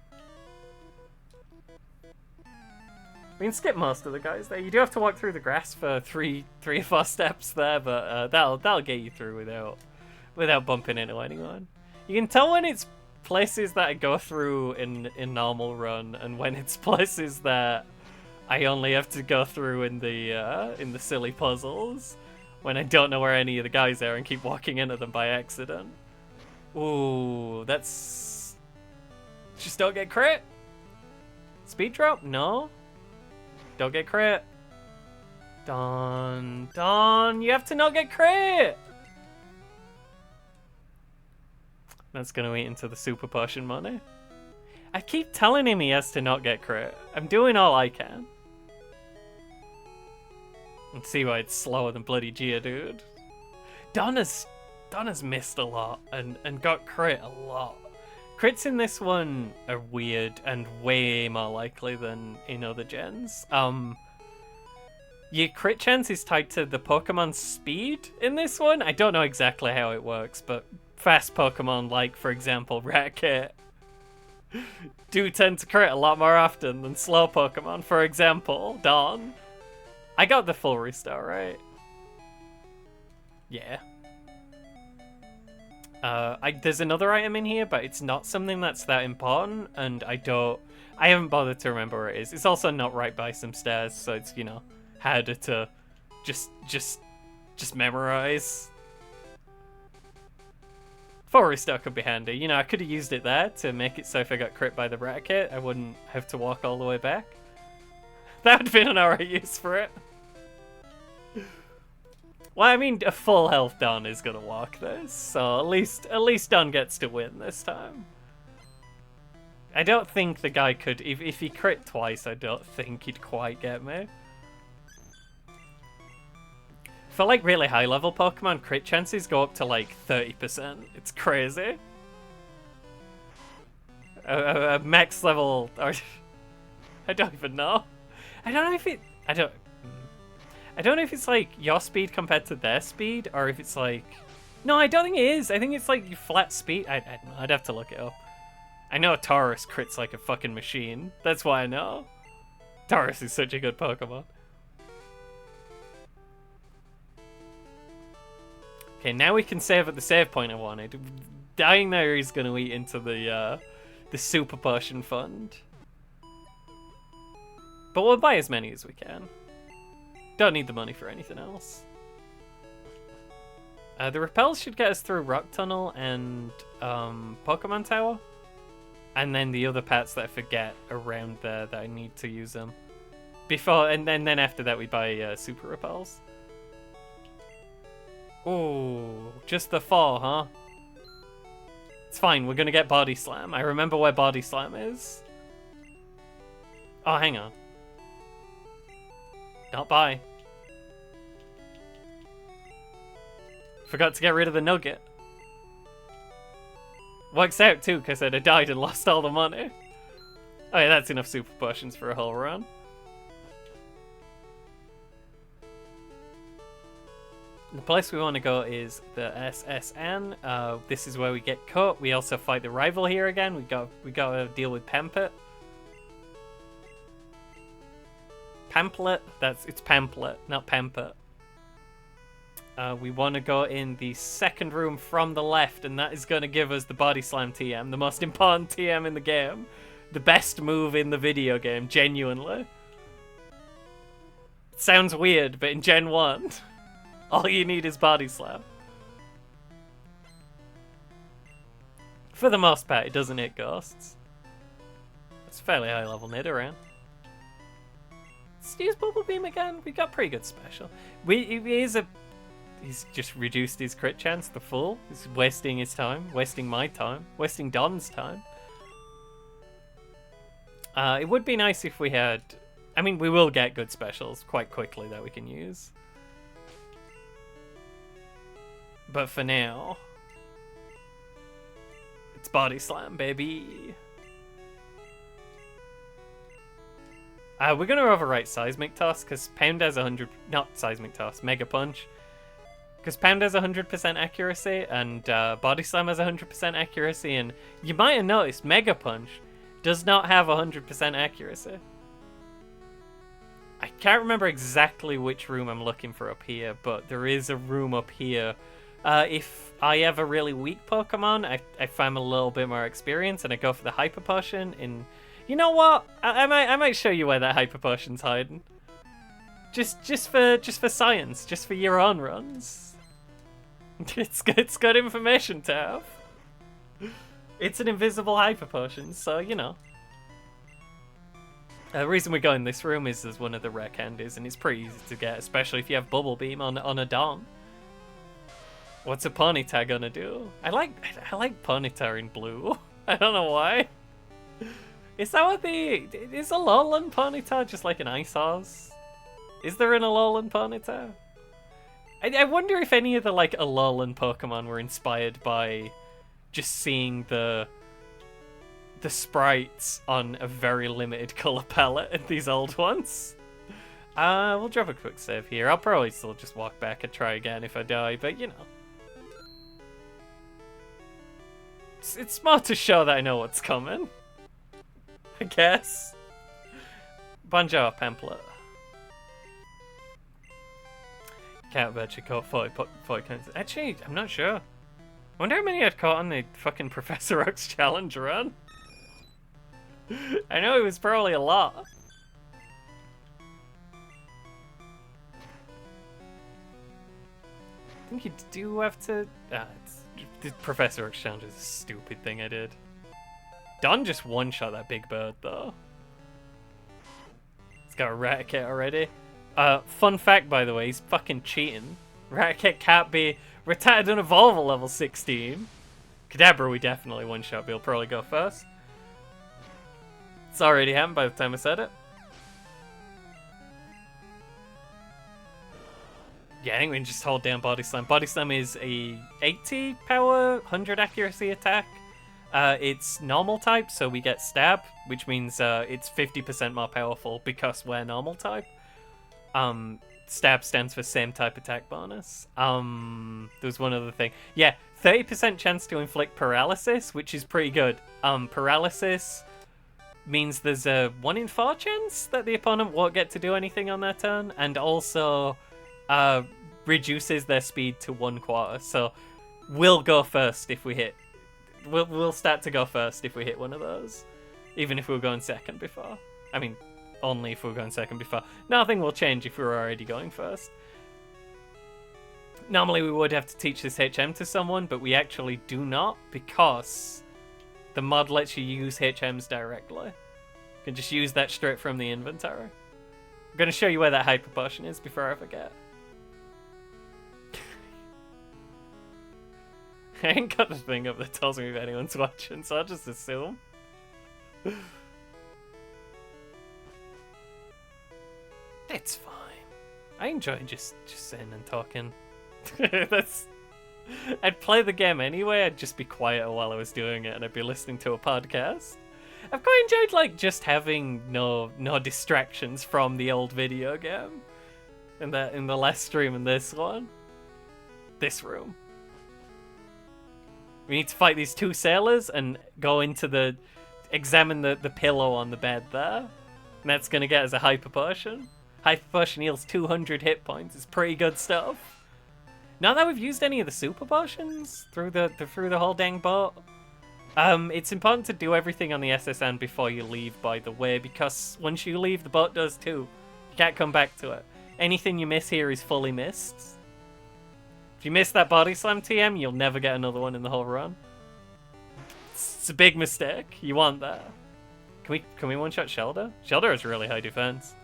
We can skip most of the guys there. You do have to walk through the grass for three or 4 steps there, but that'll get you through without bumping into anyone. You can tell when it's places that I go through in normal run, and when it's places that I only have to go through in the silly puzzles, when I don't know where any of the guys are and keep walking into them by accident. Ooh, that's... Just don't get crit. Speed drop? No. Don't get crit. Don, you have to not get crit. That's gonna eat into the super potion money. I keep telling him he has to not get crit. I'm doing all I can. And see why it's slower than bloody Geodude. Don has Don has missed a lot and got crit a lot. Crits in this one are weird and way more likely than in other gens. Your crit chance is tied to the Pokemon's speed in this one. I don't know exactly how it works, but fast Pokemon, like for example Raticate, do tend to crit a lot more often than slow Pokemon. For example, Dawn. I got the full restore, right? Yeah. There's another item in here, but it's not something that's that important, and I haven't bothered to remember where it is. It's also not right by some stairs, so it's, you know, harder to just memorize. Full restore could be handy. You know, I could have used it there to make it so if I got crit by the Raticate, I wouldn't have to walk all the way back. That would have been an alright use for it. Well, I mean, a full health Don is gonna walk this, so at least Don gets to win this time. I don't think the guy could, if he crit twice, I don't think he'd quite get me. For like really high level Pokemon, crit chances go up to like 30%. It's crazy. A max level, or I don't even know. I don't know if it's like your speed compared to their speed, or if it's like... No, I don't think it is. I think it's like flat speed. I don't know. I'd have to look it up. I know Taurus crits like a fucking machine. That's why I know. Taurus is such a good Pokemon. Okay, now we can save at the save point I wanted. Dying there is going to eat into the Super Potion Fund. But we'll buy as many as we can. Don't need the money for anything else. The repels should get us through Rock Tunnel and Pokemon Tower. And then the other parts that I forget around there that I need to use them. Before, and then after that we buy Super Repels. Oh, just the 4, huh? It's fine, we're gonna get Body Slam. I remember where Body Slam is. Oh, hang on. Not buy. Forgot to get rid of the nugget. Works out too, because I'd have died and lost all the money. Oh yeah, that's enough super potions for a whole run. The place we want to go is the SSN. This is where we get cut. We also fight the rival here again. We got to deal with Pamphlet. Pamphlet? It's Pamphlet, not Pampet. We want to go in the second room from the left, and that is going to give us the Body Slam TM, the most important TM in the game. The best move in the video game, genuinely. It sounds weird, but in Gen 1, all you need is Body Slam. For the most part, it doesn't hit ghosts. It's fairly high level Nidoran. Let's use Bubble Beam again. We got pretty good special. He's just reduced his crit chance to full. He's wasting his time, wasting my time, wasting Don's time. It would be nice if we had... I mean, we will get good specials quite quickly that we can use. But for now... it's Body Slam, baby! We're going to overwrite Seismic Toss, because Pound has 100... not Seismic Toss, Mega Punch. Because Pound has 100% accuracy, and Body Slam has 100% accuracy, and you might have noticed Mega Punch does not have 100% accuracy. I can't remember exactly which room I'm looking for up here, but there is a room up here. If I have a really weak Pokemon, if I'm a little bit more experienced, and I go for the Hyper Potion, and you know what? I might show you where that Hyper Potion's hiding. Just for science, just for your own runs. It's good information to have. It's an invisible Hyper Potion, so you know. The reason we go in this room is there's one of the rare candies, and it's pretty easy to get, especially if you have Bubble Beam on a Dawn. What's a Ponyta gonna do? I like Ponyta in blue. I don't know why. Is that what is a Alolan Ponyta just like an Ice Oz? Is there an Alolan Ponyta? I wonder if any of the like Alolan Pokemon were inspired by just seeing the sprites on a very limited color palette in these old ones. We'll drop a quick save here. I'll probably still just walk back and try again if I die, but you know. It's smart to show that I know what's coming, I guess. Bonjour, pamphlet. Can't bet you caught 40 coins. Actually, I'm not sure. I wonder how many I'd caught on the fucking Professor Oak's challenge run. I know it was probably a lot. I think you do have to... the Professor Oak's challenge is a stupid thing I did. Don just one-shot that big bird, though. He's got a Raticate already. Fun fact, by the way, he's fucking cheating. Raticate can't be Rattata don't evolve at level 16. Kadabra we definitely one-shot, but he'll probably go first. It's already happened by the time I said it. Yeah, I think we can just hold down Body Slam. Body Slam is a 80 power, 100 accuracy attack. It's normal type, so we get Stab, which means it's 50% more powerful because we're normal type. Stab stands for same type attack bonus. There's one other thing. Yeah, 30% chance to inflict paralysis, which is pretty good. Paralysis means there's a 1 in 4 chance that the opponent won't get to do anything on their turn, and also reduces their speed to 1/4. So we'll go first if we hit. We'll start to go first if we hit one of those, even if we were going second before. I mean, only if we were going second before. Nothing will change if we were already going first. Normally we would have to teach this HM to someone, but we actually do not, because the mod lets you use HMs directly. You can just use that straight from the inventory. I'm going to show you where that Hyper Potion is before I forget. I ain't got the thing up that tells me if anyone's watching, so I'll just assume. It's fine. I enjoy just sitting and talking. I'd play the game anyway, I'd just be quiet while I was doing it and I'd be listening to a podcast. I've quite enjoyed like just having no distractions from the old video game. In the last stream and this one. This room. We need to fight these 2 sailors and go into examine the pillow on the bed there. And that's gonna get us a Hyper Potion. Hyper Potion heals 200 hit points. It's pretty good stuff. Now that we've used any of the Super Potions through the whole dang boat, it's important to do everything on the SSN before you leave, by the way, because once you leave, the boat does too. You can't come back to it. Anything you miss here is fully missed. If you miss that Body Slam TM, you'll never get another one in the whole run. It's a big mistake. You want that. Can we one-shot Shellder? Shellder has really high defense.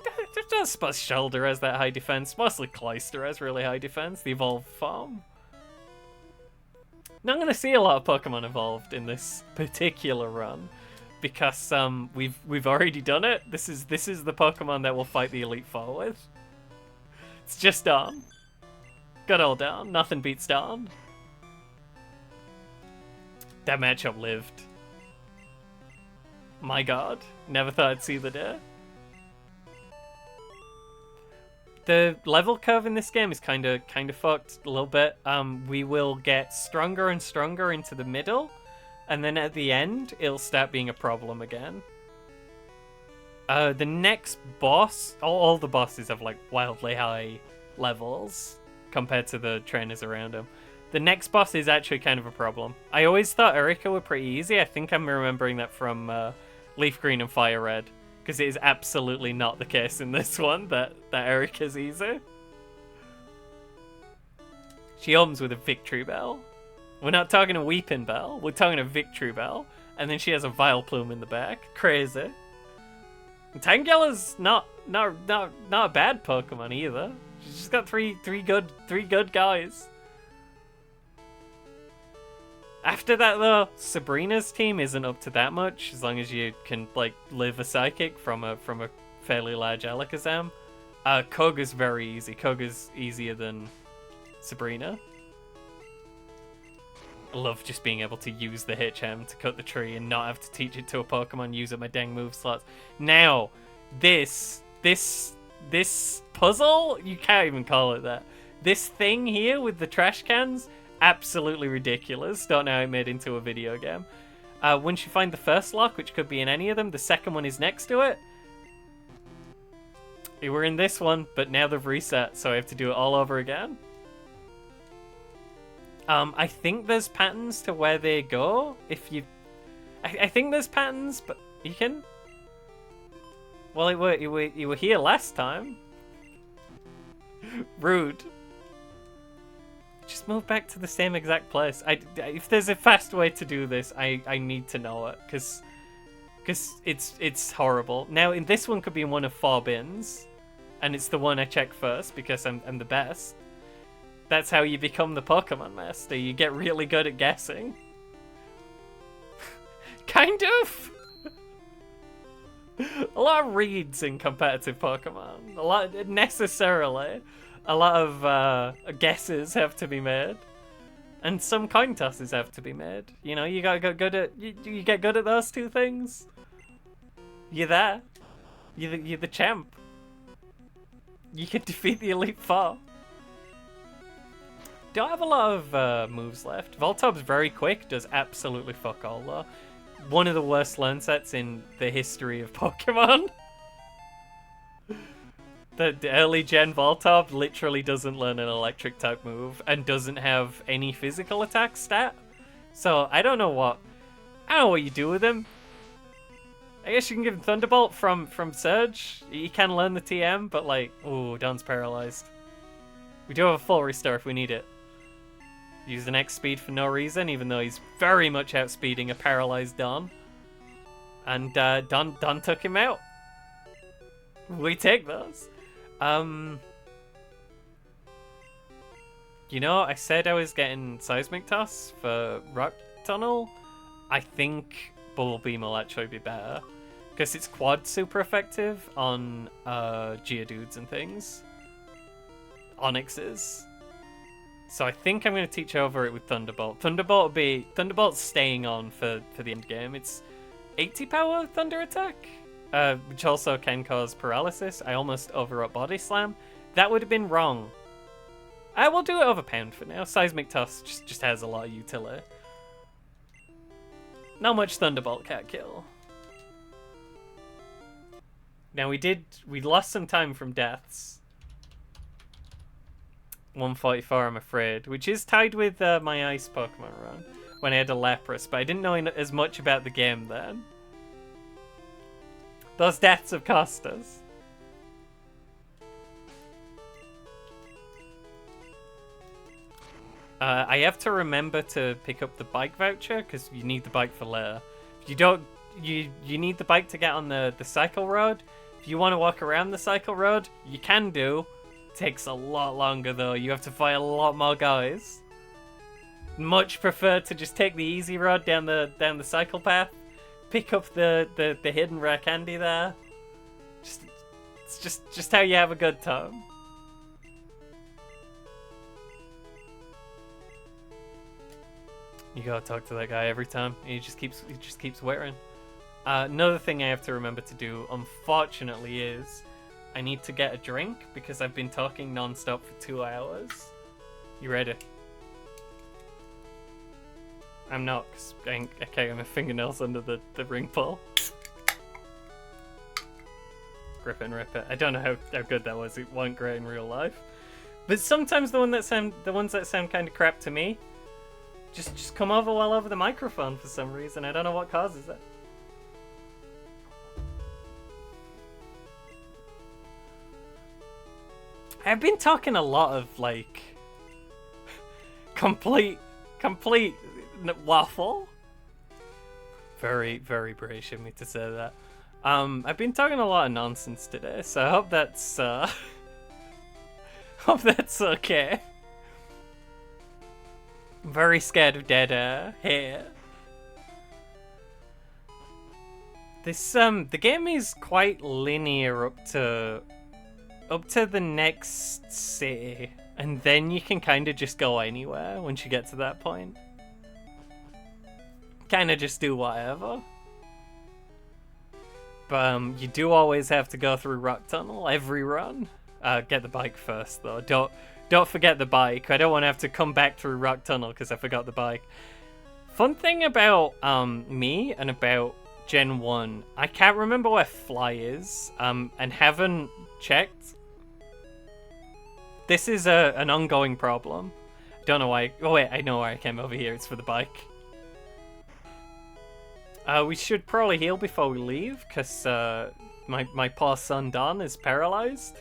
I don't suppose Shellder has that high defense. Mostly Cloyster has really high defense. The evolved form. Not going to see a lot of Pokemon evolved in this particular run, because we've already done it. This is the Pokemon that we'll fight the Elite Four with. It's just Dawn. Good old Dawn. Nothing beats Dawn. That matchup lived. My god. Never thought I'd see the day. The level curve in this game is kind of fucked a little bit. We will get stronger and stronger into the middle, and then at the end, it'll start being a problem again. The next boss, all the bosses have like wildly high levels compared to the trainers around them. The next boss is actually kind of a problem. I always thought Erika were pretty easy. I think I'm remembering that from Leaf Green and Fire Red. Because it is absolutely not the case in this one that Erika's easy. She opens with a Victory Bell. We're not talking a Weeping Bell, we're talking a Victory Bell. And then she has a Vileplume in the back. Crazy. And Tangela's not a bad Pokemon either. She's just got three good guys. After that, though, Sabrina's team isn't up to that much, as long as you can like live a Psychic from a fairly large Alakazam. Koga's very easy. Koga's easier than Sabrina. I love just being able to use the HM to cut the tree and not have to teach it to a Pokemon, use up my dang move slots. Now, this puzzle, you can't even call it that. This thing here with the trash cans, absolutely ridiculous. Don't know how it made into a video game. Once you find the first lock, which could be in any of them, the second one is next to it. We were in this one, but now they've reset, so I have to do it all over again. I think there's patterns to where they go. If you, I think there's patterns, but you can. Well, you were here last time. Rude. Just move back to the same exact place. If there's a fast way to do this, I need to know it, because it's horrible. Now, in this one could be in one of 4 bins, and it's the one I check first because I'm the best. That's how you become the Pokemon Master. You get really good at guessing. Kind of. A lot of reads in competitive Pokemon. A lot of guesses have to be made, and some coin tosses have to be made. You know, you gotta get good at you get good at those 2 things. You're there. You're the champ. You can defeat the Elite Four. Don't have a lot of moves left. Voltorb's very quick, does absolutely fuck all though. One of the worst learn sets in the history of Pokemon. The early gen Voltorb literally doesn't learn an electric type move and doesn't have any physical attack stat. So I don't know what you do with him. I guess you can give him Thunderbolt from Surge. He can learn the TM, but like, ooh, Don's paralyzed. We do have a full restore if we need it. Use the next speed for no reason, even though he's very much outspeeding a paralyzed Don. And Don took him out. We take those. You know, I said I was getting Seismic Toss for Rock Tunnel. I think Bubble Beam will actually be better, because it's quad super effective on Geodudes and things. Onyxes. So I think I'm going to teach over it with Thunderbolt. Thunderbolt's staying on for the end game. It's 80 power Thunder Attack, which also can cause paralysis. I almost overwrote Body Slam. That would have been wrong. I will do it over Pound for now. Seismic Toss just has a lot of utility. Not much Thunderbolt can't kill. Now we lost some time from deaths. 144, I'm afraid, which is tied with my ice Pokemon run when I had a Lapras, but I didn't know as much about the game then. Those deaths have cost us. I have to remember to pick up the bike voucher, because you need the bike for later. If you don't, you need the bike to get on the cycle road. If you want to walk around the cycle road, you can do. Takes a lot longer though. You have to fight a lot more guys. Much prefer to just take the easy road down the cycle path, pick up the hidden rare candy there. It's just how you have a good time. You gotta talk to that guy every time. He just keeps wearing. Another thing I have to remember to do, unfortunately, is I need to get a drink because I've been talking non-stop for 2 hours. You ready? I'm not, because I can't get my fingernails under the ring pull. Grip it and rip it. I don't know how good that was. It wasn't great in real life. But sometimes the ones that sound kind of crap to me just come over well over the microphone for some reason. I don't know what causes it. I've been talking a lot of like complete waffle. Very, very British of me to say that. I've been talking a lot of nonsense today, so I hope that's hope that's okay. I'm very scared of dead air here. This the game is quite linear up to up to the next city, and then you can kind of just go anywhere once you get to that point. Kind of just do whatever. But you do always have to go through Rock Tunnel every run. Get the bike first though. Don't forget the bike. I don't want to have to come back through Rock Tunnel because I forgot the bike. Fun thing about me and about Gen 1, I can't remember where Fly is, and haven't checked. This is an ongoing problem. Don't know why. Oh wait, I know why I came over here. It's for the bike. We should probably heal before we leave, because my poor son Don is paralyzed.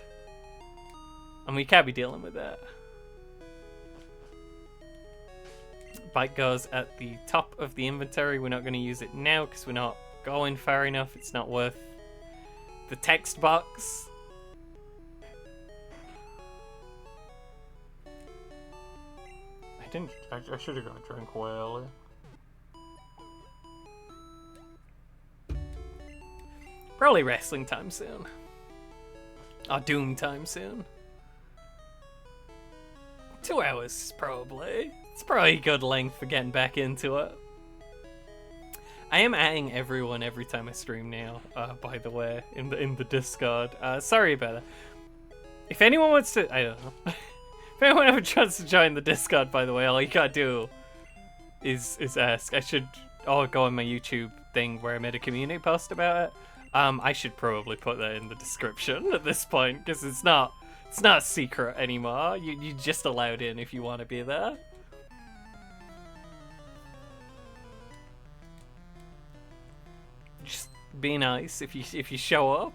And we can't be dealing with that. Bike goes at the top of the inventory. We're not going to use it now, because we're not going far enough. It's not worth the text box. I should have got a drink way earlier. Probably wrestling time soon. Or Doom time soon. 2 hours, probably. It's probably a good length for getting back into it. I am adding everyone every time I stream now, by the way, in the Discord. Sorry about that. If anyone wants to... I don't know. If anyone ever tries to join the Discord, by the way, all you gotta do is ask. I should go on my YouTube thing where I made a community post about it. I should probably put that in the description at this point, because it's not secret anymore. You just allowed in if you want to be there. Just be nice if you show up.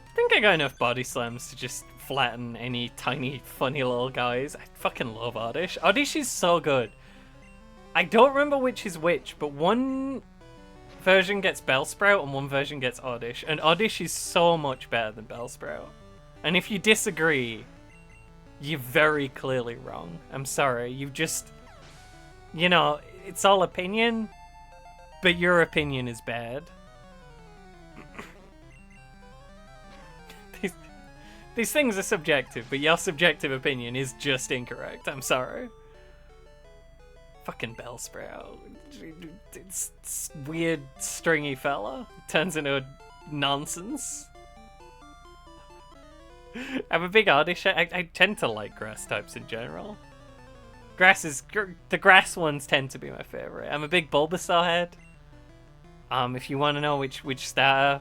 I think I got enough body slams to just flatten any tiny funny little guys. I fucking love Oddish. Oddish is so good. I don't remember which is which, but one version gets Bellsprout and one version gets Oddish, and Oddish is so much better than Bellsprout. And if you disagree, you're very clearly wrong. I'm sorry, you just, you know, it's all opinion, but your opinion is bad. These things are subjective, but your subjective opinion is just incorrect. I'm sorry. Fucking Bellsprout. It's weird, stringy fella. Turns into a nonsense. I'm a big Oddish. I tend to like grass types in general. The grass ones tend to be my favorite. I'm a big Bulbasaur head. If you want to know which starter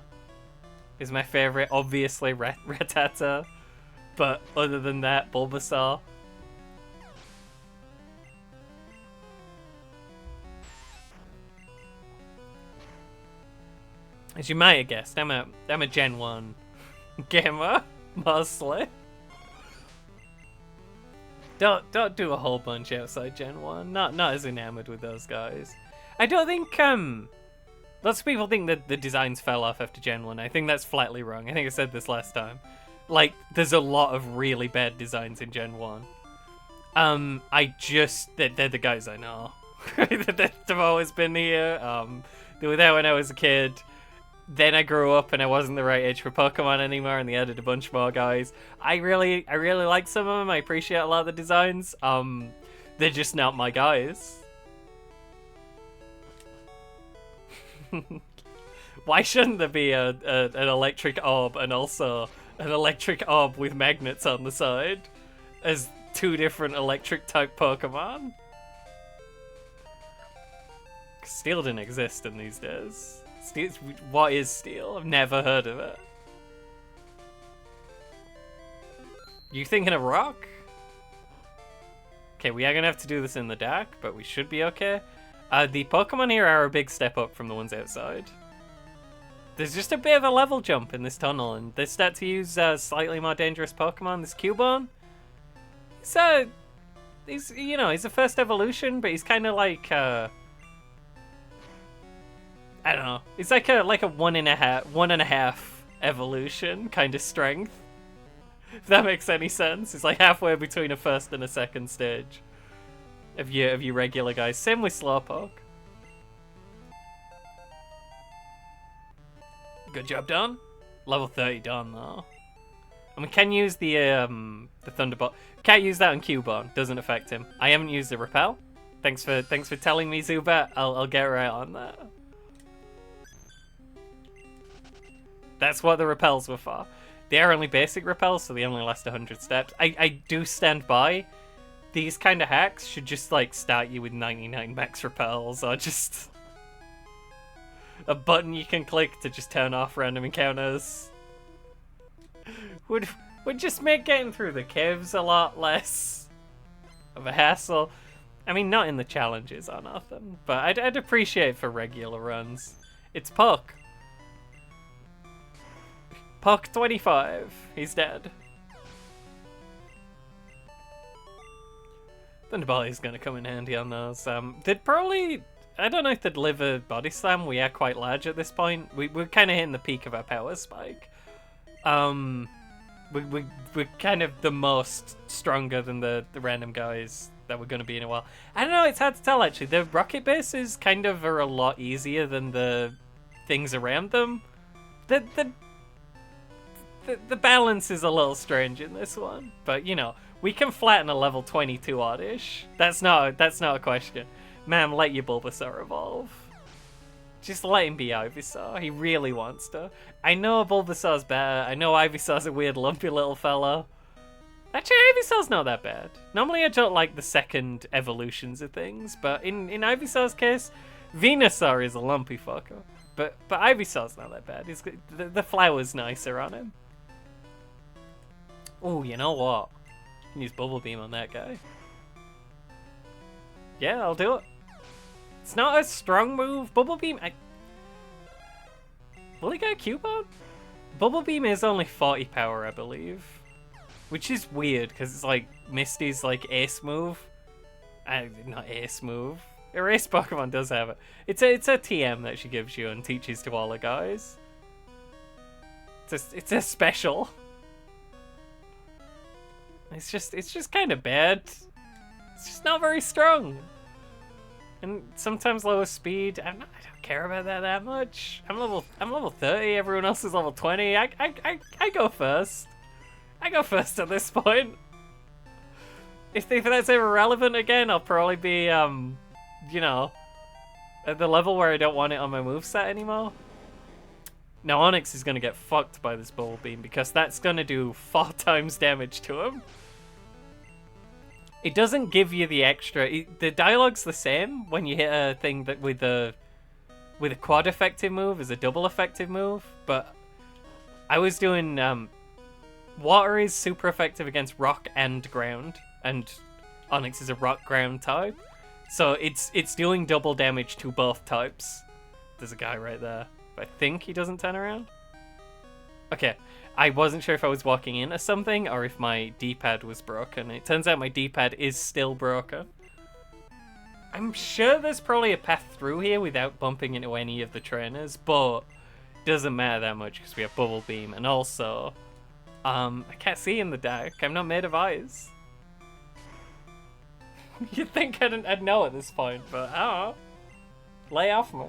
is my favorite, obviously Rattata. But other than that, Bulbasaur. As you might have guessed, I'm a Gen 1 gamer, mostly. Don't do a whole bunch outside Gen 1. Not as enamored with those guys. I don't think lots of people think that the designs fell off after Gen 1. I think that's flatly wrong. I think I said this last time. Like, there's a lot of really bad designs in Gen 1. They're the guys I know. They've always been here. They were there when I was a kid. Then I grew up and I wasn't the right age for Pokemon anymore, and they added a bunch more guys. I really like some of them. I appreciate a lot of the designs. They're just not my guys. Why shouldn't there be an electric orb and also an electric orb with magnets on the side as two different electric type Pokemon? Steel didn't exist in these days. What is Steel? I've never heard of it. You thinking of Rock? Okay, we are gonna have to do this in the dark, but we should be okay. The Pokemon here are a big step up from the ones outside. There's just a bit of a level jump in this tunnel, and they start to use slightly more dangerous Pokemon. This Cubone, he's a first evolution, but he's kind of like I don't know. It's like a 1.5 evolution kind of strength. If that makes any sense. It's like halfway between a first and a second stage of your regular guys. Same with Slowpoke. Good job done. Level 30 done though. And we can use the Thunderbolt. Can't use that on Cubone. Doesn't affect him. I haven't used the Repel. Thanks for telling me, Zubat. I'll get right on that. That's what the repels were for. They are only basic repels, so they only last 100 steps. I do stand by. These kind of hacks should just like start you with 99 max repels, or just a button you can click to just turn off random encounters. Would just make getting through the caves a lot less of a hassle. I mean, not in the challenges or nothing, but I'd appreciate for regular runs. It's Puck. Puck 25. He's dead. Thunderbolt is going to come in handy on those. They'd probably... I don't know if they'd live a body slam. We are quite large at this point. We're kind of hitting the peak of our power spike. We're kind of the most stronger than the random guys that we're going to be in a while. I don't know, it's hard to tell actually. The rocket bases kind of are a lot easier than the things around them. The balance is a little strange in this one, but you know, we can flatten a level 22 oddish. That's not a question. Ma'am, let your Bulbasaur evolve. Just let him be Ivysaur. He really wants to. I know Bulbasaur's better. I know Ivysaur's a weird lumpy little fella. Actually, Ivysaur's not that bad. Normally I don't like the second evolutions of things, but in Ivysaur's case, Venusaur is a lumpy fucker. But Ivysaur's not that bad. The flower's nicer on him. Oh, you know what? I can use Bubble Beam on that guy. Yeah, I'll do it. It's not a strong move. Bubble Beam... Will he get Cubone? Bubble Beam is only 40 power, I believe. Which is weird, because it's like Misty's like ace move. Not ace move. Erase Pokemon does have it. It's a TM that she gives you and teaches to all the guys. It's a special. It's just kind of bad. It's just not very strong. And sometimes lower speed. I don't care about that much. I'm level 30. Everyone else is level 20. I go first. I go first at this point. If that's ever relevant again, I'll probably be you know, at the level where I don't want it on my moveset anymore. Now Onix is gonna get fucked by this Bubble Beam because that's gonna do 4 times damage to him. It doesn't give you the extra. The dialogue's the same when you hit a thing that with a quad effective move as a double effective move, but I was doing water is super effective against rock and ground, and Onix is a rock ground type, so it's doing double damage to both types. There's a guy right there, but I think he doesn't turn around. Okay. I wasn't sure if I was walking into something or if my D-pad was broken. It turns out my D-pad is still broken. I'm sure there's probably a path through here without bumping into any of the trainers, but doesn't matter that much because we have Bubble Beam, and also I can't see in the dark. I'm not made of eyes. You'd think I'd know at this point, but I don't know. Lay off me.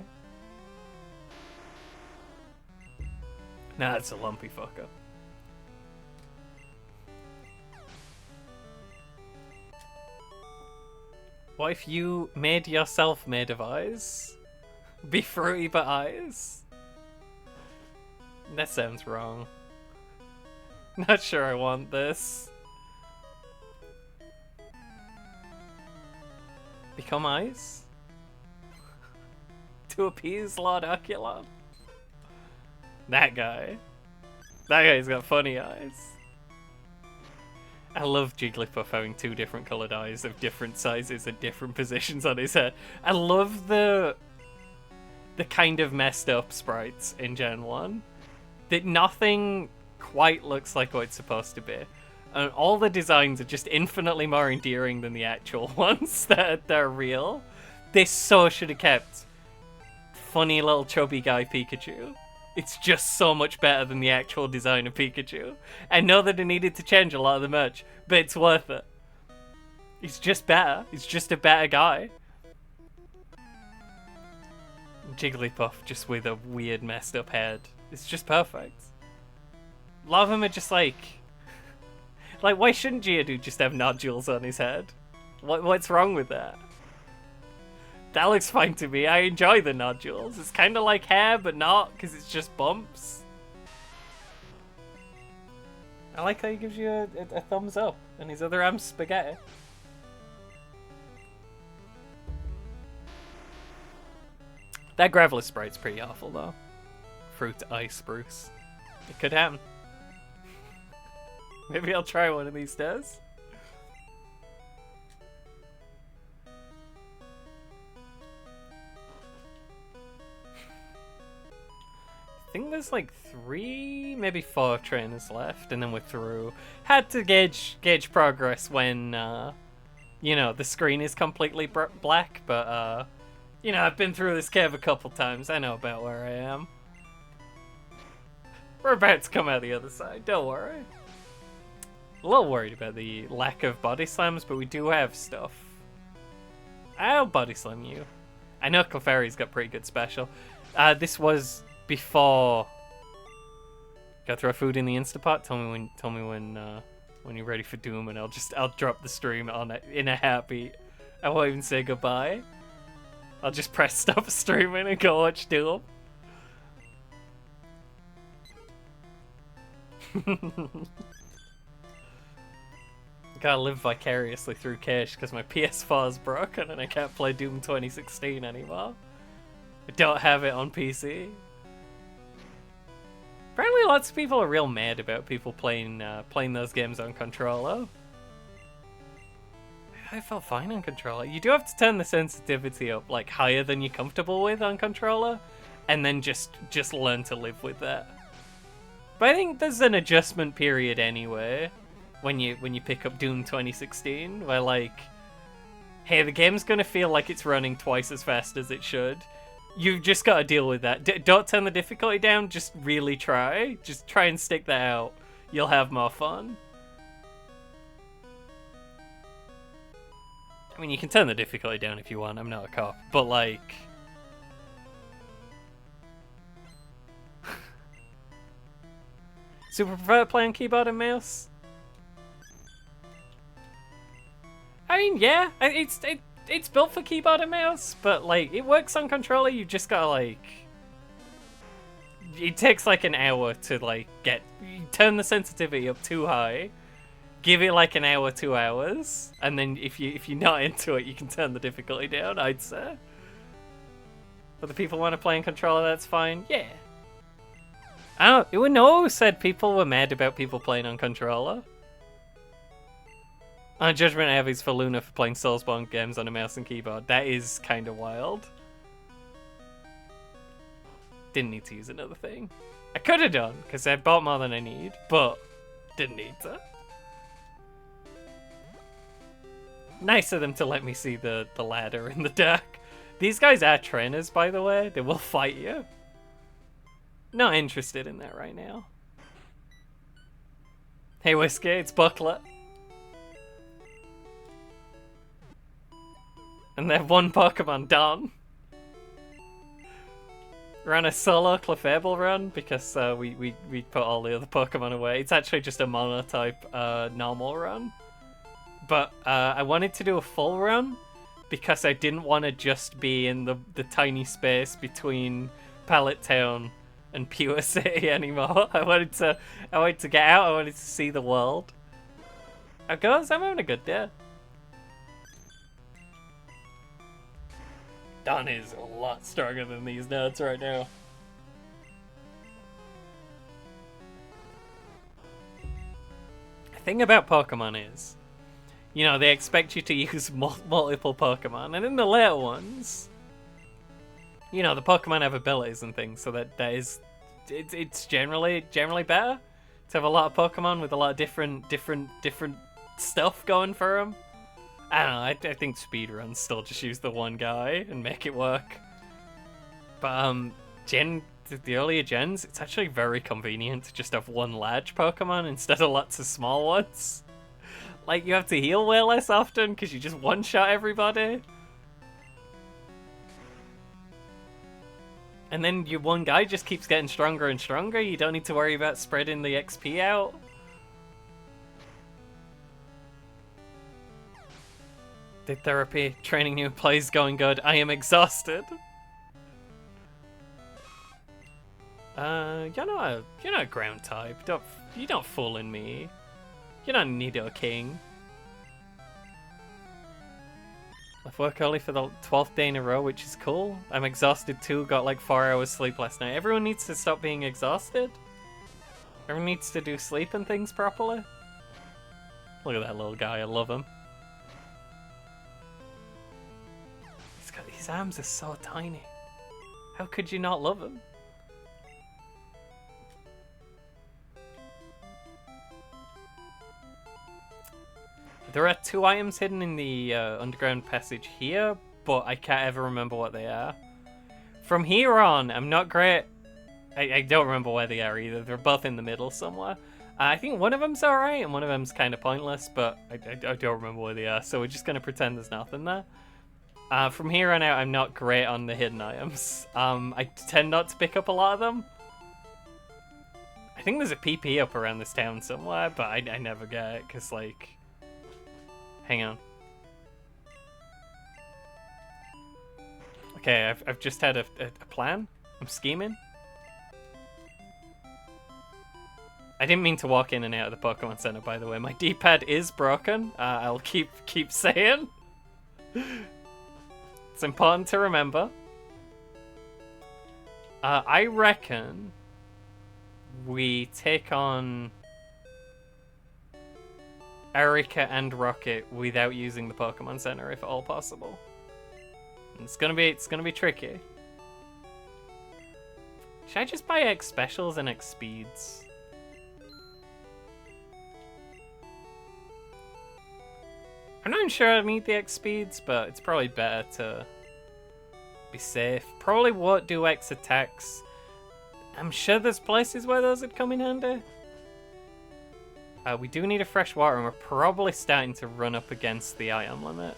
Nah, it's a lumpy fucker. What if you made yourself made of eyes? Be fruity but eyes? That sounds wrong. Not sure I want this. Become eyes? To appease Lord Arculon? That guy. That guy's got funny eyes. I love Jigglypuff having 2 different coloured eyes of different sizes and different positions on his head. I love the kind of messed up sprites in Gen 1. That nothing quite looks like what it's supposed to be. And all the designs are just infinitely more endearing than the actual ones that are real. They so should have kept funny little chubby guy Pikachu. It's just so much better than the actual design of Pikachu. I know that it needed to change a lot of the merch, but it's worth it. He's just better. He's just a better guy. Jigglypuff just with a weird messed up head. It's just perfect. A lot of them are just like, why shouldn't Geodude just have nodules on his head? What's wrong with that? That looks fine to me. I enjoy the nodules. It's kind of like hair, but not, because it's just bumps. I like how he gives you a thumbs up, and his other arm's spaghetti. That Graveler sprite's pretty awful, though. Fruit Ice Bruce. It could happen. Maybe I'll try one of these days. I think there's like 3, maybe 4 trainers left, and then we're through. Had to gauge progress when, you know, the screen is completely black, but, you know, I've been through this cave a couple times. I know about where I am. We're about to come out the other side, don't worry. A little worried about the lack of body slams, but we do have stuff. I'll body slam you. I know Clefairy's got pretty good special. This was before. Gotta throw food in the Instapot. Tell me when you're ready for Doom, and I'll drop the stream on it in a heartbeat. I won't even say goodbye. I'll just press stop streaming and go watch Doom. Gotta live vicariously through Cash because my PS4 is broken and I can't play Doom 2016 anymore. I don't have it on PC. Apparently lots of people are real mad about people playing those games on controller. I felt fine on controller. You do have to turn the sensitivity up like higher than you're comfortable with on controller, and then just learn to live with that. But I think there's an adjustment period anyway. When you pick up Doom 2016, where like, hey, the game's gonna feel like it's running twice as fast as it should. You've just got to deal with that. Don't turn the difficulty down. Just really try. Just try and stick that out. You'll have more fun. I mean, you can turn the difficulty down if you want. I'm not a cop, but like. Super prefer playing keyboard and mouse. I mean, yeah, it's built for keyboard and mouse, but like it works on controller. You just gotta like, it takes like an hour to like you turn the sensitivity up too high, give it like an hour, 2 hours, and then if you're not into it, you can turn the difficulty down. I'd say. But the people want to play in controller, that's fine. Yeah. I don't. It would no said people were mad about people playing on controller. Judgment I have is for Luna for playing Soulsborne games on a mouse and keyboard. That is kind of wild. Didn't need to use another thing. I could have done, because I bought more than I need, but didn't need to. Nice of them to let me see the ladder in the dark. These guys are trainers, by the way. They will fight you. Not interested in that right now. Hey Whiskey, it's Buckler. And they have one Pokemon done. We're on a solo Clefable run because we put all the other Pokemon away. It's actually just a mono-type normal run. But I wanted to do a full run because I didn't want to just be in the tiny space between Pallet Town and Pure City anymore. I wanted to get out. I wanted to see the world. Of course, I'm having a good day. Don is a lot stronger than these nuts right now. The thing about Pokemon is, you know, they expect you to use multiple Pokemon, and in the later ones, you know, the Pokemon have abilities and things, so it's generally better to have a lot of Pokemon with a lot of different stuff going for them. I don't know, I think speedruns still just use the one guy and make it work. But the earlier gens, it's actually very convenient to just have one large Pokemon instead of lots of small ones. Like, you have to heal way less often because you just one-shot everybody. And then your one guy just keeps getting stronger and stronger. You don't need to worry about spreading the XP out. Did therapy, training new plays going good. I am exhausted. You're not a ground type. You're not fooling me. You're not Nido King. I've worked early for the 12th day in a row, which is cool. I'm exhausted too, got like 4 hours sleep last night. Everyone needs to stop being exhausted. Everyone needs to do sleep and things properly. Look at that little guy, I love him. His arms are so tiny. How could you not love him? There are 2 items hidden in the underground passage here, but I can't ever remember what they are. From here on, I'm not great. I don't remember where they are either. They're both in the middle somewhere. I think one of them's alright and one of them's kind of pointless, but I don't remember where they are, so we're just going to pretend there's nothing there. From here on out, I'm not great on the hidden items. I tend not to pick up a lot of them. I think there's a PP up around this town somewhere, but I never get it, because, like... Hang on. Okay, I've just had a plan. I'm scheming. I didn't mean to walk in and out of the Pokemon Center, by the way. My D-pad is broken. I'll keep saying. It's important to remember. I reckon we take on Erika and Rocket without using the Pokemon Center, if at all possible. It's gonna be tricky. Should I just buy X specials and X speeds? I'm not sure I need the X speeds, but it's probably better to be safe. Probably won't do X attacks. I'm sure there's places where those would come in handy. We do need a fresh water, and we're probably starting to run up against the item limit.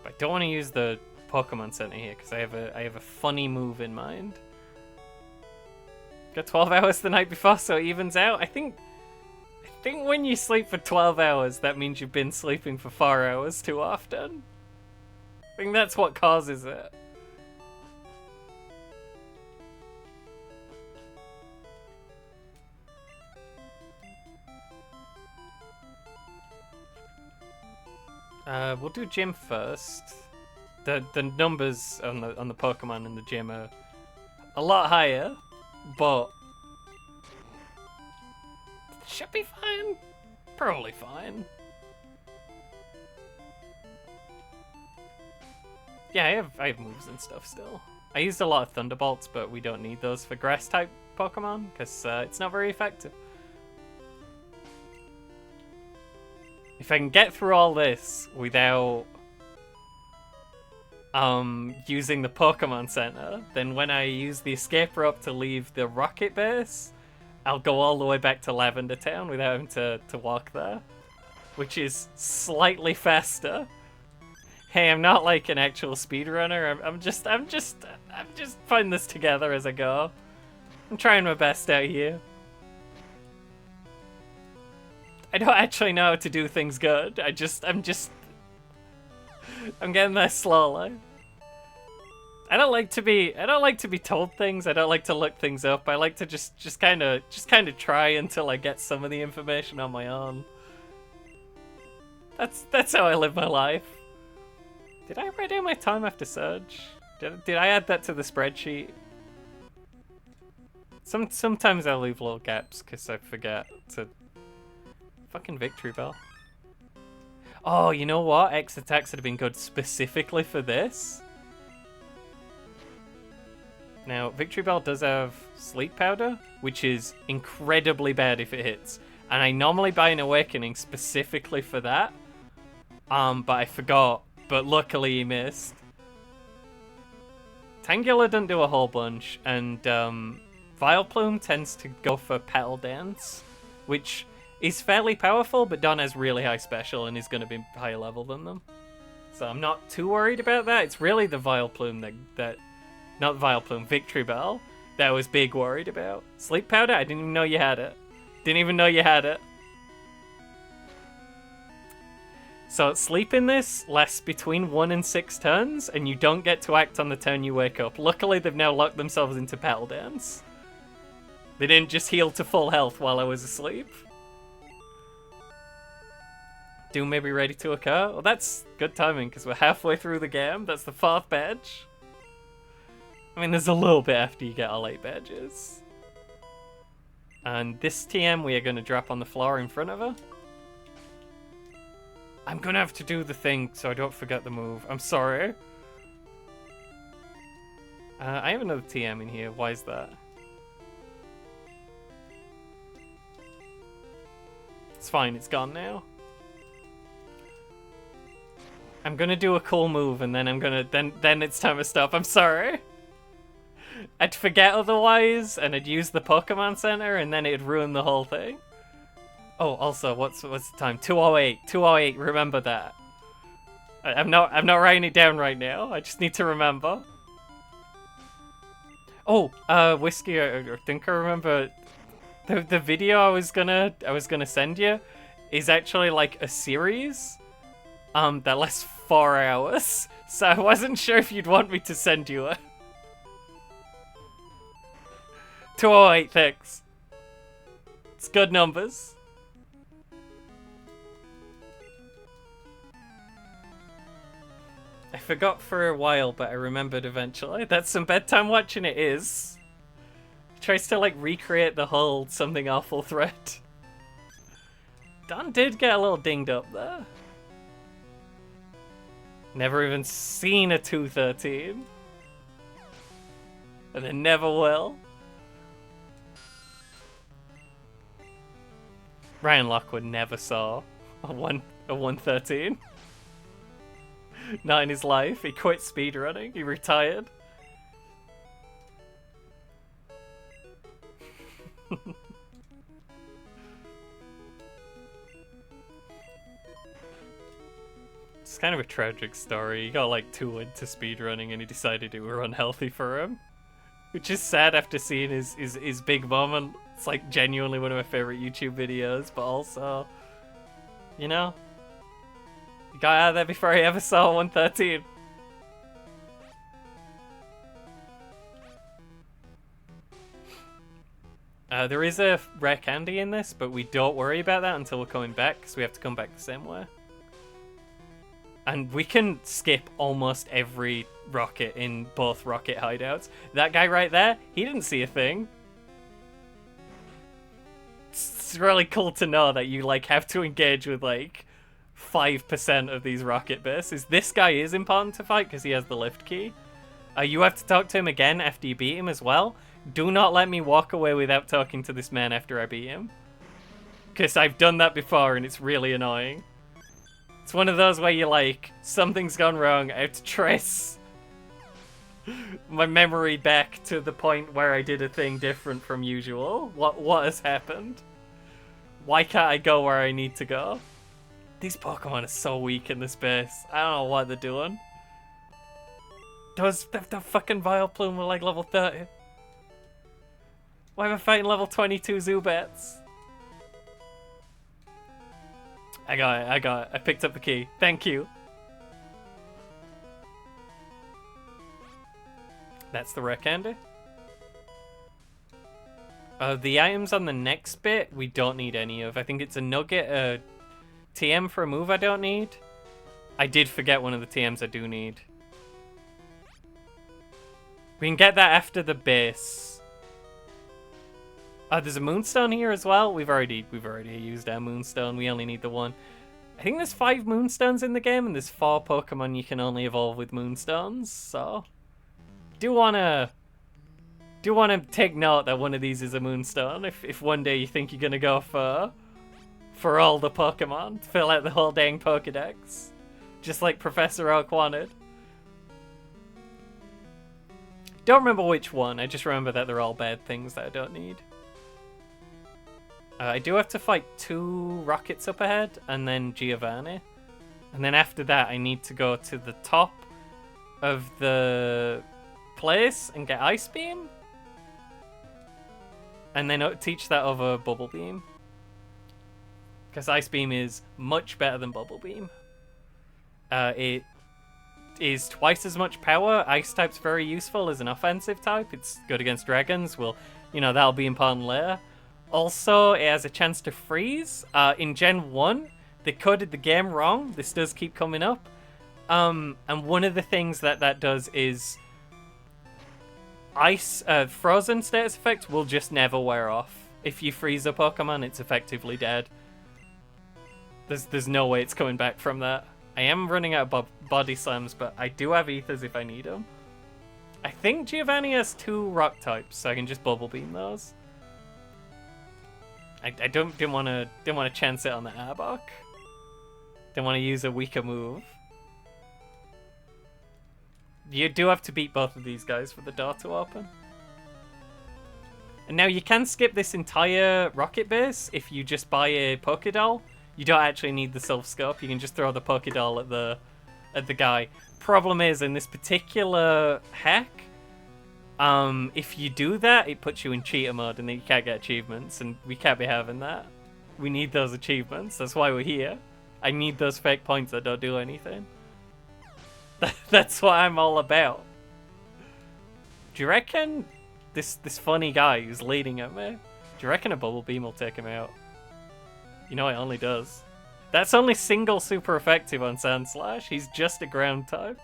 But I don't want to use the Pokemon Center here because I have a funny move in mind. Got 12 hours the night before, so it evens out. I think when you sleep for 12 hours, that means you've been sleeping for 4 hours too often. I think that's what causes it. We'll do gym first. The numbers on the Pokemon in the gym are a lot higher, but should be fine. Probably fine. Yeah, I have moves and stuff still. I used a lot of Thunderbolts, but we don't need those for Grass-type Pokemon because it's not very effective. If I can get through all this without using the Pokemon Center, then when I use the escape rope to leave the Rocket base, I'll go all the way back to Lavender Town without having to walk there, which is slightly faster. Hey, I'm not like an actual speedrunner. I'm just putting this together as I go. I'm trying my best out here. I don't actually know how to do things good. I'm getting there slowly. I don't like to be told things. I don't like to look things up. I like to just kind of try until I get some of the information on my own. That's how I live my life. Did I write down my time after Surge? Did I add that to the spreadsheet? Sometimes I leave little gaps because I forget to. Fucking Victory Bell. Oh, you know what? X attacks would have been good specifically for this. Now, Victory Bell does have Sleep Powder, which is incredibly bad if it hits. And I normally buy an Awakening specifically for that. But I forgot. But luckily he missed. Tangela doesn't do a whole bunch. And Vileplume tends to go for Petal Dance, which is fairly powerful, but Don has really high special and is going to be higher level than them. So I'm not too worried about that. It's really the Vileplume that Not Vileplume, Victory Bell. That I was big worried about. Sleep Powder? I didn't even know you had it. Didn't even know you had it. So sleep in this lasts between 1 and 6 turns, and you don't get to act on the turn you wake up. Luckily, they've now locked themselves into Petal Dance. They didn't just heal to full health while I was asleep. Doom may be ready to occur. Well, that's good timing, because we're halfway through the game. That's the 4th badge. I mean, there's a little bit after you get all 8 badges. And this TM we are going to drop on the floor in front of her. I'm going to have to do the thing so I don't forget the move. I'm sorry. I have another TM in here. Why is that? It's fine. It's gone now. I'm going to do a cool move and then I'm going to... Then it's time to stop. I'm sorry. I'd forget otherwise and I'd use the Pokemon Center and then it'd ruin the whole thing. Oh, also, what's the time? 2:08. 2:08. Remember that. I'm not writing it down right now. I just need to remember. Oh, Whiskey. I think I remember the video I was gonna send you is actually like a series that lasts 4 hours. So I wasn't sure if you'd want me to send you it. 2:08. Thanks. It's good numbers. I forgot for a while, but I remembered eventually. That's some bedtime watching it is. He tries to like recreate the whole something awful threat. Don did get a little dinged up there. Never even seen a 213. And it never will. Ryan Lockwood never saw a 113. Not in his life. He quit speedrunning. He retired. It's kind of a tragic story. He got like too into speedrunning and he decided it were unhealthy for him. Which is sad after seeing his big moment. It's like genuinely one of my favorite YouTube videos, but also, you know, he got out of there before he ever saw 113. There is a rare candy in this, but we don't worry about that until we're coming back, because we have to come back the same way. And we can skip almost every rocket in both rocket hideouts. That guy right there, he didn't see a thing. It's really cool to know that you like have to engage with like 5% of these rocket bases. This guy is important to fight because he has the lift key. You have to talk to him again after you beat him as well. Do not let me walk away without talking to this man after I beat him. Because I've done that before and it's really annoying. It's one of those where you're like, something's gone wrong, I have to trace my memory back to the point where I did a thing different from usual. What has happened? Why can't I go where I need to go? These Pokemon are so weak in this base. I don't know what they're doing. Does the fucking Vileplume were like level 30? Why am I fighting level 22 Zubats? I got it. I picked up the key. Thank you. That's the rare candy. The items on the next bit, we don't need any of. I think it's a nugget, a TM for a move I don't need. I did forget one of the TMs I do need. We can get that after the base. There's a Moonstone here as well. We've already used our Moonstone. We only need the one. I think there's 5 Moonstones in the game, and there's 4 Pokemon you can only evolve with Moonstones. So, do wanna take note that one of these is a Moonstone. If one day you think you're gonna go for all the Pokemon, fill out the whole dang Pokedex, just like Professor Oak wanted. Don't remember which one. I just remember that they're all bad things that I don't need. I do have to fight 2 rockets up ahead, and then Giovanni. And then after that, I need to go to the top of the place and get Ice Beam. And then teach that over Bubble Beam. Because Ice Beam is much better than Bubble Beam. It is twice as much power. Ice type's very useful as an offensive type. It's good against dragons. Well, you know, that'll be important later. Also, it has a chance to freeze. In Gen 1, they coded the game wrong. This does keep coming up. And one of the things that does is ice, frozen status effect will just never wear off. If you freeze a Pokemon, it's effectively dead. There's no way it's coming back from that. I am running out of body slams, but I do have ethers if I need them. I think Giovanni has 2 rock types, so I can just Bubble Beam those. I didn't want to chance it on the Arbok. Didn't want to use a weaker move. You do have to beat both of these guys for the door to open. And now you can skip this entire rocket base if you just buy a Pokédoll. You don't actually need the Silph Scope. You can just throw the Pokédoll at the guy. Problem is, in this particular hack, if you do that, it puts you in cheater mode and then you can't get achievements, and we can't be having that. We need those achievements. That's why we're here. I need those fake points that don't do anything. That's what I'm all about. Do you reckon this funny guy who's leading at me, do you reckon a Bubble Beam will take him out? You know it only does. That's only single super effective on Sandslash. He's just a ground type.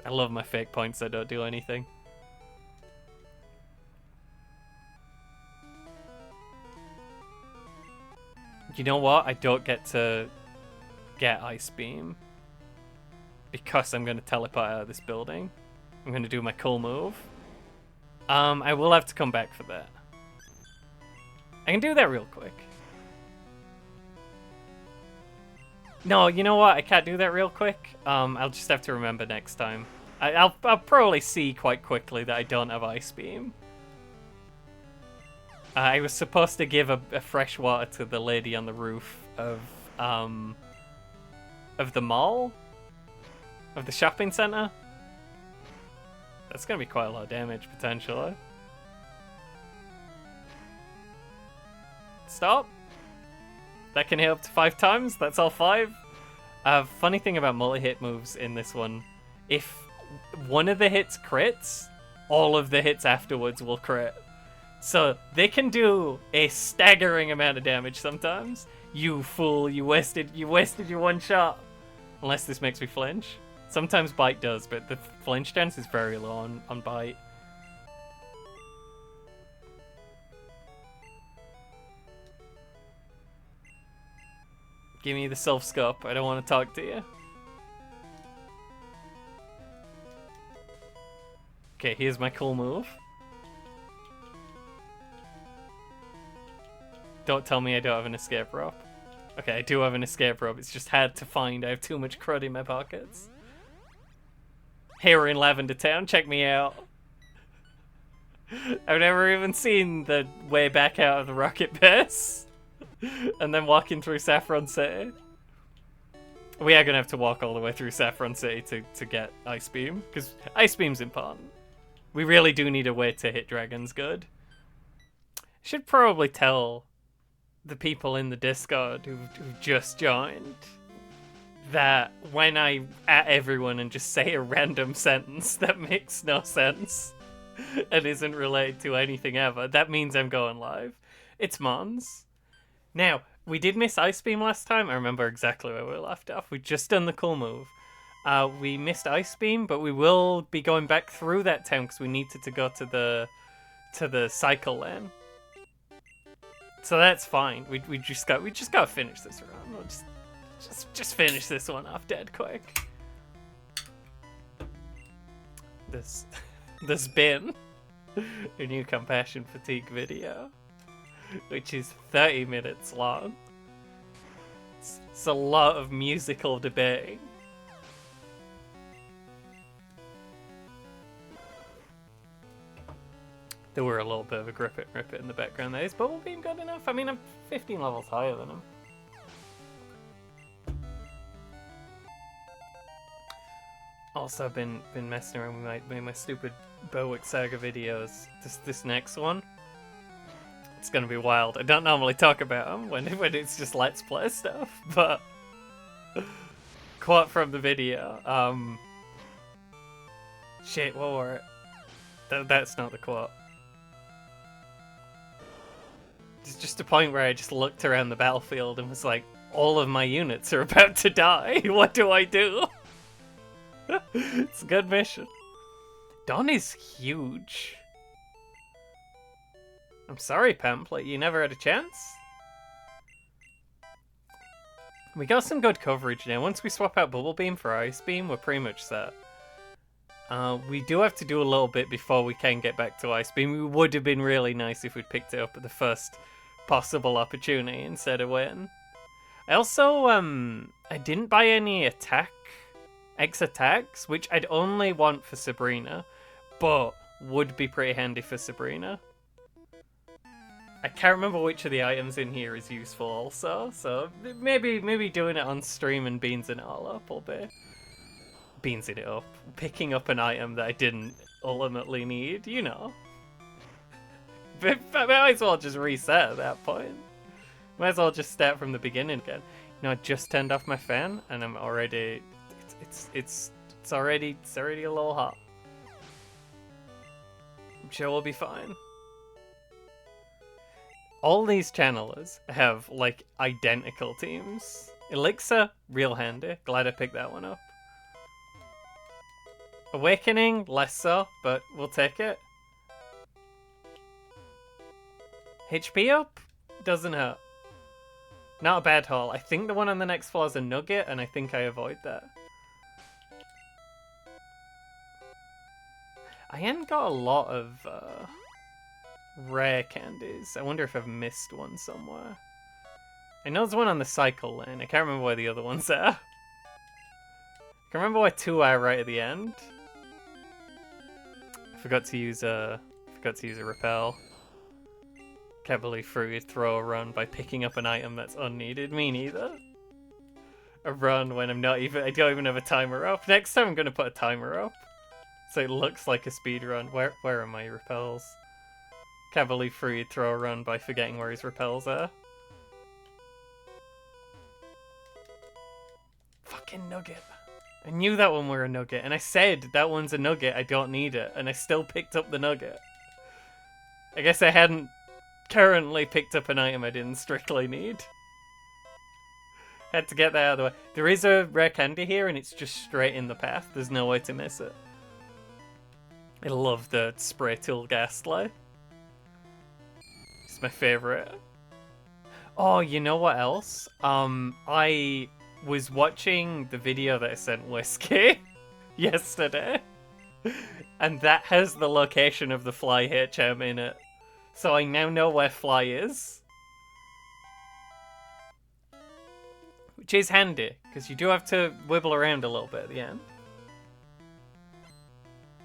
I love my fake points that don't do anything. You know what? I don't get to get Ice Beam because I'm going to teleport out of this building. I'm going to do my cool move. I will have to come back for that. I can do that real quick. No, you know what? I can't do that real quick. I'll just have to remember next time. I'll probably see quite quickly that I don't have Ice Beam. I was supposed to give a fresh water to the lady on the roof of the mall? Of the shopping center? That's gonna be quite a lot of damage, potentially. Stop. That can hit up to 5 times. That's all 5. Funny thing about multi-hit moves in this one, if one of the hits crits, all of the hits afterwards will crit. So they can do a staggering amount of damage sometimes. You fool, you wasted your one shot. Unless this makes me flinch. Sometimes Bite does, but the flinch chance is very low on Bite. Give me the Silph Scope. I don't want to talk to you. Okay, here's my cool move. Don't tell me I don't have an escape rope. Okay, I do have an escape rope. It's just hard to find. I have too much crud in my pockets. Hey, we're in Lavender Town. Check me out. I've never even seen the way back out of the rocket base. And then walking through Saffron City. We are going to have to walk all the way through Saffron City to get Ice Beam. Because Ice Beam's important. We really do need a way to hit dragons good. Should probably tell the people in the Discord who've just joined that when I at everyone and just say a random sentence that makes no sense and isn't related to anything ever, that means I'm going live. It's Mons. Now, we did miss Ice Beam last time. I remember exactly where we left off. We'd just done the cool move. We missed Ice Beam, but we will be going back through that town because we needed to go to the cycle lane. So that's fine. We just gotta finish this round. We'll just finish this one off dead quick. This been a new Compassion Fatigue video, which is 30 minutes long. It's a lot of musical debating. There were a little bit of a grip it, rip it in the background there. Is Bubble Beam good enough? I mean, I'm 15 levels higher than him. Also, I've been messing around with my stupid Berwick Saga videos. This next one, it's gonna be wild. I don't normally talk about them when it's just Let's Play stuff, but quote from the video. Shit, what were it? That's not the quote. It's just a point where I just looked around the battlefield and was like, all of my units are about to die. What do I do? It's a good mission. Dawn is huge. I'm sorry, Pamphlet, you never had a chance? We got some good coverage now. Once we swap out Bubble Beam for Ice Beam, we're pretty much set. We do have to do a little bit before we can get back to Ice Beam. It would have been really nice if we'd picked it up at the first possible opportunity instead of waiting. I also, I didn't buy any X attacks, which I'd only want for Sabrina, but would be pretty handy for Sabrina. I can't remember which of the items in here is useful also, so maybe doing it on stream and beansing it all up will be... Beansing it up. Picking up an item that I didn't ultimately need, you know. But I might as well just reset at that point. Might as well just start from the beginning again. You know, I just turned off my fan and I'm already... It's already a little hot. I'm sure we'll be fine. All these channelers have, like, identical teams. Elixir, real handy. Glad I picked that one up. Awakening, less so, but we'll take it. HP up? Doesn't hurt. Not a bad haul. I think the one on the next floor is a nugget, and I think I avoid that. I haven't got a lot of rare candies. I wonder if I've missed one somewhere. I know there's one on the cycle lane. I can't remember where the other ones are. I can remember where two are right at the end. I forgot to use a repel. Can't believe Fruity throw a run by picking up an item that's unneeded. Me neither. A run when I don't even have a timer up. Next time I'm gonna put a timer up, so it looks like a speed run. Where are my repels? Can't believe Fruity throw a run by forgetting where his repels are. Fucking nugget. I knew that one were a nugget, and I said that one's a nugget, I don't need it, and I still picked up the nugget. I guess I hadn't currently picked up an item I didn't strictly need. Had to get that out of the way. There is a rare candy here, and it's just straight in the path. There's no way to miss it. I love the spray tool Ghastly. It's my favorite. Oh, you know what else? I was watching the video that I sent Whiskey yesterday, and that has the location of the Fly HM in it. So I now know where Fly is. Which is handy, because you do have to wibble around a little bit at the end.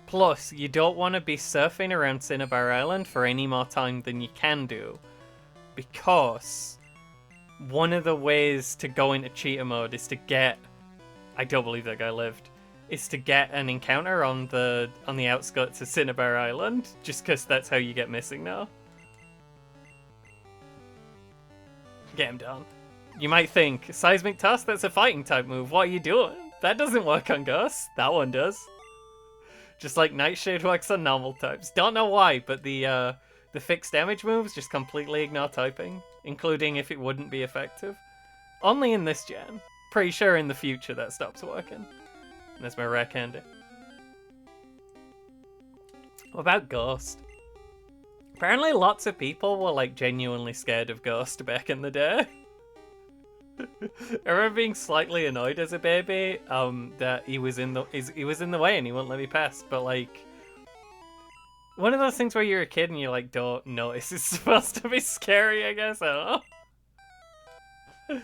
Plus, you don't want to be surfing around Cinnabar Island for any more time than you can do, because one of the ways to go into cheater mode is to get... I don't believe that guy lived. Is to get an encounter on the outskirts of Cinnabar Island, just because that's how you get missing now. Get him down. You might think, Seismic Toss, that's a fighting type move, what are you doing? That doesn't work on Ghosts. That one does. Just like Nightshade works on normal types. Don't know why, but the fixed damage moves just completely ignore typing, including if it wouldn't be effective. Only in this gen. Pretty sure in the future that stops working. And that's my rare candy. What about Ghost? Apparently lots of people were like genuinely scared of Ghost back in the day. I remember being slightly annoyed as a baby that he was in the way and he wouldn't let me pass. But like, one of those things where you're a kid and you like don't notice it's supposed to be scary. I guess I don't know.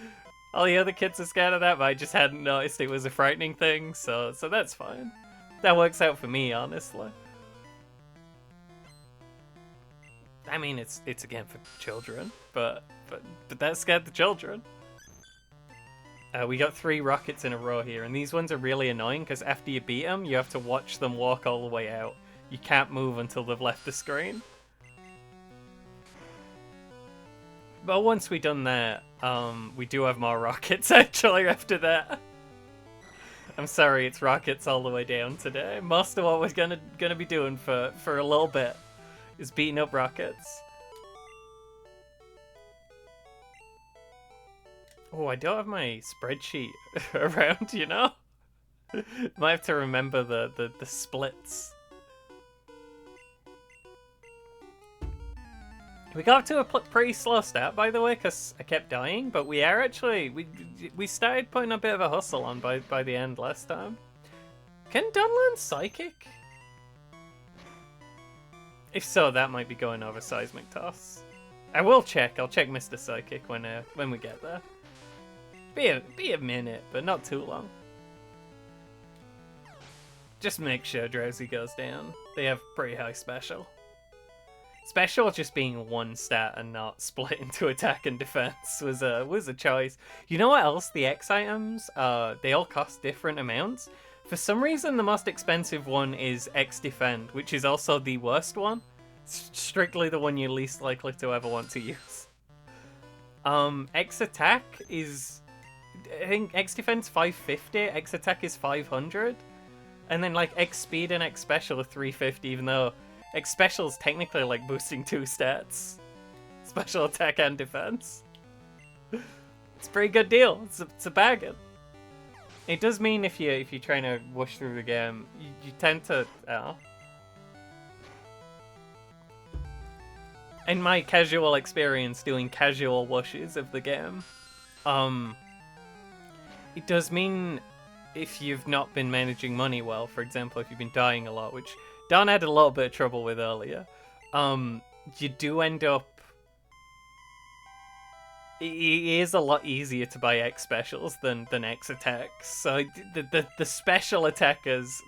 All the other kids are scared of that, but I just hadn't noticed it was a frightening thing. So that's fine. That works out for me, honestly. I mean, it's again for children, but that scared the children. We got 3 rockets in a row here, and these ones are really annoying because after you beat them, you have to watch them walk all the way out. You can't move until they've left the screen. But once we've done that, we do have more rockets actually after that. I'm sorry, it's rockets all the way down today. Most of what we're gonna be doing for a little bit is beating up rockets. Oh, I don't have my spreadsheet around, you know? Might have to remember the splits. We got up to a pretty slow start, by the way, because I kept dying, but we are actually... We started putting a bit of a hustle on by the end last time. Can Don learn Psychic? If so, that might be going over Seismic Toss. I will check. I'll check Mr. Psychic when we get there. Be a minute, but not too long. Just make sure Drowsy goes down. They have pretty high special. Special just being one stat and not split into attack and defense was a choice. You know what else? The X items, they all cost different amounts. For some reason, the most expensive one is X defend, which is also the worst one. It's strictly the one you're least likely to ever want to use. X attack is... I think X defense 550, X attack is 500, and then like X speed and X special are 350, even though X special is technically like boosting 2 stats, special attack and defense. It's a pretty good deal. It's a bargain. It does mean if you're trying to whoosh through the game, you tend to. In my casual experience doing casual whooshes of the game, it does mean if you've not been managing money well, for example, if you've been dying a lot, which Don had a little bit of trouble with earlier, you do end up... It is a lot easier to buy X specials than X attacks. So the special attackers,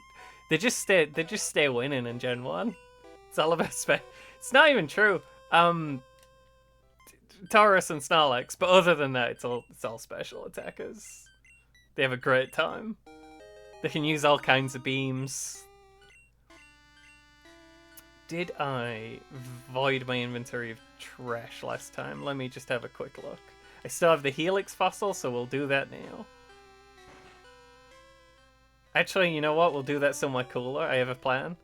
they just stay winning in Gen 1. It's all about It's not even true. Taurus and Snorlax, but other than that, it's all special attackers. They have a great time. They can use all kinds of beams. Did I void my inventory of trash last time? Let me just have a quick look. I still have the Helix fossil, so we'll do that now. Actually, you know what? We'll do that somewhere cooler. I have a plan.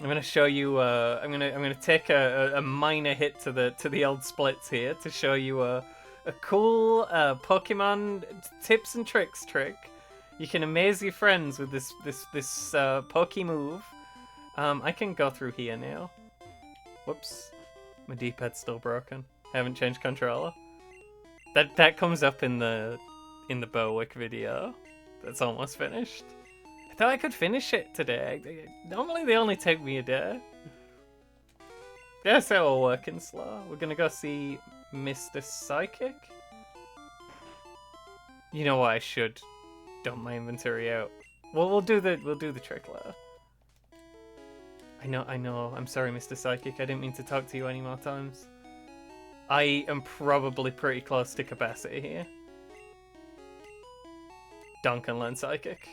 I'm gonna show you. I'm gonna take a minor hit to the old splits here to show you a cool Pokemon tips and tricks trick. You can amaze your friends with this Poke move. I can go through here now. Whoops, my D-pad's still broken. I haven't changed controller. That comes up in the Berwick video. That's almost finished. I thought I could finish it today. Normally they only take me a day. That's how we're working slow. We're gonna go see Mr. Psychic. You know what? I should dump my inventory out. Well, we'll do the trick later. I know. I'm sorry, Mr. Psychic. I didn't mean to talk to you any more times. I am probably pretty close to capacity here. Don can learn Psychic.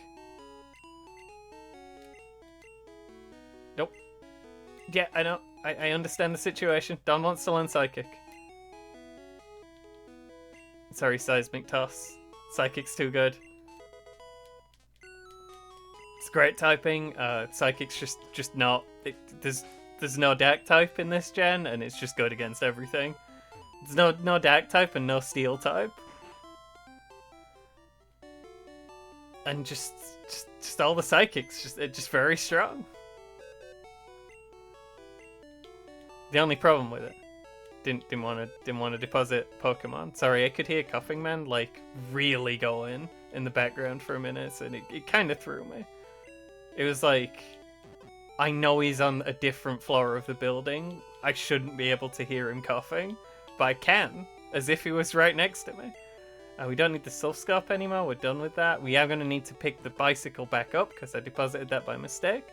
Nope. Yeah, I know. I understand the situation. Don wants to learn Psychic. Sorry, Seismic Toss. Psychic's too good. It's great typing. Psychic's just not... There's no Dark type in this gen, and it's just good against everything. There's no Dark type and no Steel type. And just all the Psychics, just very strong. The only problem with it, didn't want to deposit Pokemon. Sorry, I could hear Coughing Man like really going in the background for a minute, and it kind of threw me. It was like, I know he's on a different floor of the building. I shouldn't be able to hear him coughing, but I can, as if he was right next to me. We don't need the Self Scope anymore. We're done with that. We are going to need to pick the bicycle back up because I deposited that by mistake.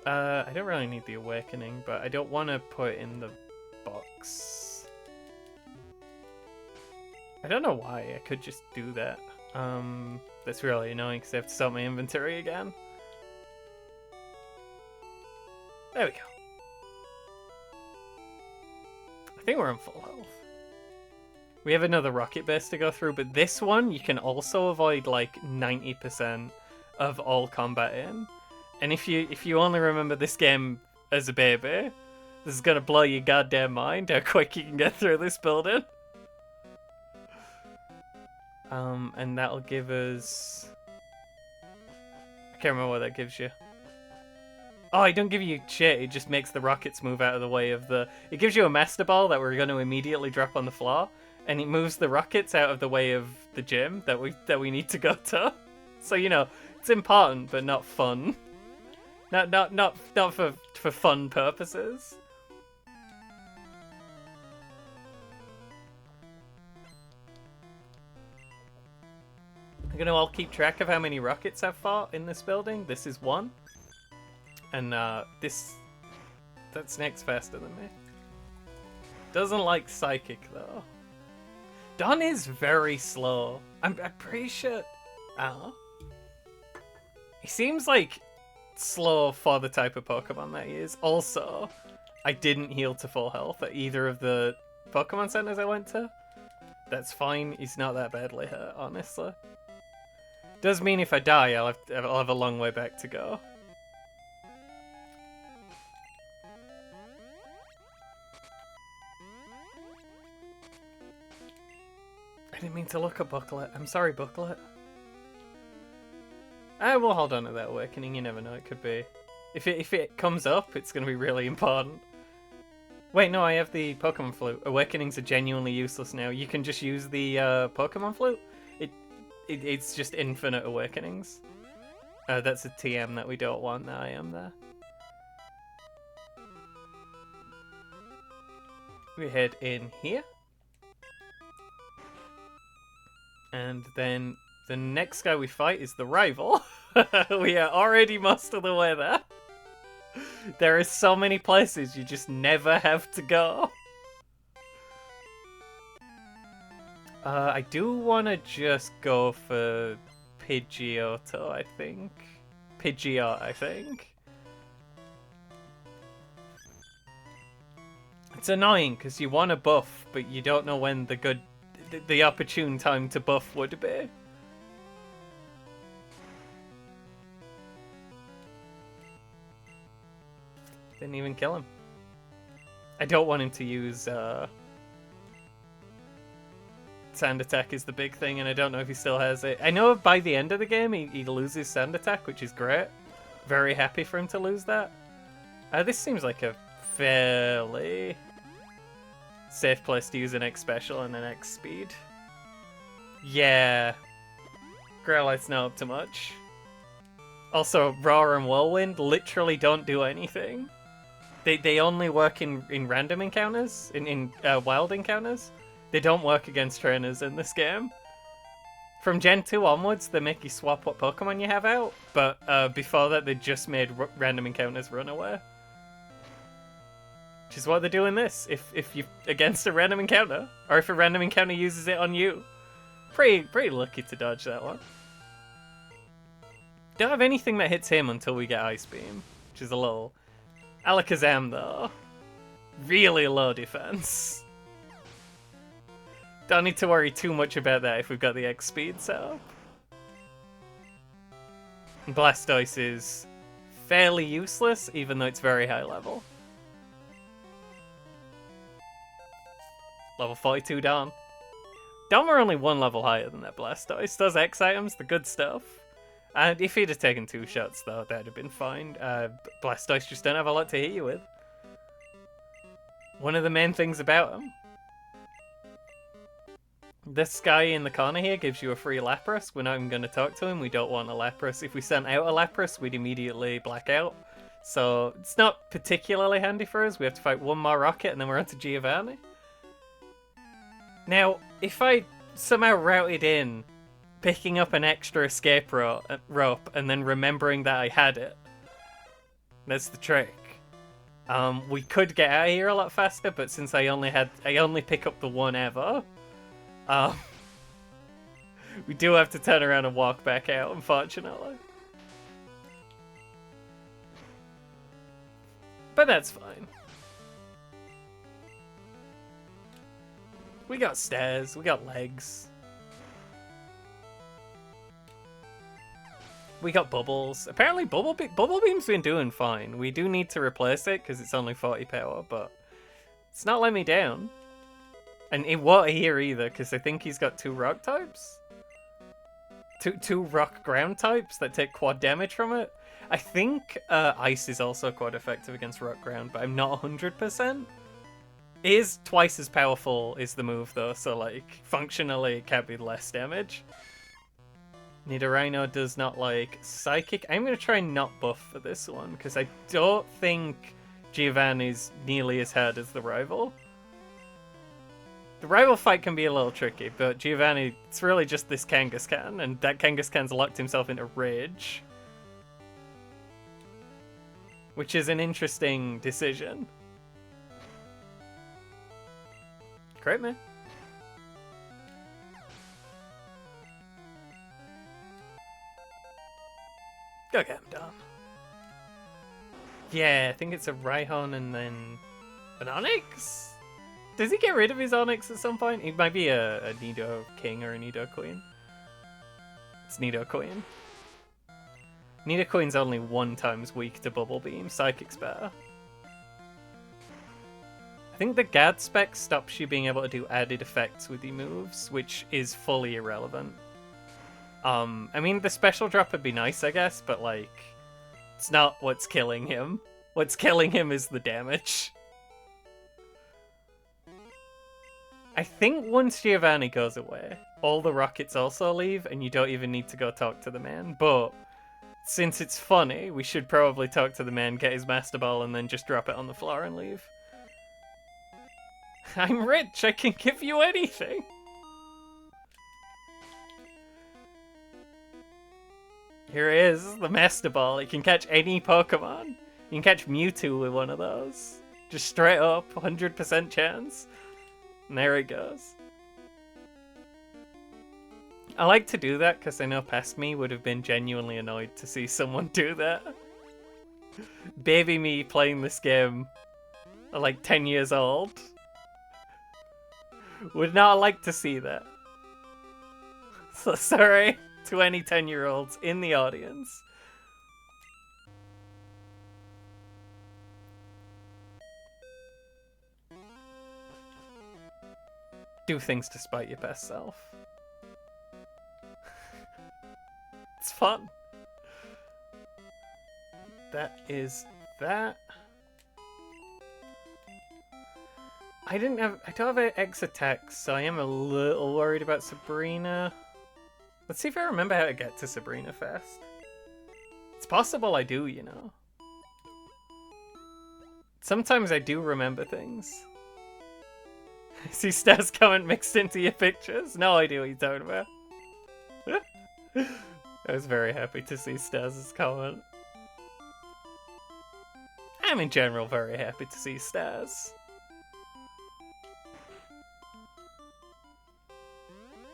I don't really need the Awakening, but I don't want to put it in the box. I don't know why. I could just do that. That's really annoying because I have to start my inventory again. There we go. I think we're on full health. We have another rocket base to go through, but this one you can also avoid like 90% of all combat in. And if you only remember this game as a baby, this is gonna blow your goddamn mind how quick you can get through this building. And that'll give us... I can't remember what that gives you. Oh, it don't give you shit, it just makes the rockets move out of the way of the... It gives you a master ball that we're going to immediately drop on the floor, and it moves the rockets out of the way of the gym that we need to go to. So, you know, it's important, but not fun. Not for fun purposes. I'm gonna all keep track of how many rockets I've fought in this building. This is one. And that snake's faster than me. Doesn't like psychic though. Don is very slow. I'm pretty sure. I don't know. He seems like slow for the type of Pokemon that he is. Also, I didn't heal to full health at either of the Pokemon centers I went to. That's fine. He's not that badly hurt, honestly. Does mean if I die, I'll have a long way back to go. I didn't mean to look at Booklet. I'm sorry, Booklet. I will hold on to that awakening. You never know. It could be. If it comes up, it's going to be really important. Wait, no, I have the Pokemon Flute. Awakenings are genuinely useless now. You can just use the Pokemon Flute. It's just infinite awakenings. That's a TM that we don't want. Now I am there. We head in here. And then the next guy we fight is the rival. We are already most of the way there. There are so many places you just never have to go. I do want to just go for Pidgeotto, I think. Pidgeot, I think. It's annoying because you want to buff, but you don't know when the opportune time to buff would be. Didn't even kill him. I don't want him to use Sand Attack is the big thing, and I don't know if he still has it. I know by the end of the game he loses Sand Attack, which is great. Very happy for him to lose that. This seems like a fairly safe place to use an X Special and an X Speed. Yeah. Growlithe's not up to much. Also, Roar and Whirlwind literally don't do anything. They only work in random encounters, in wild encounters. They don't work against trainers in this game. From Gen 2 onwards, they make you swap what Pokemon you have out, but before that, they just made random encounters run away. Which is what they do in this. If you're against a random encounter, or if a random encounter uses it on you. Pretty lucky to dodge that one. Don't have anything that hits him until we get Ice Beam, which is a little... Alakazam, though. Really low defense. Don't need to worry too much about that if we've got the X speed set up. Blastoise is fairly useless, even though it's very high level. Level 42 Dom. Dom are only one level higher than that Blastoise. Those X items, the good stuff. And if he'd have taken 2 shots, though, that'd have been fine. Blastoise just don't have a lot to hit you with. One of the main things about him. This guy in the corner here gives you a free Lapras. We're not even going to talk to him. We don't want a Lapras. If we sent out a Lapras, we'd immediately black out. So it's not particularly handy for us. We have to fight one more Rocket, and then we're on to Giovanni. Now, if I somehow routed in picking up an extra escape rope and then remembering that I had it, that's the trick. We could get out of here a lot faster, but since I only pick up the one ever, Um, we do have to turn around and walk back out, unfortunately. But that's fine. We got stairs, we got legs. We got bubbles. Apparently Bubble Beam's been doing fine. We do need to replace it because it's only 40 power, but it's not letting me down. And it won't here either because I think he's got 2 rock types. Two rock ground types that take quad damage from it. I think ice is also quite effective against rock ground, but I'm not 100%. It is twice as powerful is the move though, so like functionally it can't be less damage. Nidorino does not like Psychic. I'm going to try and not buff for this one, because I don't think Giovanni's nearly as hard as the rival. The rival fight can be a little tricky, but Giovanni, it's really just this Kangaskhan, and that Kangaskhan's locked himself into Rage. Which is an interesting decision. Crit me. Go get him done. Yeah, I think it's a Rhyhorn and then an Onix? Does he get rid of his Onix at some point? It might be a Nido King or a Nido Queen. It's Nidoqueen. Nidoqueen's only 1 times weak to Bubble Beam. Psychic's better. I think the Gad spec stops you being able to do added effects with your moves, which is fully irrelevant. I mean, the special drop would be nice, I guess, but, like, it's not what's killing him. What's killing him is the damage. I think once Giovanni goes away, all the rockets also leave, and you don't even need to go talk to the man, but since it's funny, we should probably talk to the man, get his Master Ball, and then just drop it on the floor and leave. I'm rich, I can give you anything! Here it is, the Master Ball. It can catch any Pokemon. You can catch Mewtwo with one of those. Just straight up, 100% chance. And there it goes. I like to do that because I know past me would have been genuinely annoyed to see someone do that. Baby me playing this game at like 10 years old would not like to see that. So sorry to any 10-year-olds in the audience. Do things to spite your best self. It's fun. That is that. I don't have an X attack, so I am a little worried about Sabrina. Let's see if I remember how to get to Sabrina fast. It's possible I do, you know. Sometimes I do remember things. I see Stas comment mixed into your pictures. No idea what you're talking about. I was very happy to see Stas' comment. I'm in general very happy to see Stas.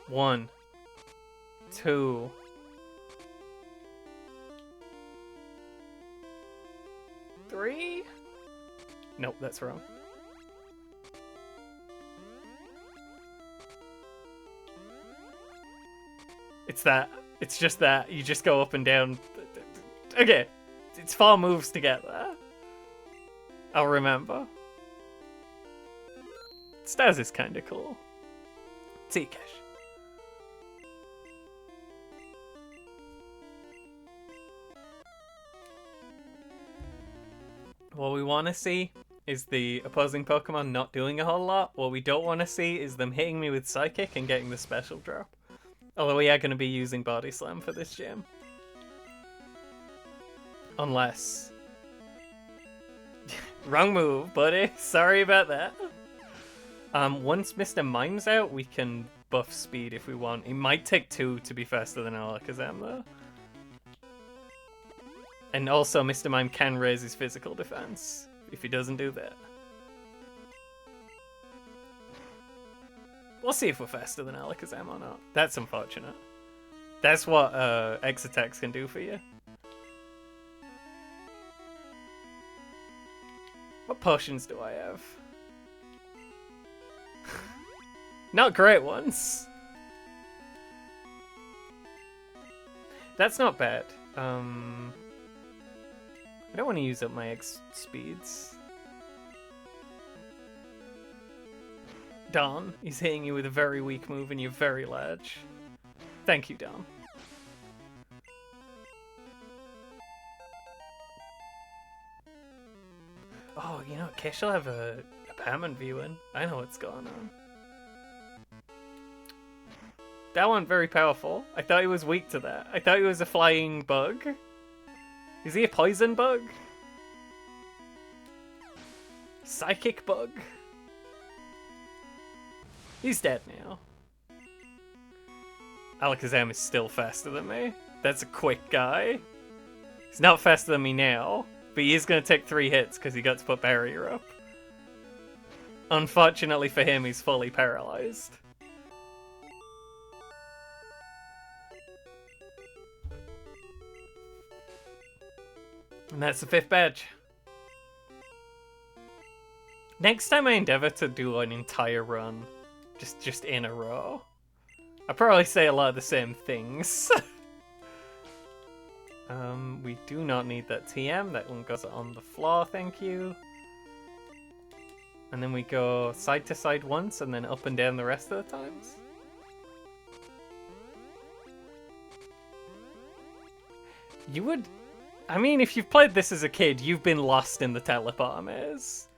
1, 2. Three? Nope, that's wrong. It's that. It's just that. You just go up and down. Okay. It's 4 moves to get there. I'll remember. Stas is kind of cool. Zcash. What we want to see is the opposing Pokemon not doing a whole lot. What we don't want to see is them hitting me with Psychic and getting the special drop. Although we are going to be using Body Slam for this gym. Unless... Wrong move, buddy. Sorry about that. Once Mr. Mime's out, we can buff speed if we want. It might take 2 to be faster than Alakazam, though. And also, Mr. Mime can raise his physical defense if he doesn't do that. We'll see if we're faster than Alakazam or not. That's unfortunate. That's what X attacks can do for you. What potions do I have? Not great ones. That's not bad. I don't want to use up my X speeds. Dawn, he's hitting you with a very weak move and you're very large. Thank you, Dawn. Oh, you know, Kish will have a Batman viewing. I know what's going on. That one very powerful. I thought he was weak to that. I thought he was a flying bug. Is he a poison bug? Psychic bug? He's dead now. Alakazam is still faster than me. That's a quick guy. He's not faster than me now, but he is going to take 3 hits because he got to put barrier up. Unfortunately for him, he's fully paralyzed. And that's the 5th badge. Next time I endeavor to do an entire run, just in a row, I'll probably say a lot of the same things. We do not need that TM. That one goes on the floor, thank you. And then we go side to side once, and then up and down the rest of the times. You would... I mean, if you've played this as a kid, you've been lost in the teleport maze.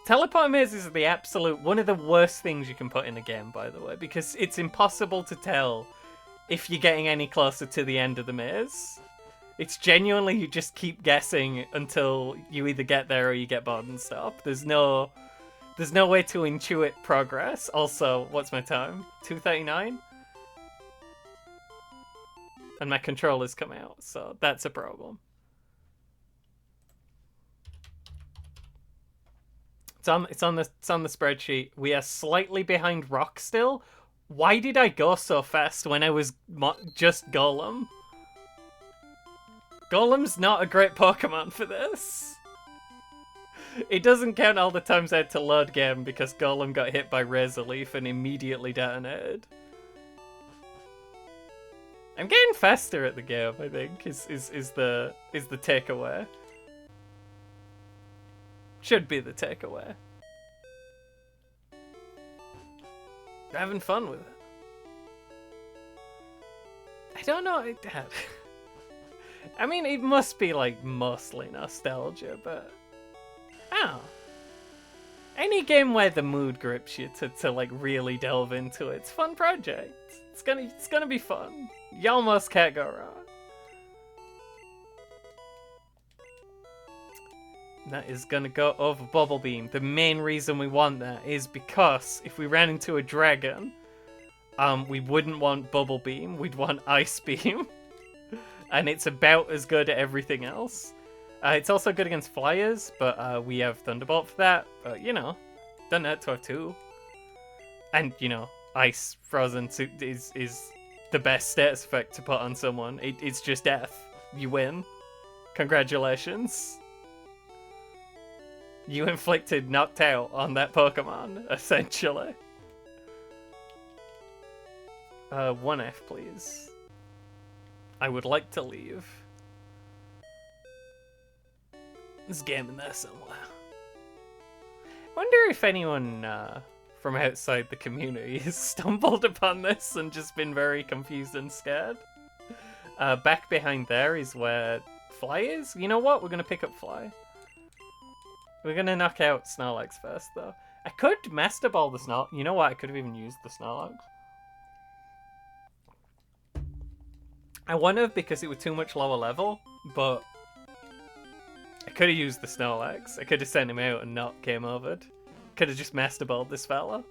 Teleport maze is the absolute... one of the worst things you can put in a game, by the way, because it's impossible to tell if you're getting any closer to the end of the maze. It's genuinely, you just keep guessing until you either get there or you get bored and stop. There's no way to intuit progress. Also, what's my time? 2:39? And my controller's come out, so that's a problem. It's on the spreadsheet. We are slightly behind Rock still. Why did I go so fast when I was just Golem? Golem's not a great Pokemon for this. It doesn't count all the times I had to load game because Golem got hit by Razor Leaf and immediately detonated. I'm getting faster at the game, I think, is the takeaway. Should be the takeaway. Having fun with it. I don't know. I mean, it must be like mostly nostalgia, but oh, any game where the mood grips you to like really delve into it, it's a fun project. It's gonna be fun. You almost can't go wrong. That is gonna go over Bubble Beam. The main reason we want that is because if we ran into a dragon, we wouldn't want Bubble Beam, we'd want Ice Beam. And it's about as good at everything else. It's also good against flyers, but we have Thunderbolt for that. But, you know, doesn't hurt to have 2. And, you know, Ice Frozen is the best status effect to put on someone. It's just death. You win. Congratulations. You inflicted knocked out on that Pokemon, essentially. 1F, please. I would like to leave. There's a game in there somewhere. Wonder if anyone from outside the community has stumbled upon this and just been very confused and scared. Back behind there is where Fly is. You know what? We're going to pick up Fly. We're going to knock out Snorlax first, though. I could Master Ball the Snorlax. You know what? I could have even used the Snorlax. I wouldn't have because it was too much lower level, but I could have used the Snorlax. I could have sent him out and not game overed. Could have just Master Balled this fella.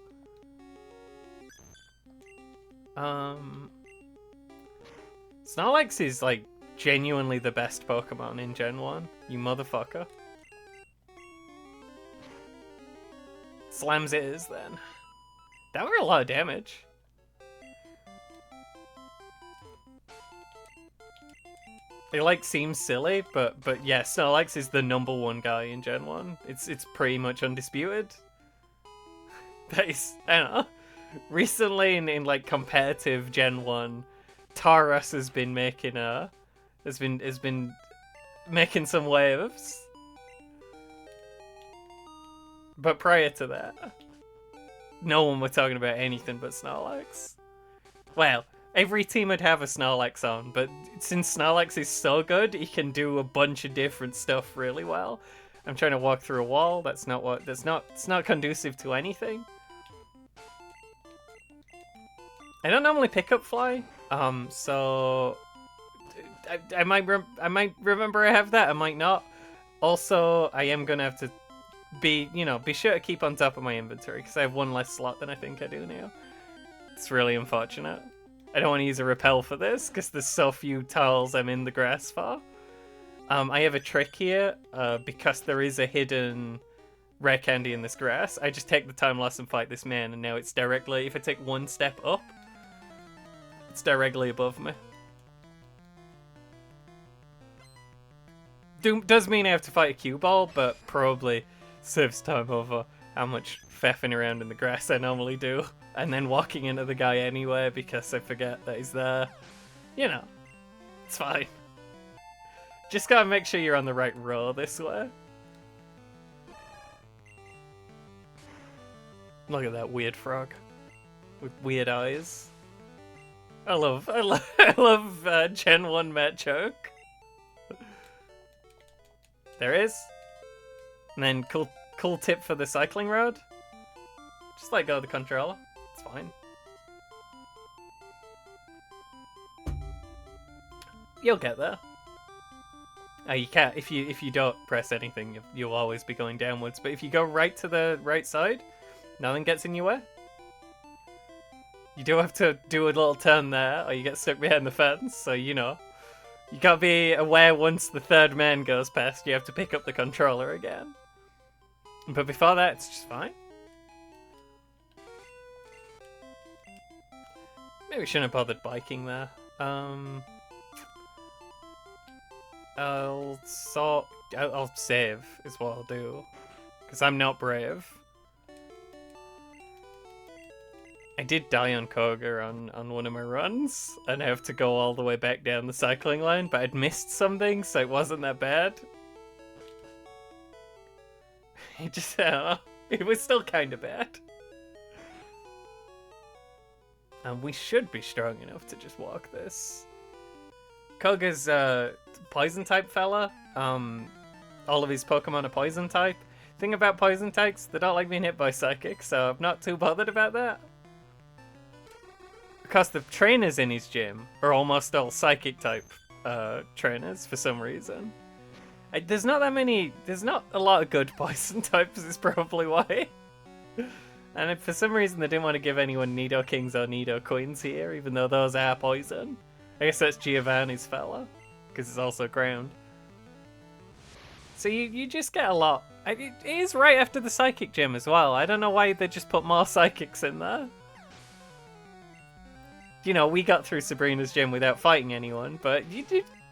Snorlax is like genuinely the best Pokemon in Gen 1. You motherfucker. Slams it is then. That were a lot of damage. It like seems silly, but yeah, Snorlax is the #1 guy in Gen 1. It's pretty much undisputed. That is, I don't know. Recently in like competitive Gen 1, Tauros has been making making some waves. But prior to that, no one was talking about anything but Snorlax. Well, every team would have a Snorlax on, but since Snorlax is so good, he can do a bunch of different stuff really well. I'm trying to walk through a wall. It's not conducive to anything. I don't normally pick up Fly, so I might remember I have that. I might not. Also, I am gonna have to be sure to keep on top of my inventory because I have one less slot than I think I do now. It's really unfortunate. I don't want to use a repel for this because there's so few tiles I'm in the grass for. I have a trick here because there is a hidden rare candy in this grass. I just take the time loss and fight this man, and now it's directly, if I take one step up, it's directly above me. Does mean I have to fight a cue ball, but probably saves time over how much faffing around in the grass I normally do, and then walking into the guy anyway because I forget that he's there. You know, it's fine. Just gotta make sure you're on the right row this way. Look at that weird frog with weird eyes. I love Gen 1 Machoke. There is. And then cool tip for the cycling road. Just let go of the controller. It's fine. You'll get there. You can't if you don't press anything, you'll always be going downwards. But if you go right to the right side, nothing gets in your way. You do have to do a little turn there, or you get stuck behind the fence. So you gotta be aware once the third man goes past, you have to pick up the controller again. But before that, it's just fine. Maybe we shouldn't have bothered biking there. I'll save is what I'll do, because I'm not brave. I did die on Koga on one of my runs, and I have to go all the way back down the cycling line, but I'd missed something, so it wasn't that bad. It was still kind of bad. And we should be strong enough to just walk this. Koga's poison type fella. All of his Pokemon are poison type. Thing about poison types, they don't like being hit by psychic, so I'm not too bothered about that. Because the trainers in his gym are almost all psychic type trainers for some reason. There's not a lot of good poison types, is probably why. And for some reason they didn't want to give anyone Nidokings or Nidoqueens here, even though those are poison. I guess that's Giovanni's fella, because it's also ground. So you just get a lot. It is right after the psychic gym as well. I don't know why they just put more psychics in there. We got through Sabrina's gym without fighting anyone, but you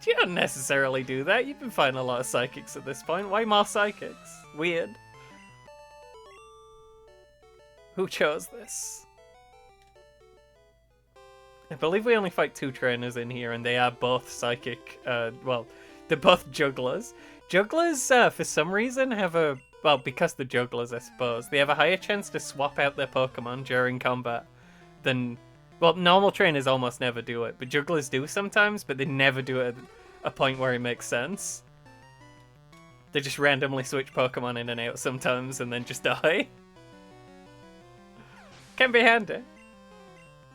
don't necessarily do that. You've been fighting a lot of psychics at this point. Why more psychics? Weird. Who chose this? I believe we only fight 2 trainers in here, and they are both psychic. Well, they're both jugglers. Jugglers, for some reason, have because they're jugglers, I suppose, they have a higher chance to swap out their Pokemon during combat than... Well, normal trainers almost never do it, but jugglers do sometimes, but they never do it at a point where it makes sense. They just randomly switch Pokemon in and out sometimes and then just die. Can be handy.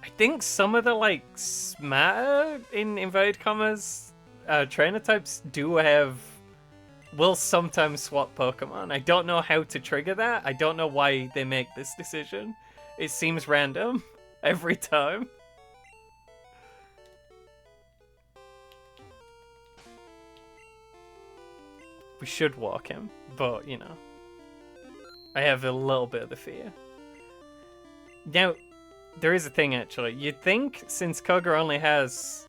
I think some of the, smarter, in inverted commas, trainer types will sometimes swap Pokemon. I don't know how to trigger that. I don't know why they make this decision. It seems random. Every time. We should walk him, but I have a little bit of the fear. Now, there is a thing, actually. You'd think, since Koga only has...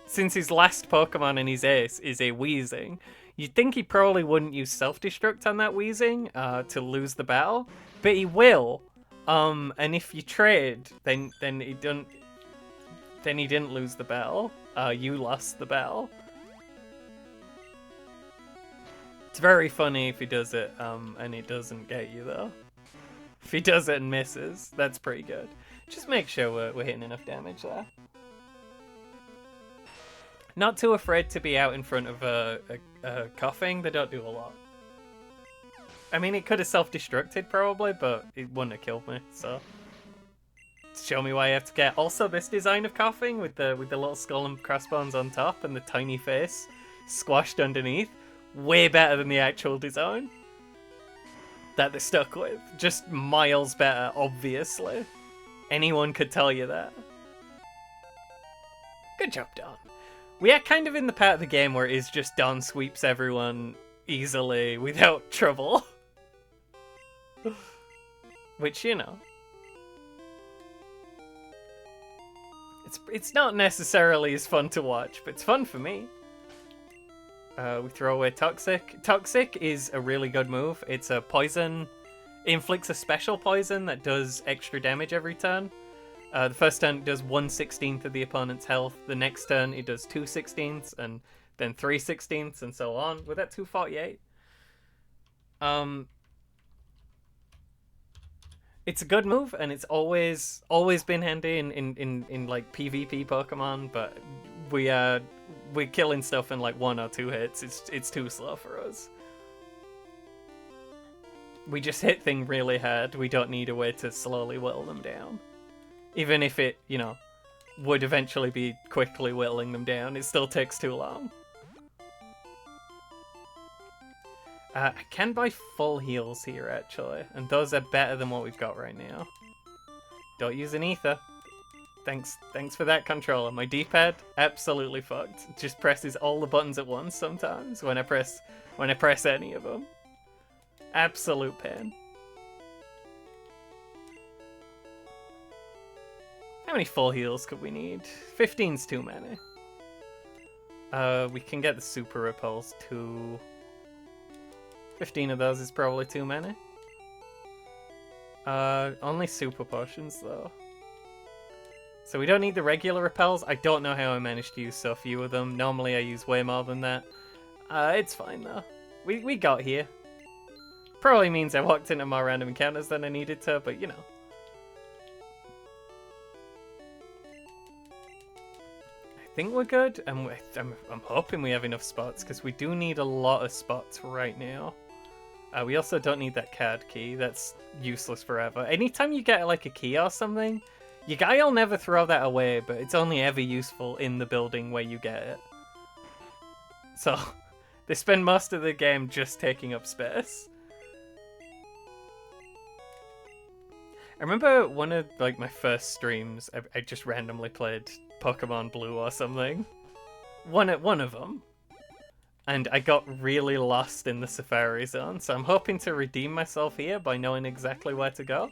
Since his last Pokemon in his ace is a Weezing, you'd think he probably wouldn't use Self-Destruct on that Weezing to lose the battle, but he will. And if you trade, then he didn't lose the battle. You lost the battle. It's very funny if he does it, and it doesn't get you though. If he does it and misses, that's pretty good. Just make sure we're hitting enough damage there. Not too afraid to be out in front of a Coughing. They don't do a lot. I mean, it could have self-destructed probably, but it wouldn't have killed me. So, show me why I have to get. Also, this design of Coughing with the little skull and crossbones on top and the tiny face squashed underneath, way better than the actual design that they're stuck with. Just miles better, obviously. Anyone could tell you that. Good job, Don. We are kind of in the part of the game where it is just Don sweeps everyone easily without trouble. Which, you know, it's not necessarily as fun to watch, but it's fun for me. We throw away Toxic. Toxic is a really good move. It's a poison. It inflicts a special poison that does extra damage every turn. The first turn it does 1/16 of the opponent's health. The next turn it does 2/16, and then 3/16, and so on. We're at 248. It's a good move, and it's always been handy in like PvP Pokemon, but we're killing stuff in like 1 or 2 hits. It's too slow for us. We just hit things really hard. We don't need a way to slowly whittle them down. Even if it, you know, would eventually be quickly whittling them down, it still takes too long. I can buy full heals here, actually, and those are better than what we've got right now. Don't use an ether. Thanks for that, controller. My D-pad, absolutely fucked. It just presses all the buttons at once sometimes when I press any of them. Absolute pain. How many full heals could we need? 15's too many. We can get the Super Repulse too. 15 of those is probably too many. Only Super Potions though. So we don't need the regular repels. I don't know how I managed to use so few of them. Normally I use way more than that. It's fine though. We got here. Probably means I walked into more random encounters than I needed to, but you know. I think we're good, and I'm hoping we have enough spots, because we do need a lot of spots right now. We also don't need that card key. That's useless forever. Anytime you get like a key or something, your guy will never throw that away, but it's only ever useful in the building where you get it. So, they spend most of the game just taking up space. I remember one of like my first streams, I just randomly played Pokemon Blue or something. One of them. And I got really lost in the Safari Zone, so I'm hoping to redeem myself here by knowing exactly where to go.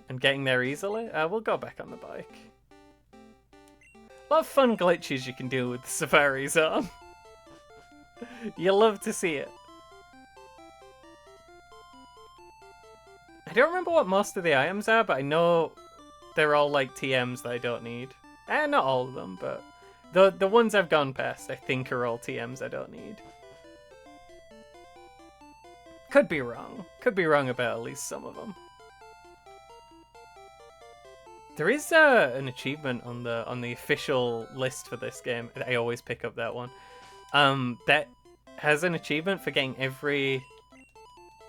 And getting there easily. We'll go back on the bike. A lot of fun glitches you can do with the Safari Zone. You'll love to see it. I don't remember what most of the items are, but I know they're all like TMs that I don't need. Not all of them, but the ones I've gone past I think are all TMs I don't need. Could be wrong. Could be wrong about at least some of them. There is an achievement on the official list for this game. I always pick up that one. That has an achievement for getting every...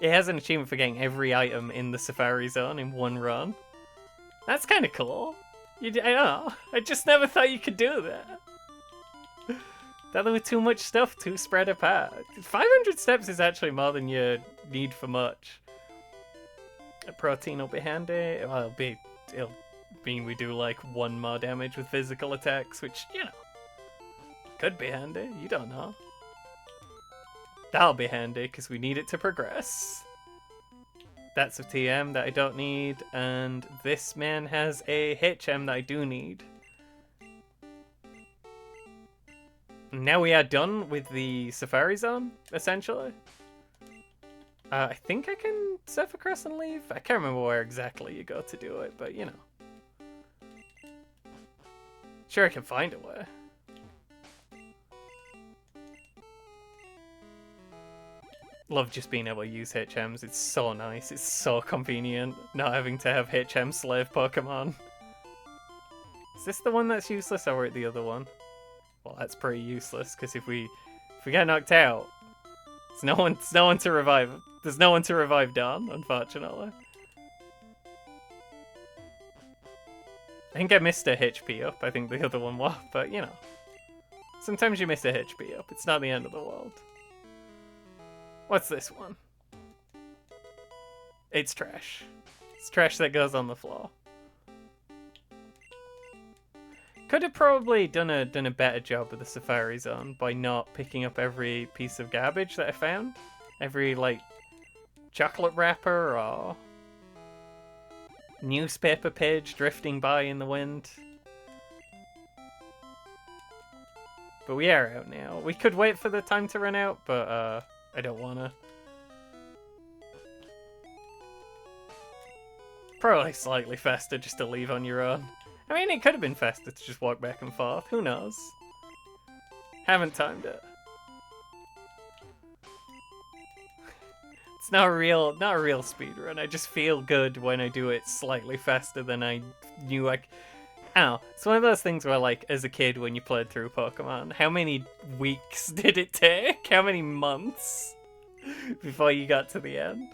It has an achievement for getting every item in the Safari Zone in one run. That's kind of cool. I don't know. I just never thought you could do that. That there were too much stuff too spread apart. 500 steps is actually more than you need for much. A protein will be handy. Well, it'll mean we do like 1 more damage with physical attacks, which, you know, could be handy. You don't know. That'll be handy, because we need it to progress. That's a TM that I don't need, and this man has a HM that I do need. Now we are done with the Safari Zone, essentially. I think I can surf across and leave. I can't remember where exactly you go to do it, but you know. Sure, I can find a way. Love just being able to use HMs. It's so nice. It's so convenient not having to have HM slave Pokemon. Is this the one that's useless, or the other one? Well, that's pretty useless because if we get knocked out, there's no one to revive. There's no one to revive Dawn, unfortunately. I think I missed a HP up. I think the other one was, but you know, sometimes you miss a HP up. It's not the end of the world. What's this one? It's trash. It's trash that goes on the floor. Could have probably done a better job with the Safari Zone by not picking up every piece of garbage that I found. Every, like, chocolate wrapper or newspaper page drifting by in the wind. But we are out now. We could wait for the time to run out, but I don't wanna. Probably slightly faster just to leave on your own. I mean, it could have been faster to just walk back and forth. Who knows? Haven't timed it. It's not a real speed run. I just feel good when I do it slightly faster than I knew I don't know. It's one of those things where, like, as a kid when you played through Pokemon, how many weeks did it take? How many months before you got to the end?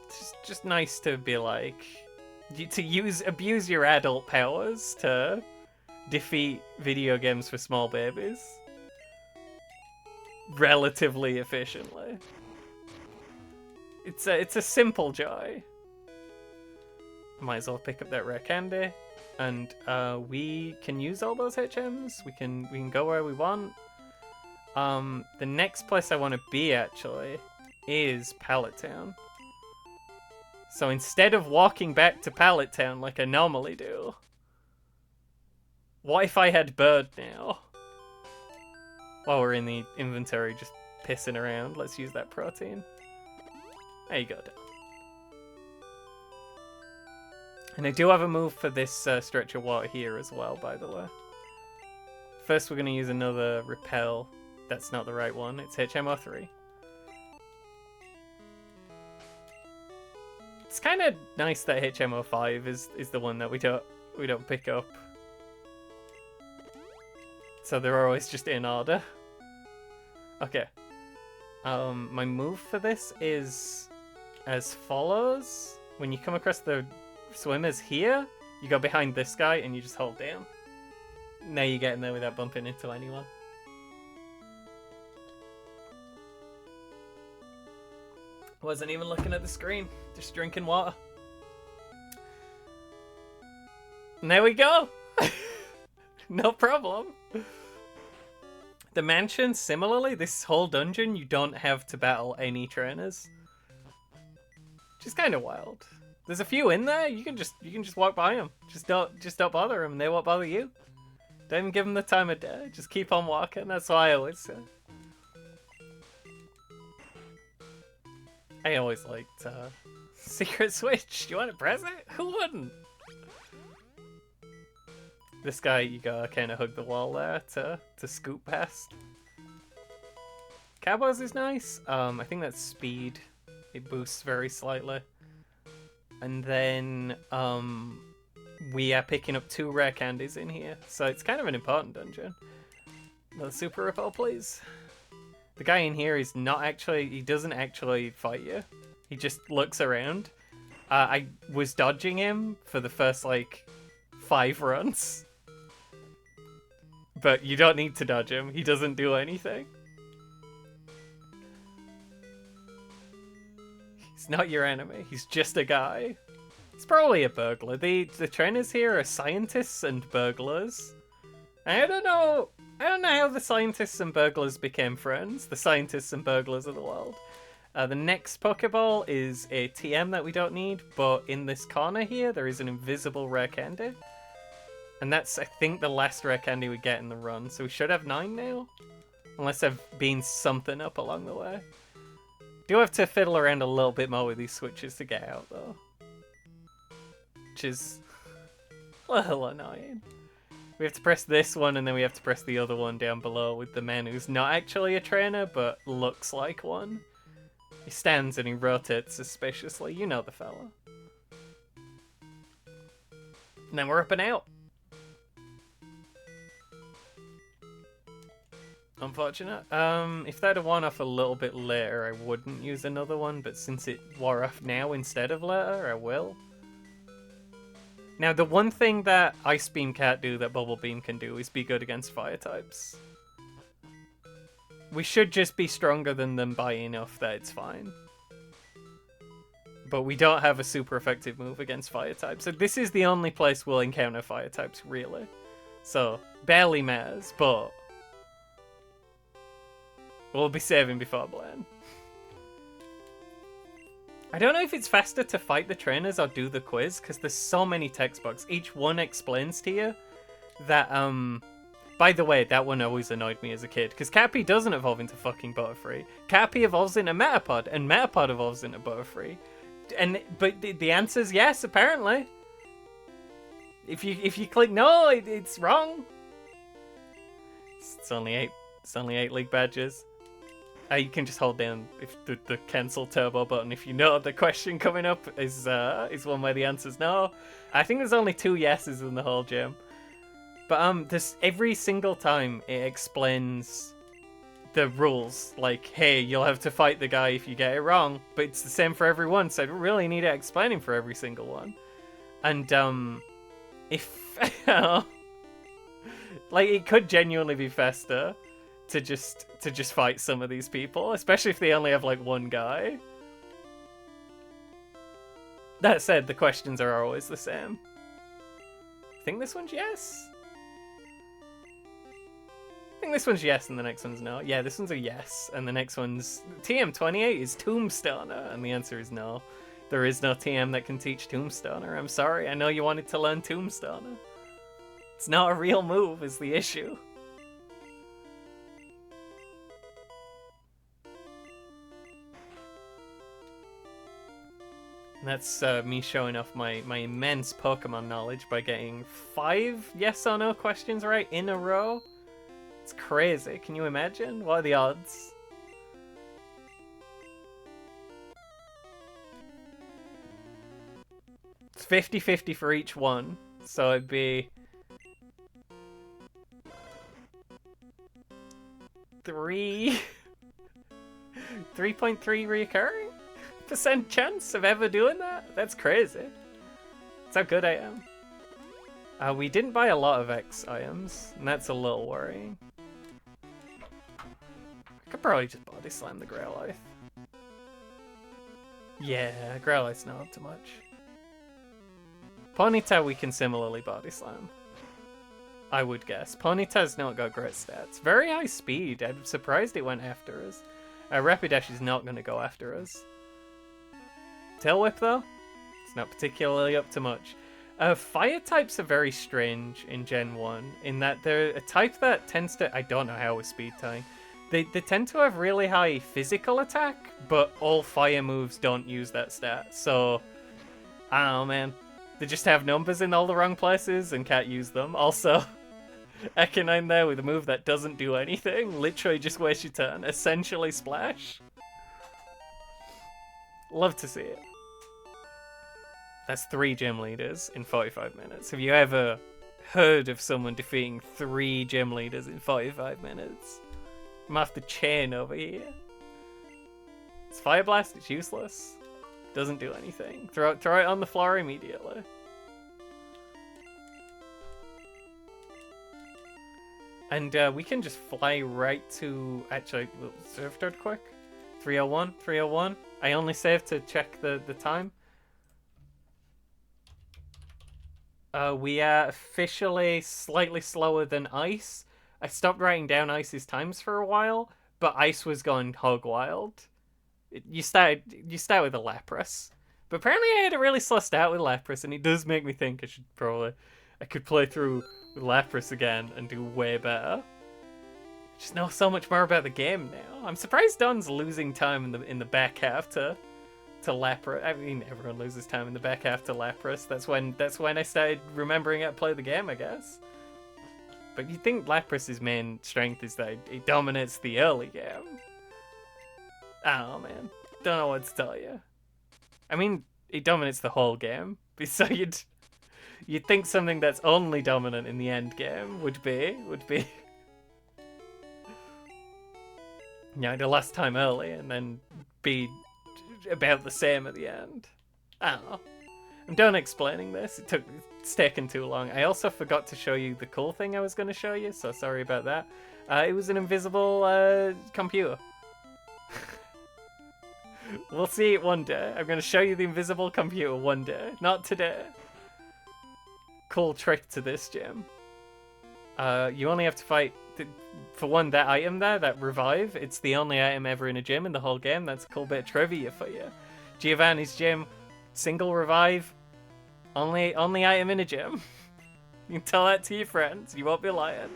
It's just nice to be like, abuse your adult powers to defeat video games for small babies relatively efficiently. It's a simple joy. Might as well pick up that rare candy, and we can use all those HMs. We can go where we want. The next place I want to be actually is Pallet Town. So instead of walking back to Pallet Town like I normally do, what if I had Bird now? While we're in the inventory just pissing around, let's use that protein. There you go, Dan. And I do have a move for this stretch of water here as well, by the way. First, we're going to use another Repel. That's not the right one. It's HM03. It's kind of nice that HM05 is the one that we don't pick up. So they're always just in order. Okay. My move for this is as follows. When you come across the swimmers here, you go behind this guy and you just hold down. Now you get in there without bumping into anyone. Wasn't even looking at the screen, just drinking water. And there we go. No problem. The mansion, similarly, this whole dungeon, you don't have to battle any trainers. Which is kind of wild. There's a few in there. You can just walk by them. Just don't bother them. They won't bother you. Don't even give them the time of day. Just keep on walking. That's what I always say. I always liked Secret Switch. Do you want to press it? Who wouldn't? This guy, you gotta kind of hug the wall there to scoot past. Cabos is nice. I think that's speed. It boosts very slightly. And then we are picking up 2 rare candies in here, so it's kind of an important dungeon. Another Super Repel, please. The guy in here is not actually, he doesn't actually fight you. He just looks around. I was dodging him for the first, like, 5 runs. But you don't need to dodge him. He doesn't do anything. He's not your enemy. He's just a guy. It's probably a burglar. The trainers here are scientists and burglars. I don't know I don't know how the scientists and burglars became friends. The scientists and burglars of the world. The next Pokeball is a TM that we don't need, but in this corner here, there is an invisible rare candy. And that's, I think, the last rare candy we get in the run. So we should have 9 now. Unless I've been something up along the way. Do have to fiddle around a little bit more with these switches to get out, though. Which is a little annoying. We have to press this one, and then we have to press the other one down below with the man who's not actually a trainer, but looks like one. He stands and he rotates suspiciously. You know the fella. And then we're up and out. Unfortunate. If that had worn off a little bit later, I wouldn't use another one, but since it wore off now instead of later, I will. Now, the one thing that Ice Beam can't do that Bubble Beam can do is be good against fire types. We should just be stronger than them by enough that it's fine. But we don't have a super effective move against fire types. So this is the only place we'll encounter fire types, really. So, barely matters, but we'll be saving before Bland. I don't know if it's faster to fight the trainers or do the quiz, because there's so many textbooks. Each one explains to you that, by the way, that one always annoyed me as a kid, because Cappy doesn't evolve into fucking Butterfree. Cappy evolves into Metapod, and Metapod evolves into Butterfree. But the answer's yes, apparently. If you click no, it's wrong. It's only 8. It's only 8 league badges. You can just hold down if the cancel turbo button if you know the question coming up is one where the answer's no. I think there's only 2 yeses in the whole gym. But this every single time it explains the rules, like, hey, you'll have to fight the guy if you get it wrong, but it's the same for everyone, so I don't really need it explaining for every single one. And if like, it could genuinely be faster to just fight some of these people, especially if they only have like one guy. That said, the questions are always the same. I think this one's yes. I think this one's yes and the next one's no. Yeah, this one's a yes, and the next one's TM28 is Tombstoner, and the answer is no. There is no TM that can teach Tombstoner. I'm sorry, I know you wanted to learn Tombstoner. It's not a real move is the issue. And that's me showing off my immense Pokemon knowledge by getting 5 yes or no questions right in a row. It's crazy. Can you imagine? What are the odds? It's 50-50 for each one. So it'd be 3.3 reoccurring % chance of ever doing that? That's crazy. That's how good I am. We didn't buy a lot of X items, and that's a little worrying. I could probably just body slam the Growlithe. Yeah, Growlithe's not up to much. Ponyta we can similarly body slam, I would guess. Ponyta's not got great stats. Very high speed. I'm surprised it went after us. Rapidash is not going to go after us. Tail Whip though? It's not particularly up to much. Fire types are very strange in Gen 1, in that they're a type that tends to... I don't know how with speed tying. They tend to have really high physical attack, but all fire moves don't use that stat. So, I don't know, man. They just have numbers in all the wrong places and can't use them. Also, Ekanine there with a move that doesn't do anything. Literally just waste your turn. Essentially Splash. Love to see it. That's 3 gym leaders in 45 minutes. Have you ever heard of someone defeating 3 gym leaders in 45 minutes? I'm off the chain over here. It's Fire Blast, it's useless. Doesn't do anything. Throw it on the floor immediately. And we can just fly right to... Actually, we'll serve dirt quick. 301, 301. I only saved to check the time. We are officially slightly slower than Ice, I stopped writing down Ice's times for a while, but Ice was going hog wild. You start with a Lapras, but apparently I had a really slow start with Lapras, and it does make me think I could play through with Lapras again and do way better. I just know so much more about the game now. I'm surprised Don's losing time in the back half to Lapras. I mean, everyone loses time in the back half to Lapras. That's when I started remembering how to play the game, I guess. But you'd think Lapras' main strength is that it dominates the early game. I don't know, man. Don't know what to tell you. I mean, it dominates the whole game. So you'd think something that's only dominant in the end game would be the last time early and then be about the same at the end. I don't know. I'm done explaining this. It's taken too long. I also forgot to show you the cool thing I was going to show you, so sorry about that. It was an invisible computer. We'll see it one day. I'm going to show you the invisible computer one day. Not today. Cool trick to this gym. You only have to fight... For one, that item there, that revive, it's the only item ever in a gym in the whole game. That's a cool bit of trivia for you. Giovanni's gym, single revive, only item in a gym. You can tell that to your friends. You won't be lying.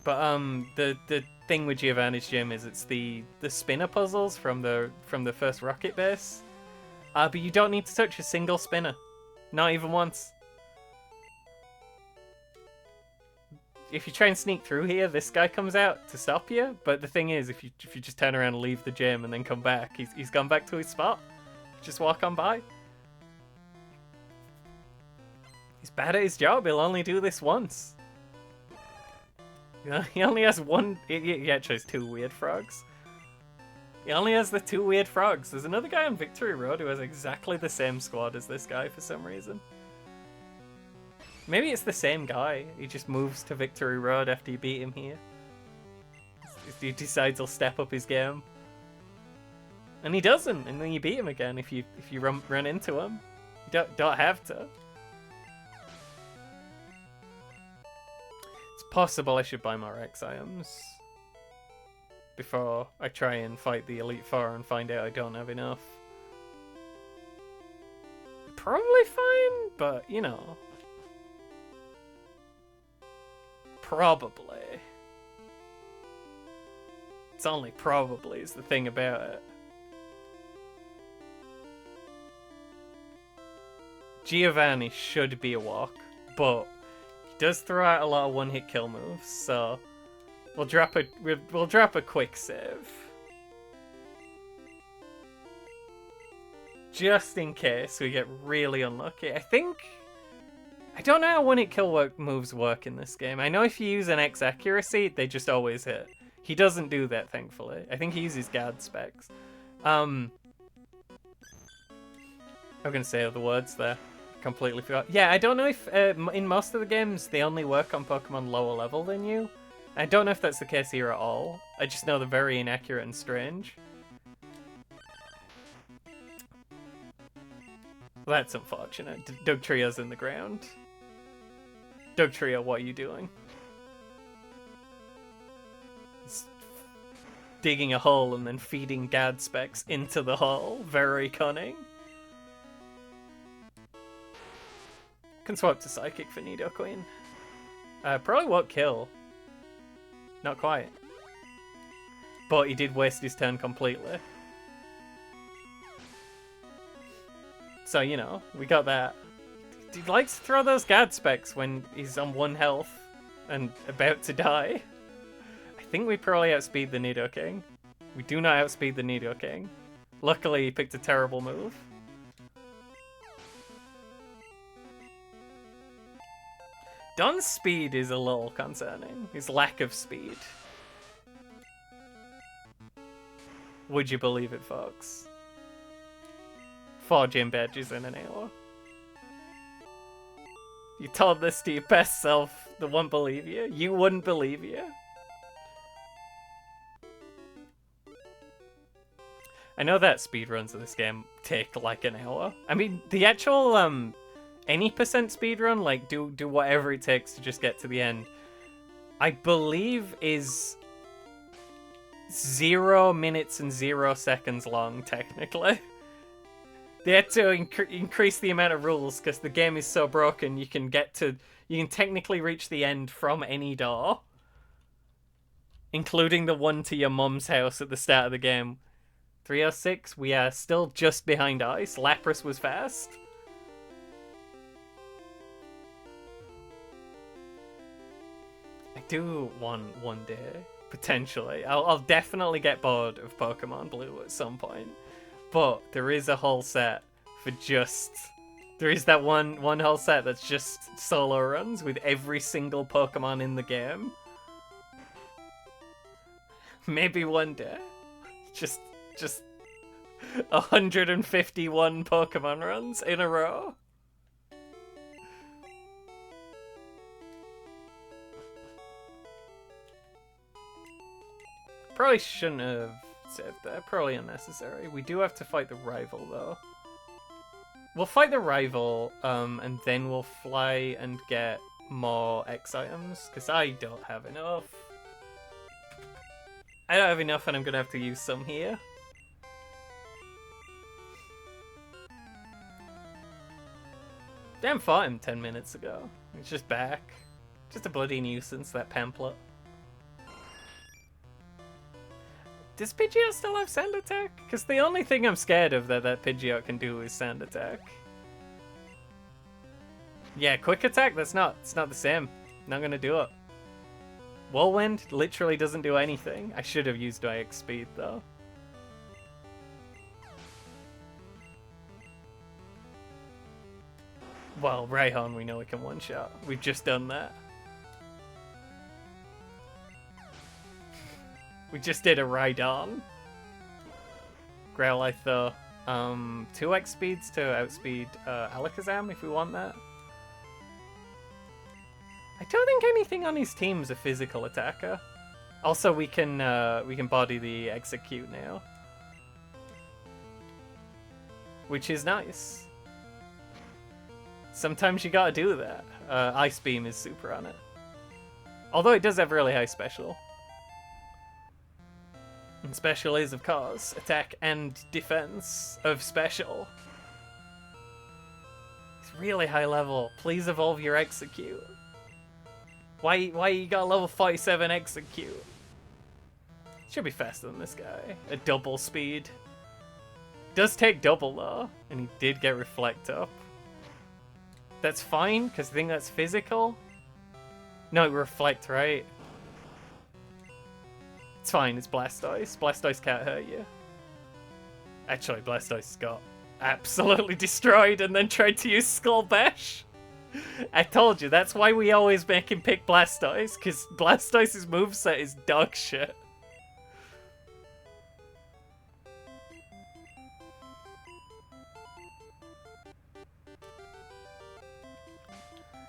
But the thing with Giovanni's gym is it's the spinner puzzles from the first Rocket base. But you don't need to touch a single spinner, not even once. If you try and sneak through here, this guy comes out to stop you. But the thing is, if you just turn around and leave the gym and then come back, he's gone back to his spot. Just walk on by. He's bad at his job. He'll only do this once. He only has one. He actually has two weird frogs. He only has the two weird frogs. There's another guy on Victory Road who has exactly the same squad as this guy for some reason. Maybe it's the same guy. He just moves to Victory Road after you beat him here. He decides he'll step up his game. And he doesn't, and then you beat him again if you run into him. You don't have to. It's possible I should buy more X items before I try and fight the Elite Four and find out I don't have enough. Probably fine, but you know. Probably. It's only probably is the thing about it. Giovanni should be a walk, but he does throw out a lot of one-hit kill moves, so we'll drop a quick save. Just in case we get really unlucky. I don't know how one-hit kill moves work in this game. I know if you use an X accuracy, they just always hit. He doesn't do that, thankfully. I think he uses guard specs. I'm gonna say other words there. Completely forgot. Yeah, I don't know if in most of the games they only work on Pokemon lower level than you. I don't know if that's the case here at all. I just know they're very inaccurate and strange. Well, that's unfortunate. Dugtrio's in the ground. Dugtrio, what are you doing? He's digging a hole and then feeding guard specs into the hole. Very cunning. Can swap to Psychic for Nidoqueen. Probably won't kill. Not quite. But he did waste his turn completely. So, you know, we got that. He likes to throw those guard specs when he's on 1 health and about to die. I think we probably outspeed the Nidoking. We do not outspeed the Nidoking. Luckily, he picked a terrible move. Don's speed is a little concerning. His lack of speed. Would you believe it, folks? 4 gym badges in an hour. You told this to your best self, they wouldn't believe you. You wouldn't believe you. I know that speedruns of this game take like an hour. I mean, the actual any percent speedrun, like do whatever it takes to just get to the end, I believe is 0 minutes and 0 seconds long, technically. They had to increase the amount of rules because the game is so broken. You can technically reach the end from any door, including the one to your mum's house at the start of the game. 306, we are still just behind Ice. Lapras was fast. I do want one day, potentially. I'll definitely get bored of Pokemon Blue at some point. But there is a whole set for just... There is that one whole set that's just solo runs with every single Pokemon in the game. Maybe one day. Just 151 Pokemon runs in a row. Probably shouldn't have saved that. Probably unnecessary. We do have to fight the rival, though. We'll fight the rival, and then we'll fly and get more X items, because I don't have enough. I don't have enough, and I'm going to have to use some here. Damn, fought him 10 minutes ago. He's just back. Just a bloody nuisance, that pamphlet. Does Pidgeot still have Sand Attack? Because the only thing I'm scared of that Pidgeot can do is Sand Attack. Yeah, Quick Attack, it's not the same. Not gonna do it. Whirlwind literally doesn't do anything. I should have used IX Speed though. Well, Raihan we know we can one-shot. We've just done that. We just did a Rhydon. Growlithe though. 2x speeds to outspeed Alakazam if we want that. I don't think anything on his team's a physical attacker. Also, we can body the Execute now, which is nice. Sometimes you gotta do that. Ice Beam is super on it. Although it does have really high special. And special is, of course, attack and defense of special. It's really high level. Please evolve your Execute. Why you got a level 47 Execute? Should be faster than this guy. A double speed. Does take double though, and he did get Reflect up. That's fine, because I think that's physical. No, Reflect, right? It's fine, it's Blastoise. Blastoise can't hurt you. Actually, Blastoise got absolutely destroyed and then tried to use Skull Bash. I told you, that's why we always make him pick Blastoise, because Blastoise's moveset is dog shit.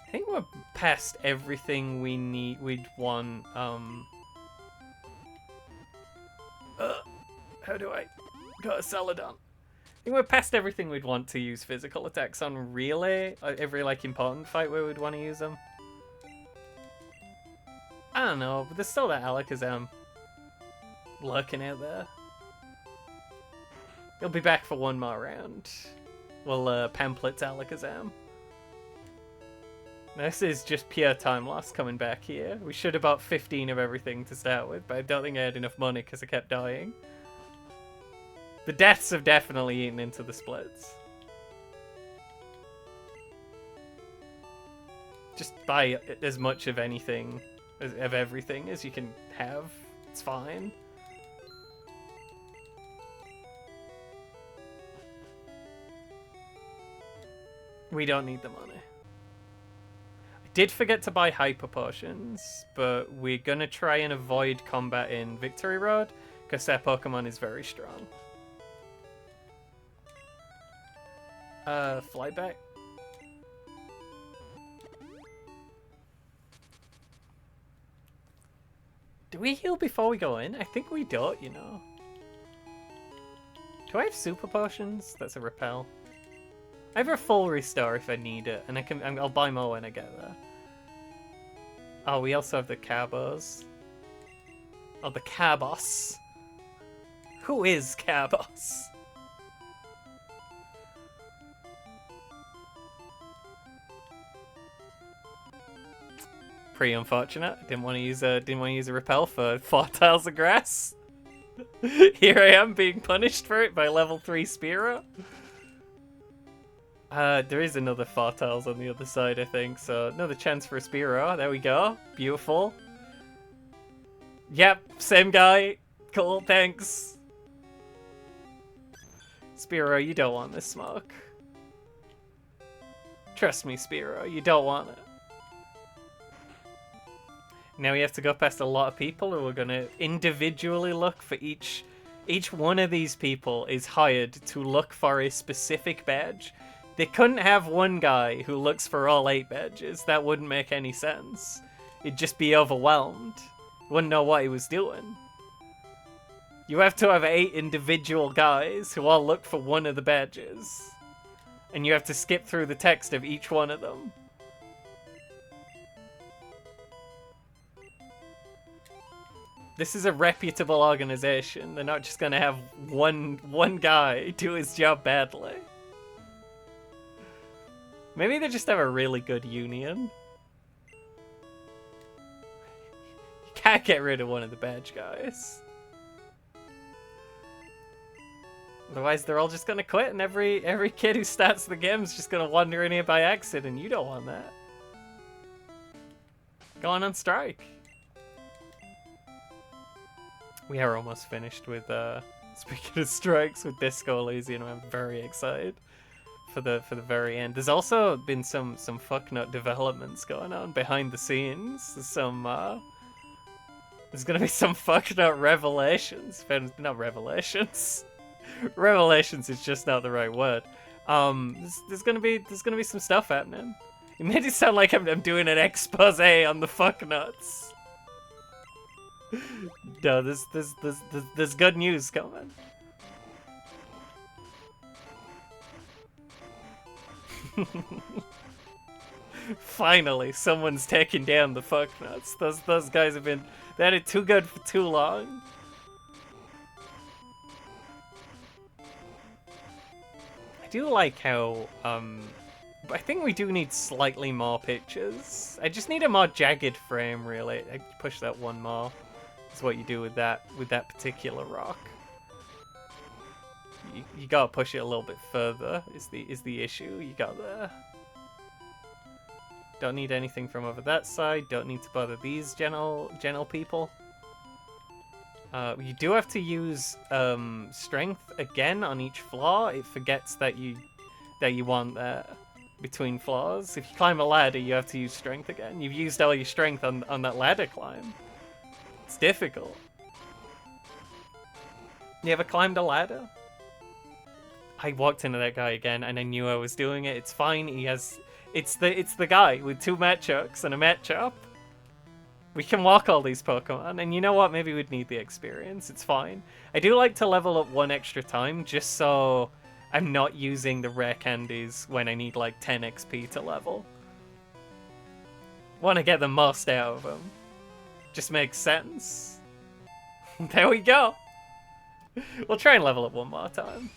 I think we're past everything we'd want, how do I got a Celadon? I think we're past everything we'd want to use physical attacks on, really. Every, like, important fight where we'd want to use them. I don't know, but there's still that Alakazam lurking out there. He'll be back for one more round. We'll, pamphlet Alakazam. This is just pure time loss coming back here. We should have bought 15 of everything to start with, but I don't think I had enough money because I kept dying. The deaths have definitely eaten into the splits. Just buy as much of anything, of everything as you can have. It's fine. We don't need the money. I did forget to buy Hyper Potions, but we're gonna try and avoid combat in Victory Road, because their Pokemon is very strong. Fly back. Do we heal before we go in? I think we don't, you know. Do I have Super Potions? That's a Repel. I have a full restore if I need it, and I'll buy more when I get there. Oh, we also have the Cabos. Oh, the Cabos. Who is Cabos? Pretty unfortunate. Didn't want to use a repel for 4 tiles of grass. Here I am being punished for it by level 3 Spearow. There is another 4 tiles on the other side, I think, so another chance for a Spearow. There we go. Beautiful. Yep, same guy. Cool, thanks. Spearow, you don't want this smoke. Trust me, Spearow, you don't want it. Now we have to go past a lot of people who are going to individually look for each one of these people is hired to look for a specific badge. They couldn't have one guy who looks for all 8 badges. That wouldn't make any sense. He'd just be overwhelmed. Wouldn't know what he was doing. You have to have 8 individual guys who all look for one of the badges. And you have to skip through the text of each one of them. This is a reputable organization. They're not just gonna have one guy do his job badly. Maybe they just have a really good union. You can't get rid of one of the badge guys. Otherwise they're all just gonna quit and every kid who starts the game is just gonna wander in here by accident. You don't want that. Go on strike. We are almost finished with, speaking of strikes, with Disco Elysium. I'm very excited for the very end. There's also been some fucknut developments going on behind the scenes. There's there's gonna be some fucknut revelations. Not revelations. Revelations is just not the right word. There's gonna be some stuff happening. It made it sound like I'm doing an expose on the fucknuts. No, there's good news coming. Finally, someone's taking down the fucknuts. Those guys have been they had it too good for too long. I do like how I think we do need slightly more pictures. I just need a more jagged frame, really. I push that one more. That's what you do with that particular rock. You gotta push it a little bit further. Is the issue you got there? Don't need anything from over that side. Don't need to bother these gentle people. You do have to use strength again on each floor. It forgets that you want that between floors. If you climb a ladder, you have to use strength again. You've used all your strength on that ladder climb. It's difficult. You ever climbed a ladder? I walked into that guy again and I knew I was doing it. It's fine. It's the guy with 2 Machoks and a Machop. We can walk all these Pokemon, and you know what? Maybe we'd need the experience. It's fine. I do like to level up 1 extra time just so I'm not using the rare candies when I need like 10 XP to level. Want to get the most out of them. Just makes sense. There we go. We'll try and level up 1 more time.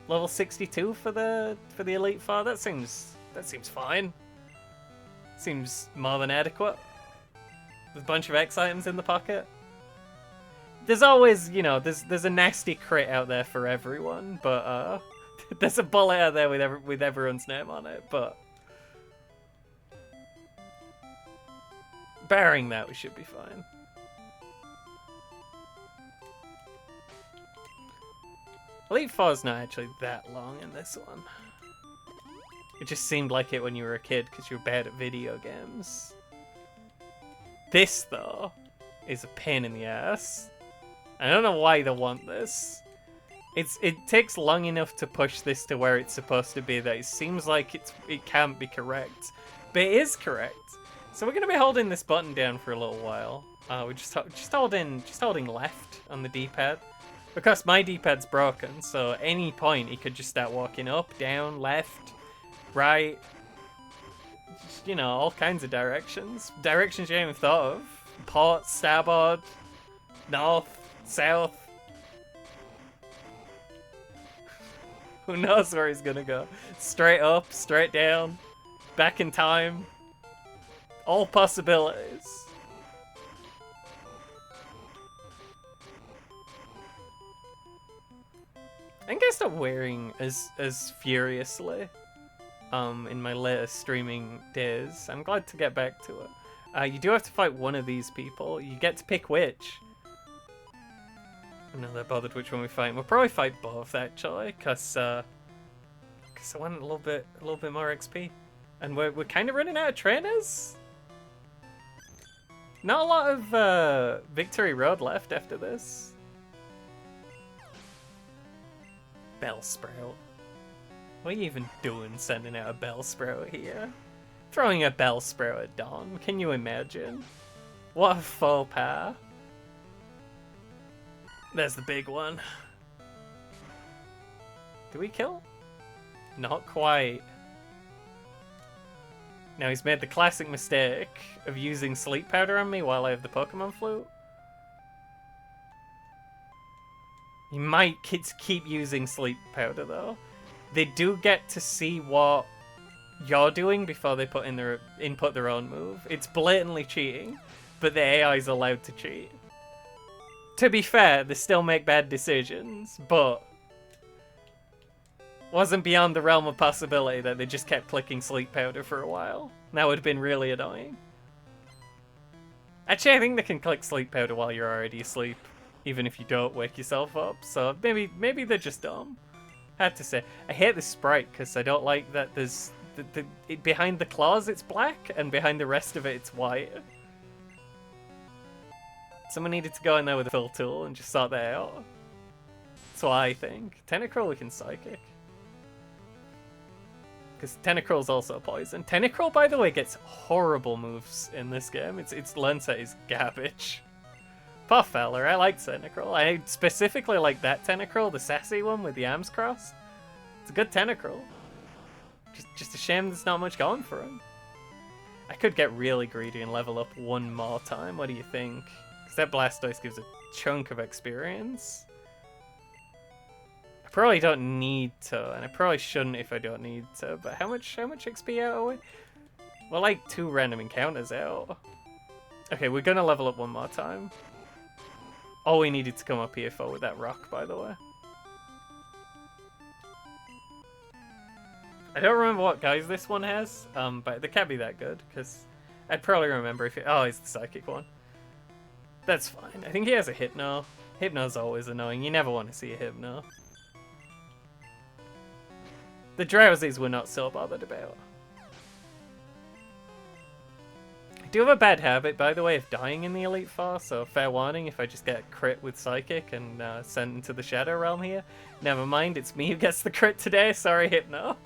Level 62 for the Elite Four. That seems fine. Seems more than adequate. There's a bunch of X items in the pocket. There's always, you know, there's a nasty crit out there for everyone, but there's a bullet out there with everyone's name on it, but barring that, we should be fine. Elite Four's not actually that long in this one. It just seemed like it when you were a kid because you were bad at video games. This, though, is a pain in the ass. I don't know why they want this. It takes long enough to push this to where it's supposed to be that it seems like it can't be correct. But it is correct. So we're going to be holding this button down for a little while. We're just holding left on the D-pad. Because my D-pad's broken, so at any point he could just start walking up, down, left, right. Just, you know, all kinds of directions. Directions you haven't thought of. Port, starboard, north, south. Who knows where he's gonna go? Straight up, straight down, back in time. All possibilities. I think I stopped wearing as furiously in my later streaming days. I'm glad to get back to it. You do have to fight one of these people. You get to pick which. I'm not that bothered which one we fight. We'll probably fight both actually, cause I want a little bit more XP, and we're kind of running out of trainers. Not a lot of Victory Road left after this. Bellsprout. What are you even doing sending out a Bellsprout here? Throwing a Bellsprout at Dawn, can you imagine? What a faux pas. There's the big one. Do we kill? Not quite. Now he's made the classic mistake of using sleep powder on me while I have the Pokemon flute. You might keep using sleep powder though. They do get to see what you're doing before they input their own move. It's blatantly cheating, but the AI is allowed to cheat. To be fair, they still make bad decisions, but wasn't beyond the realm of possibility that they just kept clicking sleep powder for a while. That would have been really annoying. Actually, I think they can click sleep powder while you're already asleep, even if you don't wake yourself up, so maybe they're just dumb. I have to say, I hate this sprite because I don't like that there's behind the claws it's black and behind the rest of it it's white. Someone needed to go in there with a fill tool and just sort that out. That's what I think. Tentacruel we can psychic. Because Tentacruel's also poison. Tentacruel, by the way, gets horrible moves in this game. Its learn set is garbage. Poor fella, I like Tentacruel. I specifically like that Tentacruel, the sassy one with the arms crossed. It's a good Tentacruel. Just a shame there's not much going for him. I could get really greedy and level up one more time. What do you think? Because that Blastoise gives a chunk of experience. I probably don't need to, and I probably shouldn't if I don't need to, but how much XP out are we? We're like 2 random encounters out. Okay, we're gonna level up one more time. All we needed to come up here for with that rock, by the way. I don't remember what guys this one has, but they can't be that good, because I'd probably remember if it... Oh, it's the psychic one. That's fine. I think he has a Hypno. Hypno's always annoying. You never want to see a Hypno. The Drowsies we're not so bothered about. I do have a bad habit, by the way, of dying in the Elite Four, so fair warning if I just get crit with Psychic and sent into the Shadow Realm here. Never mind, it's me who gets the crit today. Sorry, Hypno.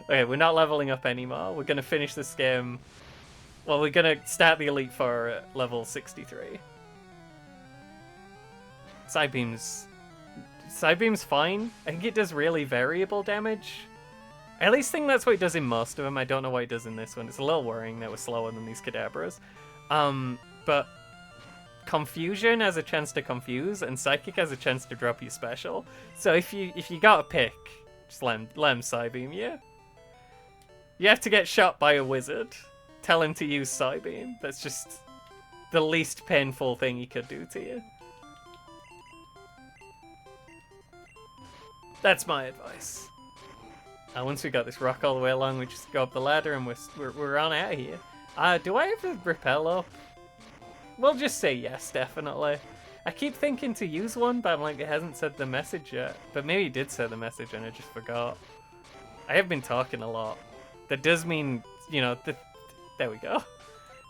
Okay, we're not leveling up anymore. We're going to finish this game... Well, we're going to start the Elite Four at level 63. Psybeam's fine. I think it does really variable damage. I at least think that's what it does in most of them. I don't know what it does in this one. It's a little worrying that we're slower than these Kadabras. But Confusion has a chance to confuse, and Psychic has a chance to drop you special. So if you got a pick, just let him Psybeam, yeah? You have to get shot by a wizard. Tell him to use Psybeam. That's just the least painful thing he could do to you. That's my advice. Once we got this rock all the way along, we just go up the ladder and we're on out of here. Do I have a repel up? We'll just say yes, definitely. I keep thinking to use one, but I'm like, it hasn't said the message yet. But maybe it did say the message and I just forgot. I have been talking a lot. That does mean, you know, there we go.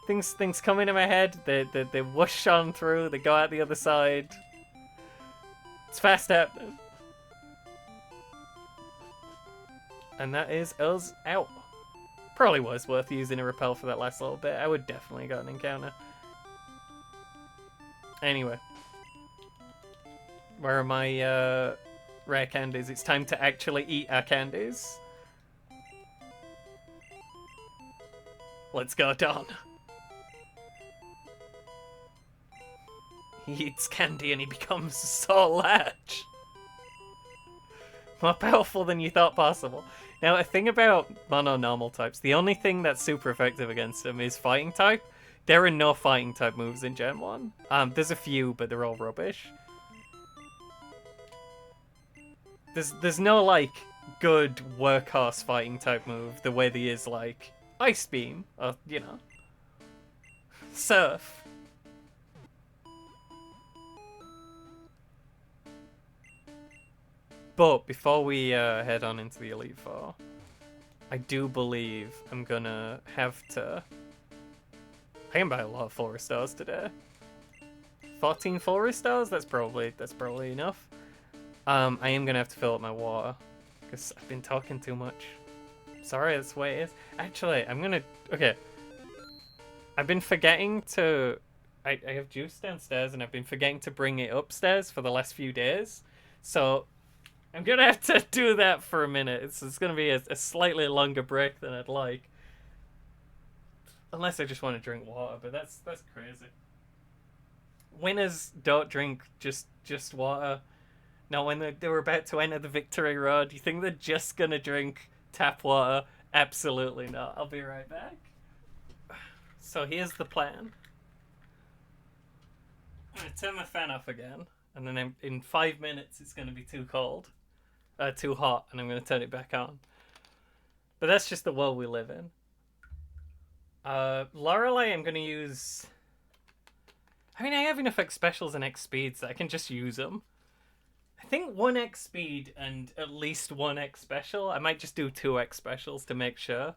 Things come into my head, they whoosh on through, they go out the other side. It's fast happening. And that is us out. Probably was worth using a repel for that last little bit. I would definitely got an encounter. Anyway. Where are my rare candies? It's time to actually eat our candies. Let's go, Don. He eats candy and he becomes so large. More powerful than you thought possible. Now, a thing about mono-normal types, the only thing that's super effective against them is fighting type. There are no fighting type moves in Gen 1. There's a few, but they're all rubbish. There's no, like, good workhorse fighting type move the way there is, like, Ice Beam, or, you know, Surf. But before we head on into the Elite Four, I do believe I'm gonna have to... I can buy a lot of full restores today. 14 full restores? That's probably enough. I am gonna have to fill up my water because I've been talking too much. Sorry, that's the way it is. Actually, I'm gonna... Okay. I've been forgetting to... I have juice downstairs and I've been forgetting to bring it upstairs for the last few days. So I'm gonna have to do that for a minute. It's gonna be a slightly longer break than I'd like. Unless I just want to drink water, but that's crazy. Winners don't drink just water. Now, when they were about to enter the victory road, you think they're just gonna drink tap water? Absolutely not. I'll be right back. So here's the plan. I'm gonna turn my fan off again, and then in 5 minutes it's gonna be too hot, and I'm gonna turn it back on. But that's just the world we live in. Lorelei, I'm gonna use... I mean, I have enough X specials and X speeds that I can just use them. I think 1 X speed and at least 1 X special. I might just do 2 X specials to make sure.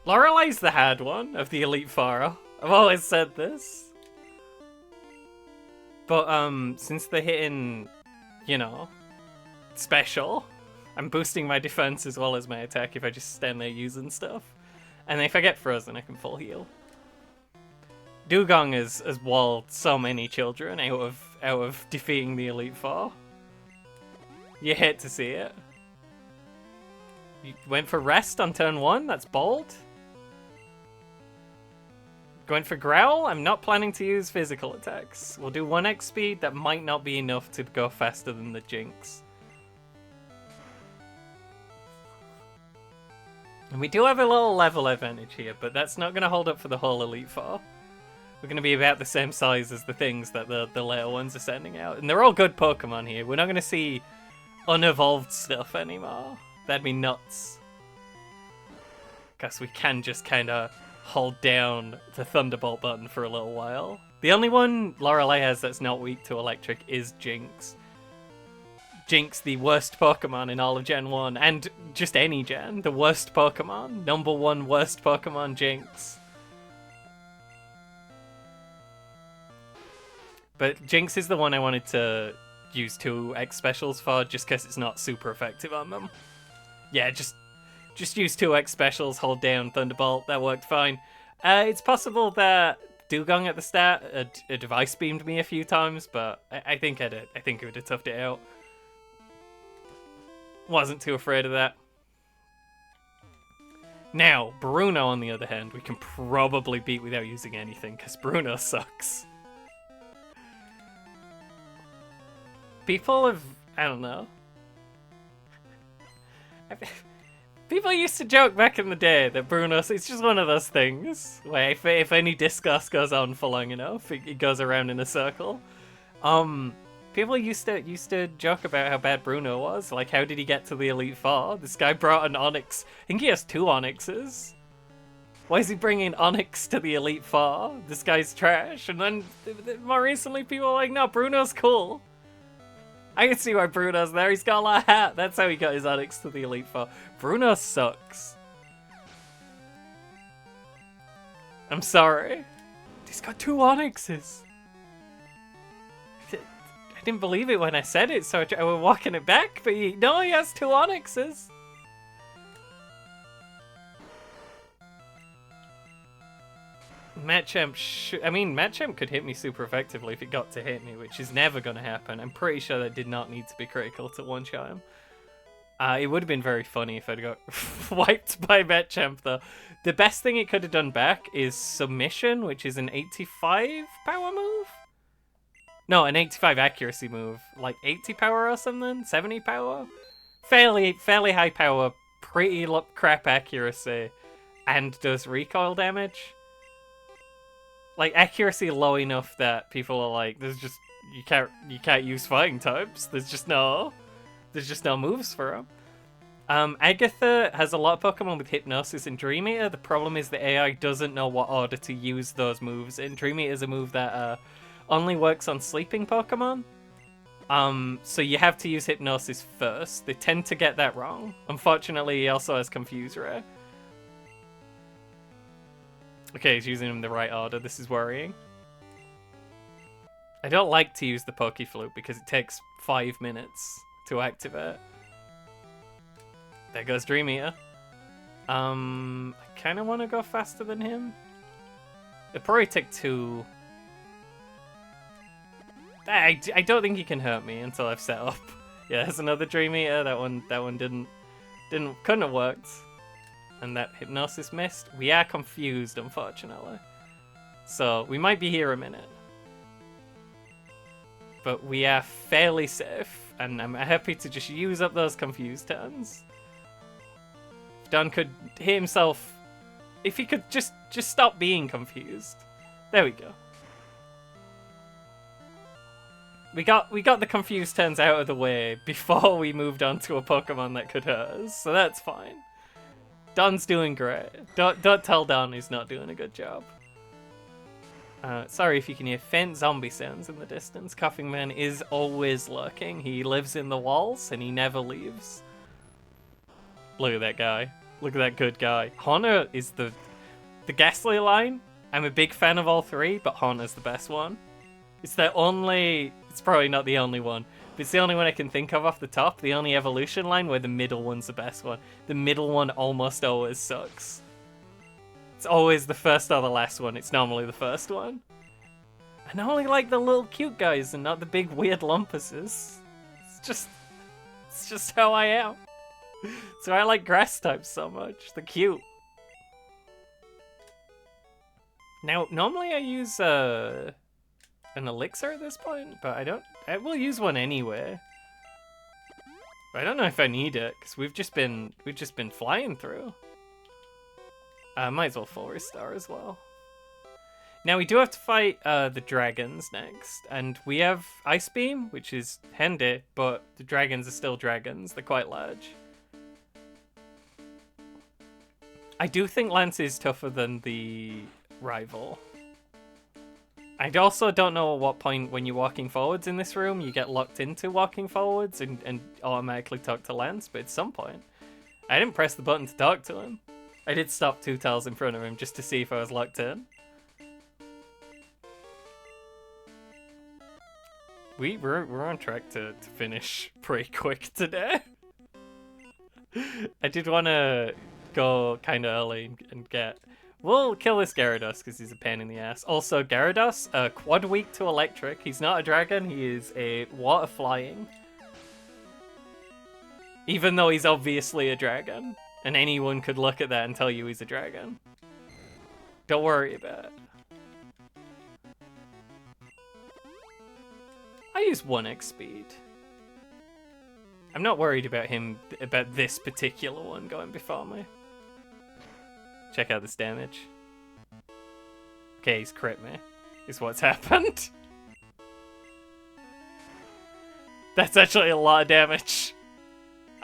Lorelei's the hard one of the Elite Four. I've always said this. But, since they're hitting, you know, special, I'm boosting my defense as well as my attack if I just stand there using stuff. And if I get frozen, I can full heal. Dugong has walled so many children out of defeating the Elite Four. You hate to see it. You went for rest on turn 1? That's bold. Going for Growl? I'm not planning to use physical attacks. We'll do 1 X speed. That might not be enough to go faster than the Jinx. And we do have a little level advantage here, but that's not going to hold up for the whole Elite Four. We're going to be about the same size as the things that the later ones are sending out. And they're all good Pokemon here. We're not going to see unevolved stuff anymore. That'd be nuts. Because we can just kind of hold down the Thunderbolt button for a little while. The only one Lorelei has that's not weak to electric is Jinx. Jinx, the worst Pokemon in all of Gen 1, and just any gen. The worst Pokemon. Number 1 worst Pokemon, Jinx. But Jinx is the one I wanted to use 2 X specials for, just because it's not super effective on them. Yeah, just use 2 X specials, hold down Thunderbolt, that worked fine. It's possible that Dugong at the start had device beamed me a few times, but I think it would have toughed it out. Wasn't too afraid of that. Now, Bruno, on the other hand, we can probably beat without using anything, because Bruno sucks. People have... I don't know. People used to joke back in the day that Bruno's... It's just one of those things where if any discourse goes on for long enough, it goes around in a circle. People used to joke about how bad Bruno was. Like, how did he get to the Elite Four? This guy brought an Onix. I think he has 2 Onixes. Why is he bringing Onix to the Elite Four? This guy's trash. And then more recently, people are like, no, Bruno's cool. I can see why Bruno's there. He's got a lot of hat. That's how he got his Onix to the Elite Four. Bruno sucks. I'm sorry. He's got 2 Onixes. I didn't believe it when I said it, so I was walking it back, but no, he has 2 Onixes. Machamp I mean, Machamp could hit me super effectively if it got to hit me, which is never going to happen. I'm pretty sure that did not need to be critical to one-shot him. It would have been very funny if I'd got wiped by Machamp, though. The best thing it could have done back is Submission, which is an 85 power move? No, an 85 accuracy move. Like 80 power or something? 70 power? Fairly high power, pretty crap accuracy, and does recoil damage. Like, accuracy low enough that people are like, there's just, you can't use fighting types. There's just no moves for him. Agatha has a lot of Pokemon with Hypnosis and Dream Eater. The problem is the AI doesn't know what order to use those moves in. Dream Eater is a move that only works on sleeping Pokemon. So you have to use Hypnosis first. They tend to get that wrong. Unfortunately, he also has Confuse Ray. Okay, he's using them in the right order. This is worrying. I don't like to use the Pokeflute because it takes 5 minutes to activate. There goes Dream Eater. I kind of want to go faster than him. It'll probably take 2. I don't think he can hurt me until I've set up. Yeah, there's another Dream Eater. That one couldn't have worked. And that Hypnosis missed. We are confused, unfortunately. So we might be here a minute. But we are fairly safe, and I'm happy to just use up those confused turns. If Don could hit himself, if he could just stop being confused. There we go. We got the confused turns out of the way before we moved on to a Pokemon that could hurt us, so that's fine. Don's doing great. Don't tell Don he's not doing a good job. Sorry if you can hear faint zombie sounds in the distance. Coughing Man is always lurking. He lives in the walls and he never leaves. Look at that guy. Look at that good guy. Haunter is the Ghastly line. I'm a big fan of all three, but Haunter's the best one. It's probably not the only one, but it's the only one I can think of off the top. The only evolution line where the middle one's the best one. The middle one almost always sucks. It's always the first or the last one. It's normally the first one. I only like the little cute guys and not the big weird lumpuses. It's just how I am. So I like grass types so much. They're cute. Now, normally I use an elixir at this point, but I will use one anyway. But I don't know if I need it, because we've just been flying through. Might as well full restore as well. Now we do have to fight the dragons next, and we have Ice Beam, which is handy, but the dragons are still dragons. They're quite large. I do think Lance is tougher than the rival. I also don't know at what point when you're walking forwards in this room you get locked into walking forwards and automatically talk to Lance, but at some point I didn't press the button to talk to him. I did stop 2 tiles in front of him just to see if I was locked in. We're on track to finish pretty quick today. I did want to go kind of early and get... We'll kill this Gyarados because he's a pain in the ass. Also, Gyarados, quad weak to electric. He's not a dragon, he is a water flying. Even though he's obviously a dragon. And anyone could look at that and tell you he's a dragon. Don't worry about it. I use 1x speed. I'm not worried about about this particular one going before me. Check out this damage. Okay, he's crit me, is what's happened. That's actually a lot of damage.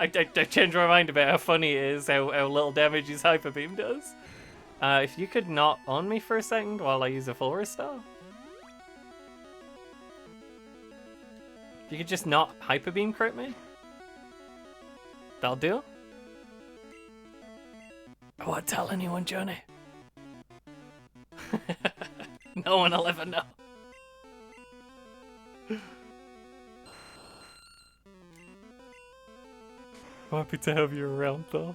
I changed my mind about how funny it is, how little damage his Hyper Beam does. If you could not on me for a second while I use a full restore. If you could just not Hyper Beam crit me. That'll do. I won't tell anyone, Johnny. No one will ever know. I'm happy to have you around, though.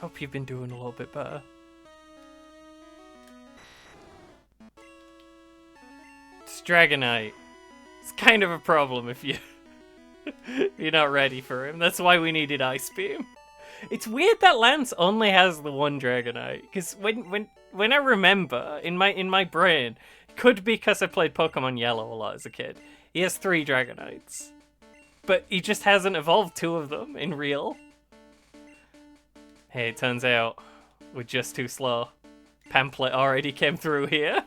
Hope you've been doing a little bit better. Dragonite. It's kind of a problem if you're not ready for him. That's why we needed Ice Beam. It's weird that Lance only has the one Dragonite, because when I remember in my brain, it could be because I played Pokemon Yellow a lot as a kid. He has 3 Dragonites, but he just hasn't evolved 2 of them in real. Hey, it turns out we're just too slow. Pamphlet already came through here.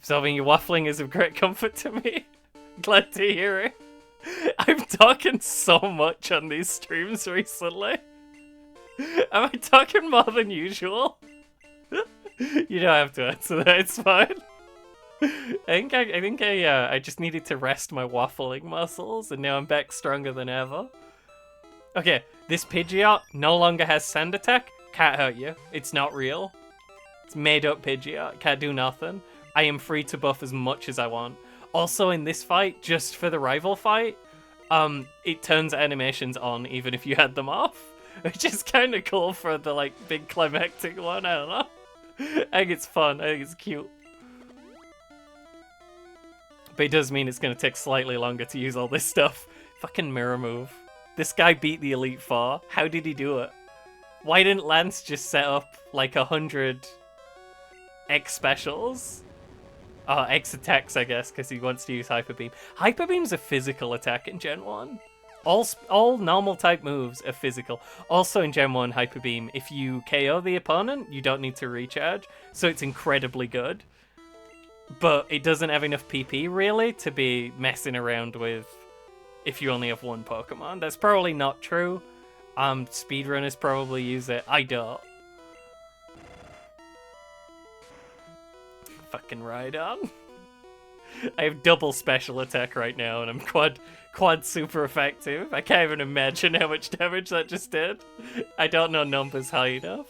Solving your waffling is of great comfort to me. Glad to hear it. I'm talking so much on these streams recently. Am I talking more than usual? You don't have to answer that, it's fine. I think I just needed to rest my waffling muscles, and now I'm back stronger than ever. Okay, this Pidgeot no longer has Sand Attack. Can't hurt you. It's not real. It's made up Pidgeot. Can't do nothing. I am free to buff as much as I want. Also in this fight, just for the rival fight, it turns animations on even if you had them off. Which is kind of cool for the like big climactic one, I don't know. I think it's fun, I think it's cute. But it does mean it's going to take slightly longer to use all this stuff. Fucking mirror move. This guy beat the Elite Four. How did he do it? Why didn't Lance just set up like 100 X specials? Oh, X attacks, I guess, because he wants to use Hyper Beam. Hyper Beam's a physical attack in Gen 1. All normal type moves are physical. Also in Gen 1 Hyper Beam, if you KO the opponent, you don't need to recharge, so it's incredibly good. But it doesn't have enough PP, really, to be messing around with if you only have one Pokemon. That's probably not true. Speedrunners probably use it. I don't. Fucking Rhydon. I have double special attack right now, and I'm quad super effective. I can't even imagine how much damage that just did. I don't know numbers high enough.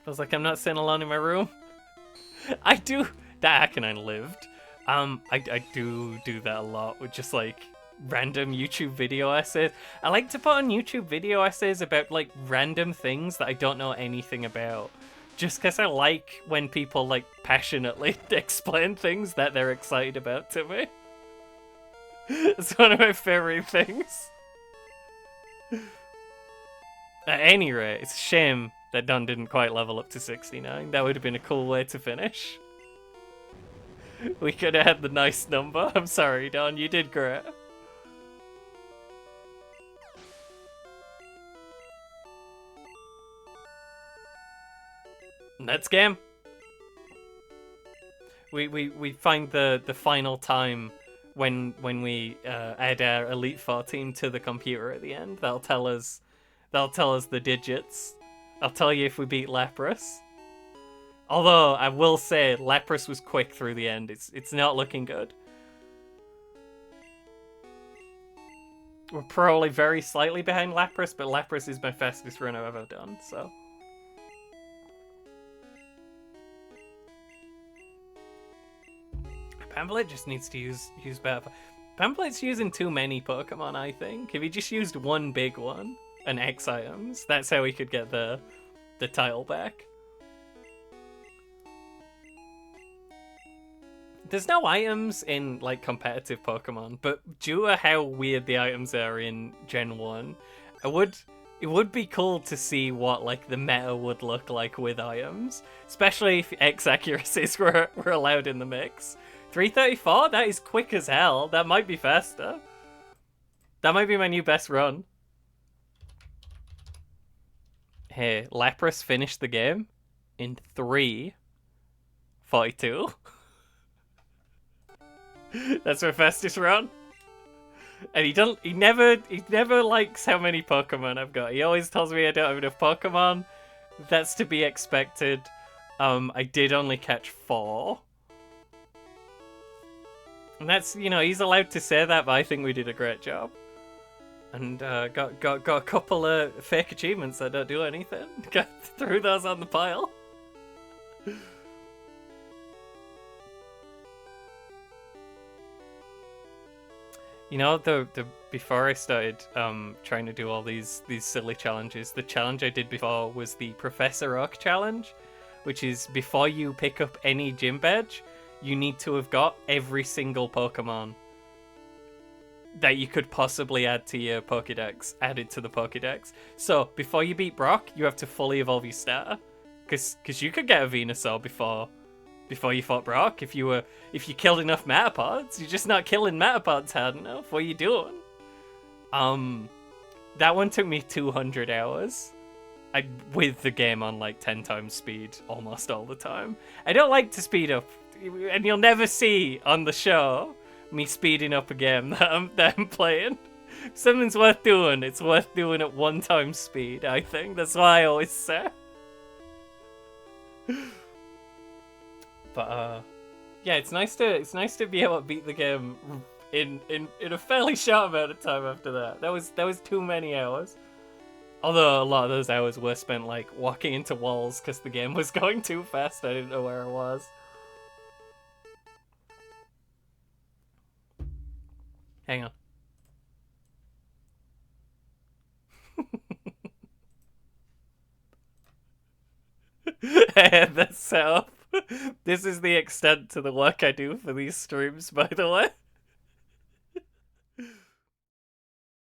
Feels like I'm not sitting alone in my room. I do. That Arcanine lived. I do that a lot with just like random YouTube video essays. I like to put on YouTube video essays about like random things that I don't know anything about. Just because I like when people like passionately explain things that they're excited about to me. It's one of my favorite things. At any rate, it's a shame that Don didn't quite level up to 69. That would have been a cool way to finish. We could have had the nice number. I'm sorry, Don, you did great. Next game. We find the final time when we add our Elite Four team to the computer at the end. That'll tell us the digits. I'll tell you if we beat Lapras. Although I will say Lapras was quick through the end. It's not looking good. We're probably very slightly behind Lapras, but Lapras is my fastest run I've ever done, so. Pamphlet just needs to use better. Pamplet's using too many Pokemon, I think. If he just used one big one and X items, that's how he could get the title back. There's no items in like competitive Pokemon, but due to how weird the items are in Gen 1, it would be cool to see what like the meta would look like with items, especially if X accuracies were allowed in the mix. 334? That is quick as hell. That might be faster. That might be my new best run. Hey, Lapras finished the game in 3:42. That's my fastest run. And he never likes how many Pokemon I've got. He always tells me I don't have enough Pokemon. That's to be expected. I did only catch 4. And that's, you know, he's allowed to say that, but I think we did a great job. And got a couple of fake achievements that don't do anything. Threw those on the pile. You know, the before I started trying to do all these silly challenges, the challenge I did before was the Professor Oak challenge, which is before you pick up any gym badge, you need to have got every single Pokemon that you could possibly add to your Pokédex added to the Pokédex. So before you beat Brock, you have to fully evolve your starter, because you could get a Venusaur before you fought Brock if you killed enough Metapods. You're just not killing Metapods hard enough. What are you doing? That one took me 200 hours. With the game on like 10 times speed almost all the time. I don't like to speed up, and you'll never see on the show me speeding up a game that I'm playing. If something's worth doing, it's worth doing at 1 time speed, I think. That's what I always say. But yeah, it's nice to be able to beat the game in a fairly short amount of time after that. That was too many hours. Although a lot of those hours were spent like walking into walls because the game was going too fast. I didn't know where I was. Hang on. I had that set up. This is the extent to the work I do for these streams, by the way.